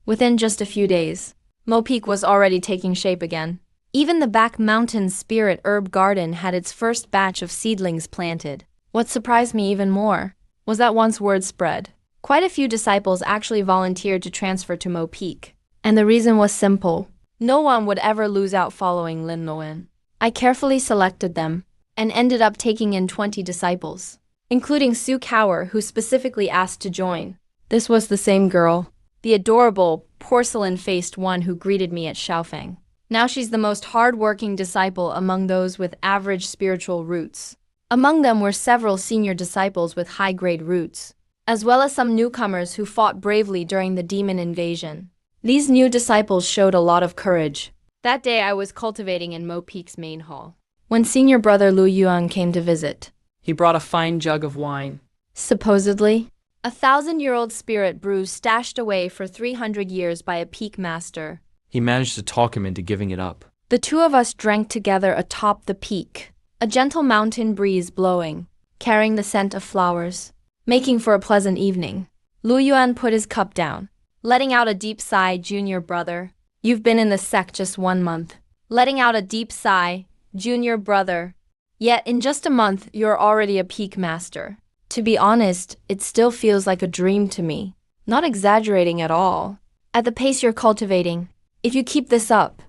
Within just a few days, Mo Peak was already taking shape again. Even the back mountain spirit herb garden had its first batch of seedlings planted. What surprised me even more was that once word spread, quite a few disciples actually volunteered to transfer to Mo Peak. And the reason was simple. No one would ever lose out following Lin Loen. I carefully selected them and ended up taking in 20 disciples, including Sue Cower, who specifically asked to join. This was the same girl, the adorable, porcelain-faced one who greeted me at Shaofeng. Now she's the most hard-working disciple among those with average spiritual roots. Among them were several senior disciples with high-grade roots, as well as some newcomers who fought bravely during the demon invasion. These new disciples showed a lot of courage. That day I was cultivating in Mo Peak's main hall, when senior brother Lu Yuan came to visit. He brought a fine jug of wine. Supposedly, a 1,000-year-old spirit brew stashed away for 300 years by a peak master. He managed to talk him into giving it up. The two of us drank together atop the peak, a gentle mountain breeze blowing, carrying the scent of flowers, making for a pleasant evening. Lu Yuan put his cup down, letting out a deep sigh. Junior brother, you've been in the sect just 1 month. Letting out a deep sigh, junior brother. Yet in just a month, you're already a peak master. To be honest, it still feels like a dream to me. Not exaggerating at all. At the pace you're cultivating, if you keep this up,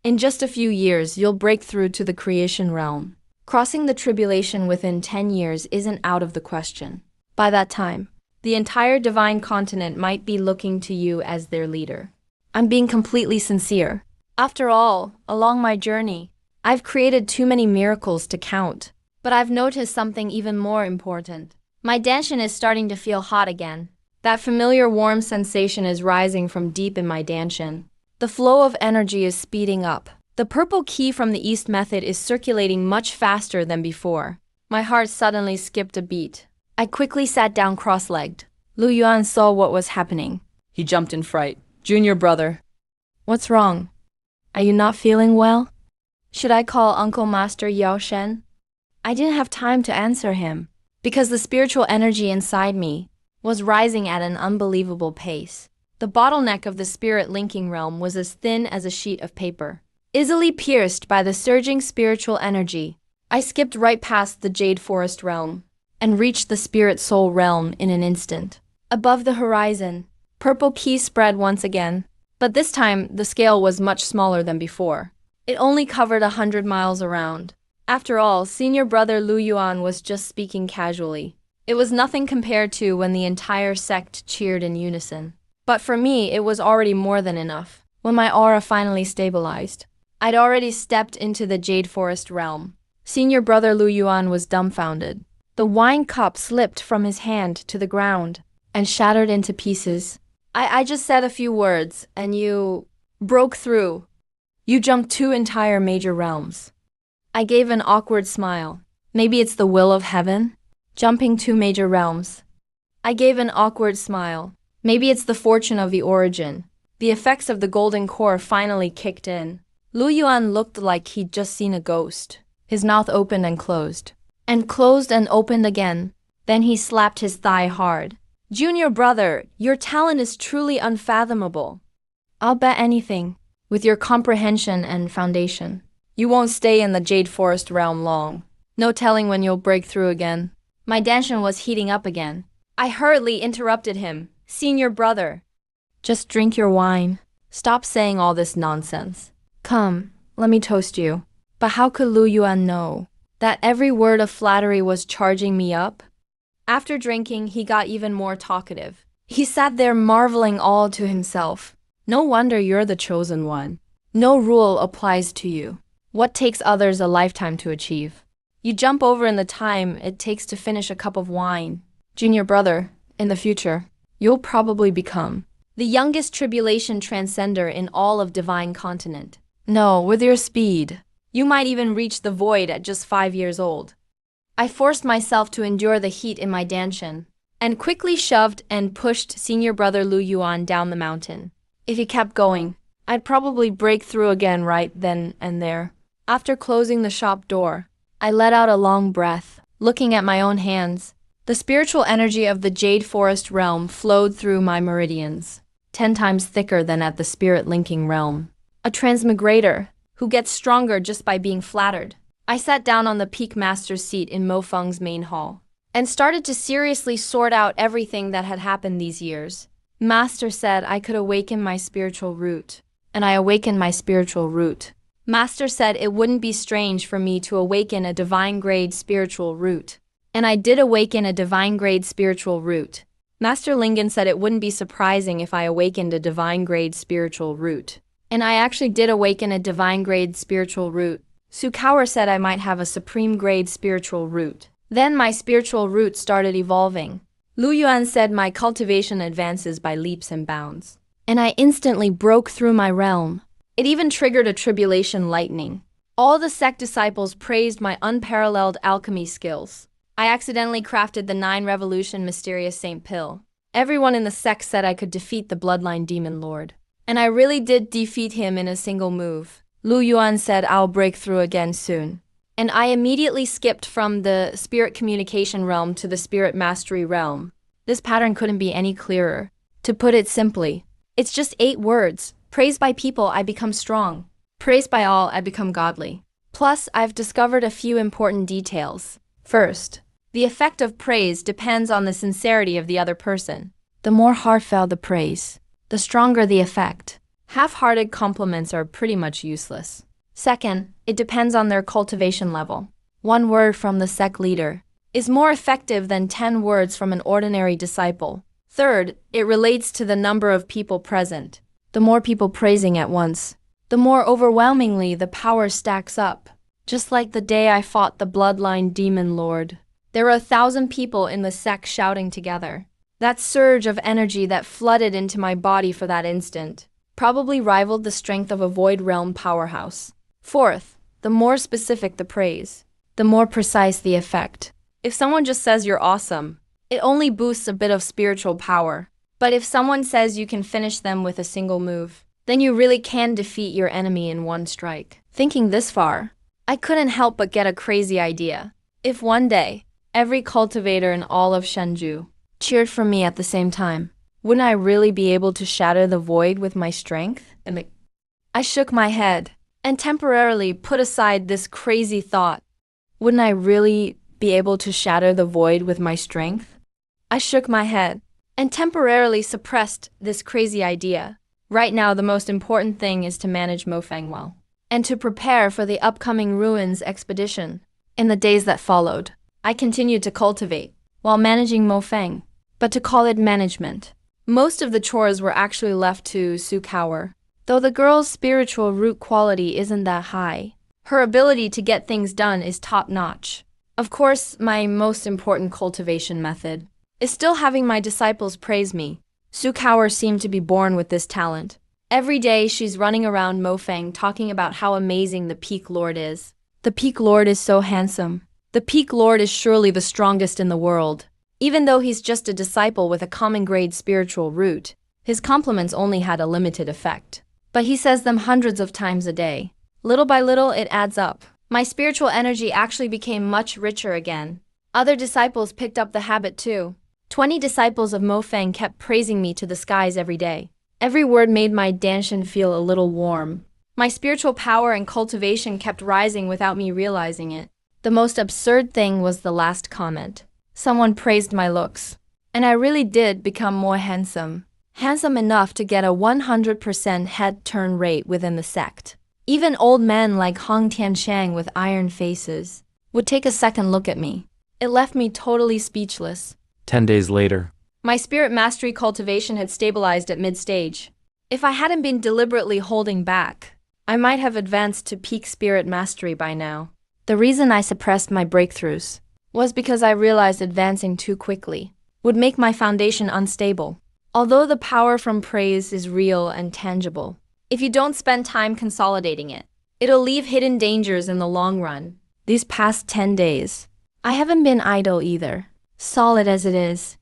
in just a few years, you'll break through to the creation realm. Crossing the tribulation within 10 years isn't out of the question. By that time, the entire divine continent might be looking to you as their leader. I'm being completely sincere. After all, along my journey, I've created too many miracles to count. But I've noticed something even more important. My danshan is starting to feel hot again. That familiar warm sensation is rising from deep in my danshan. The flow of energy is speeding up. The purple qi from the East method is circulating much faster than before. My heart suddenly skipped a beat. I quickly sat down cross-legged. Lu Yuan saw what was happening. He jumped in fright. Junior brother. What's wrong? Are you not feeling well? Should I call Uncle Master Yao Shen? I didn't have time to answer him, because the spiritual energy inside me was rising at an unbelievable pace. The bottleneck of the spirit linking realm was as thin as a sheet of paper. Easily pierced by the surging spiritual energy, I skipped right past the Jade Forest realm and reached the spirit soul realm in an instant. Above the horizon, purple qi spread once again, but this time the scale was much smaller than before. It only covered 100 miles around. After all, senior brother Lu Yuan was just speaking casually. It was nothing compared to when the entire sect cheered in unison. But for me, it was already more than enough. When my aura finally stabilized, I'd already stepped into the Jade Forest realm. Senior brother Lu Yuan was dumbfounded. The wine cup slipped from his hand to the ground and shattered into pieces. I just said a few words, and you broke through. You jumped 2 entire major realms. I gave an awkward smile. Maybe it's the will of heaven? Jumping 2 major realms. I gave an awkward smile. Maybe it's the fortune of the origin. The effects of the golden core finally kicked in. Lu Yuan looked like he'd just seen a ghost. His mouth opened and closed and opened again. Then he slapped his thigh hard. Junior brother, your talent is truly unfathomable. I'll bet anything, with your comprehension and foundation, you won't stay in the Jade Forest realm long. No telling when you'll break through again. My danshan was heating up again. I hurriedly interrupted him. Senior brother, just drink your wine. Stop saying all this nonsense. Come, let me toast you. But how could Lu Yuan know that every word of flattery was charging me up? After drinking, he got even more talkative. He sat there marveling all to himself. No wonder you're the chosen one. No rule applies to you. What takes others a lifetime to achieve? You jump over in the time it takes to finish a cup of wine. Junior brother, in the future, you'll probably become the youngest tribulation transcender in all of Divine Continent. No, with your speed, you might even reach the void at just 5 years old. I forced myself to endure the heat in my danshan, and quickly shoved and pushed senior brother Lu Yuan down the mountain. If he kept going, I'd probably break through again right then and there. After closing the shop door, I let out a long breath, looking at my own hands. The spiritual energy of the Jade Forest realm flowed through my meridians, 10 times thicker than at the spirit linking realm. A transmigrator who gets stronger just by being flattered. I sat down on the peak master's seat in Mo Feng's main hall and started to seriously sort out everything that had happened these years. Master said I could awaken my spiritual root. And I awakened my spiritual root. Master said it wouldn't be strange for me to awaken a divine grade spiritual root. And I did awaken a divine grade spiritual root. Master Lingen said it wouldn't be surprising if I awakened a divine grade spiritual root. And I actually did awaken a divine grade spiritual root. Sukawa said I might have a supreme grade spiritual root. Then my spiritual root started evolving. Lu Yuan said my cultivation advances by leaps and bounds. And I instantly broke through my realm. It even triggered a tribulation lightning. All the sect disciples praised my unparalleled alchemy skills. I accidentally crafted the 9 Revolution Mysterious Saint Pill. Everyone in the sect said I could defeat the Bloodline Demon Lord. And I really did defeat him in a single move. Lu Yuan said I'll break through again soon. And I immediately skipped from the spirit communication realm to the spirit mastery realm. This pattern couldn't be any clearer. To put it simply, it's just 8 words. Praised by people, I become strong. Praised by all, I become godly. Plus, I've discovered a few important details. First, the effect of praise depends on the sincerity of the other person. The more heartfelt the praise, the stronger the effect. Half-hearted compliments are pretty much useless. Second, it depends on their cultivation level. 1 word from the sect leader is more effective than 10 words from an ordinary disciple. Third, it relates to the number of people present. The more people praising at once, the more overwhelmingly the power stacks up. Just like the day I fought the Bloodline Demon Lord. There were 1,000 people in the sect shouting together. That surge of energy that flooded into my body for that instant probably rivaled the strength of a Void Realm powerhouse. Fourth, the more specific the praise, the more precise the effect. If someone just says you're awesome, it only boosts a bit of spiritual power. But if someone says you can finish them with a single move, then you really can defeat your enemy in 1 strike. Thinking this far, I couldn't help but get a crazy idea. If one day, every cultivator in all of Shenzhou cheered for me at the same time, wouldn't I really be able to shatter the void with my strength? I shook my head and temporarily put aside this crazy thought. Wouldn't I really be able to shatter the void with my strength? I shook my head and temporarily suppressed this crazy idea. Right now, the most important thing is to manage Mofeng well, and to prepare for the upcoming ruins expedition. In the days that followed, I continued to cultivate, while managing Mofeng, but to call it management. Most of the chores were actually left to Sukawa, though the girl's spiritual root quality isn't that high. Her ability to get things done is top-notch. Of course, my most important cultivation method is still having my disciples praise me. Sukawa seemed to be born with this talent. Every day she's running around Mofeng talking about how amazing the Peak Lord is. The Peak Lord is so handsome. The Peak Lord is surely the strongest in the world. Even though he's just a disciple with a common grade spiritual root, his compliments only had a limited effect. But he says them hundreds of times a day. Little by little, it adds up. My spiritual energy actually became much richer again. Other disciples picked up the habit too. 20 disciples of Mofeng kept praising me to the skies every day. Every word made my danshan feel a little warm. My spiritual power and cultivation kept rising without me realizing it. The most absurd thing was the last comment. Someone praised my looks. And I really did become more handsome. Handsome enough to get a 100% head turn rate within the sect. Even old men like Hong Tianshang with iron faces would take a second look at me. It left me totally speechless. 10 days later, My spirit mastery cultivation had stabilized at mid-stage. If I hadn't been deliberately holding back, I might have advanced to peak spirit mastery by now. The reason I suppressed my breakthroughs was because I realized advancing too quickly would make my foundation unstable. Although the power from praise is real and tangible, if you don't spend time consolidating it, it'll leave hidden dangers in the long run. These past 10 days, I haven't been idle either, solid as it is.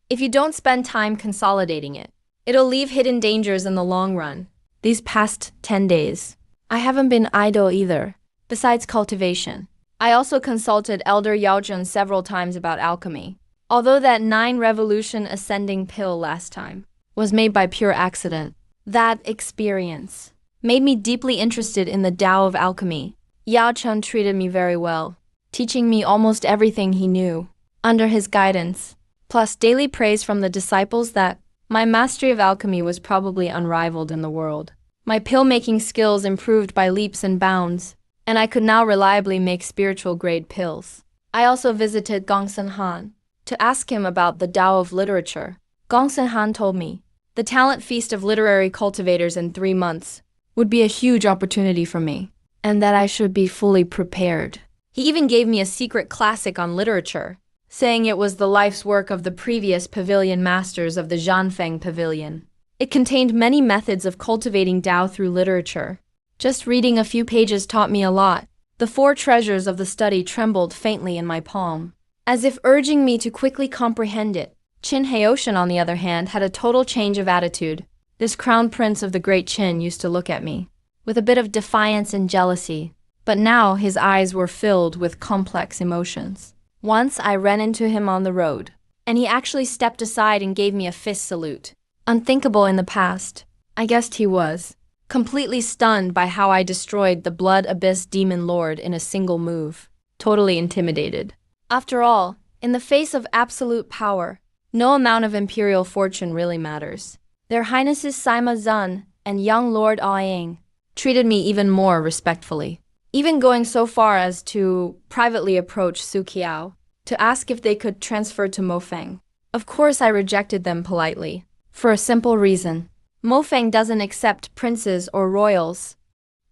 If you don't spend time consolidating it, it'll leave hidden dangers in the long run. These past 10 days, I haven't been idle either. Besides cultivation, I also consulted Elder Yaojun several times about alchemy. Although that 9 Revolution Ascending Pill last time was made by pure accident, that experience made me deeply interested in the Tao of alchemy. Yao Chun treated me very well, teaching me almost everything he knew. Under his guidance, plus daily praise from the disciples that My mastery of alchemy was probably unrivaled in the world. My pill-making skills improved by leaps and bounds, and I could now reliably make spiritual-grade pills. I also visited Gongsun Han to ask him about the Tao of literature. Gongsun Han told me the talent feast of literary cultivators in 3 months would be a huge opportunity for me, and that I should be fully prepared. He even gave me a secret classic on literature, saying it was the life's work of the previous pavilion masters of the Zhanfeng Pavilion. It contained many methods of cultivating Tao through literature. Just reading a few pages taught me a lot. The 4 treasures of the study trembled faintly in my palm, as if urging me to quickly comprehend it. Qin Heoshan, on the other hand, had a total change of attitude. This crown prince of the great Qin used to look at me with a bit of defiance and jealousy, but now his eyes were filled with complex emotions. Once I ran into him on the road, and he actually stepped aside and gave me a fist salute. Unthinkable in the past, I guessed he was completely stunned by how I destroyed the Blood Abyss Demon Lord in a single move, totally intimidated. After all, in the face of absolute power, no amount of imperial fortune really matters. Their Highnesses Sima Zun and young Lord Aoying treated me even more respectfully, even going so far as to privately approach Su Qiao to ask if they could transfer to Mofeng. Of course I rejected them politely, for a simple reason. Mofeng doesn't accept princes or royals.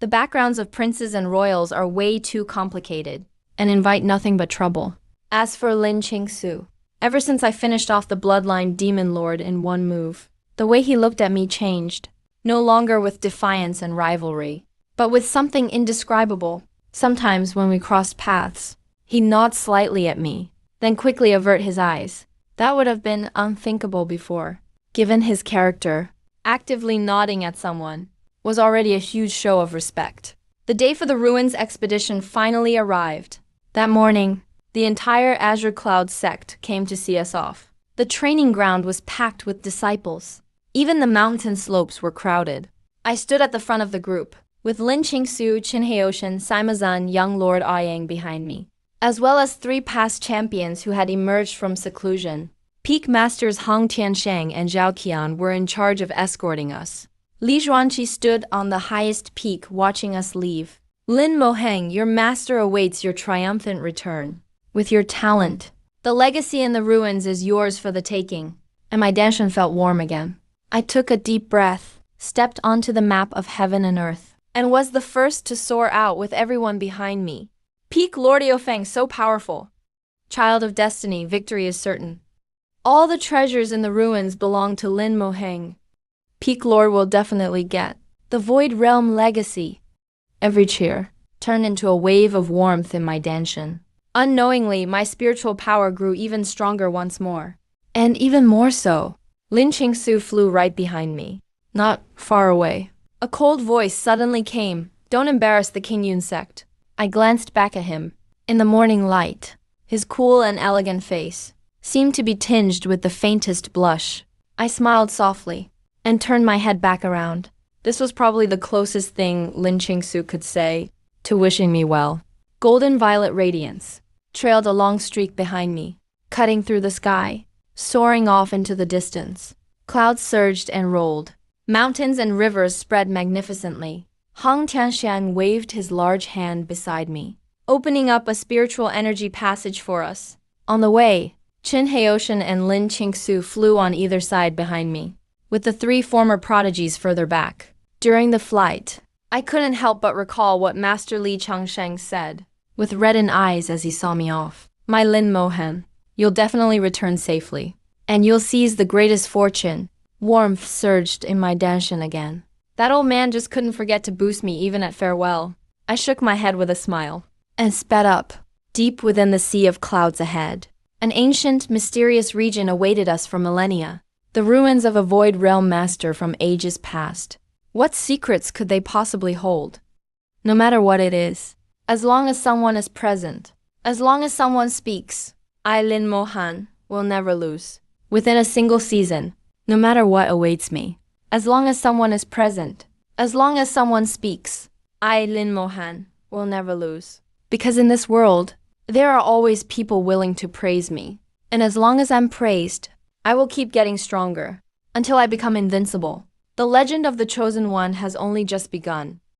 The backgrounds of princes and royals are way too complicated and invite nothing but trouble. As for Lin Qingsu, ever since I finished off the bloodline demon lord in one move, the way he looked at me changed, no longer with defiance and rivalry, but with something indescribable. Sometimes when we crossed paths, he nods slightly at me, then quickly avert his eyes. That would have been unthinkable before. Given his character, actively nodding at someone was already a huge show of respect. The day for the ruins expedition finally arrived. That morning, the entire Azure Cloud sect came to see us off. The training ground was packed with disciples. Even the mountain slopes were crowded. I stood at the front of the group, with Lin Qingsu, Qin Heoshan, Sima Zan, young Lord Aoyang behind me, as well as 3 past champions who had emerged from seclusion. Peak Masters Hong Tiansheng and Zhao Qian were in charge of escorting us. Li Zhuanqi stood on the highest peak watching us leave. Lin Moheng, your master awaits your triumphant return. With your talent, the legacy in the ruins is yours for the taking. And my Danshan felt warm again. I took a deep breath, stepped onto the map of heaven and earth, and was the first to soar out with everyone behind me. Peak Lord Eofeng so powerful. Child of destiny, victory is certain. All the treasures in the ruins belong to Lin Moheng. Peak Lord will definitely get the Void Realm legacy. Every cheer turned into a wave of warmth in my Danshan. Unknowingly, my spiritual power grew even stronger once more. And even more so, Lin Qingsu flew right behind me, not far away. A cold voice suddenly came, "Don't embarrass the King Yun sect." I glanced back at him. In the morning light, his cool and elegant face seemed to be tinged with the faintest blush. I smiled softly and turned my head back around. This was probably the closest thing Lin Qingsu could say to wishing me well. Golden violet radiance trailed a long streak behind me, cutting through the sky, soaring off into the distance. Clouds surged and rolled. Mountains and rivers spread magnificently. Hong Tianshan waved his large hand beside me, opening up a spiritual energy passage for us. On the way, Qin Heoshan and Lin Qingsu flew on either side behind me, with the 3 former prodigies further back. During the flight, I couldn't help but recall what Master Li Changsheng said, with reddened eyes as he saw me off. "My Lin Mohen, you'll definitely return safely, and you'll seize the greatest fortune." Warmth surged in my Danshan again. That old man just couldn't forget to boost me even at farewell. I shook my head with a smile and sped up, deep within the sea of clouds ahead. An ancient, mysterious region awaited us for millennia, the ruins of a void realm master from ages past. What secrets could they possibly hold? No matter what it is, as long as someone is present, as long as someone speaks, I, Lin Mohan, will never lose. Within a single season, no matter what awaits me, as long as someone is present, as long as someone speaks, I, Lin Mohan, will never lose. Because in this world, there are always people willing to praise me. And as long as I'm praised, I will keep getting stronger, until I become invincible. The legend of the Chosen One has only just begun.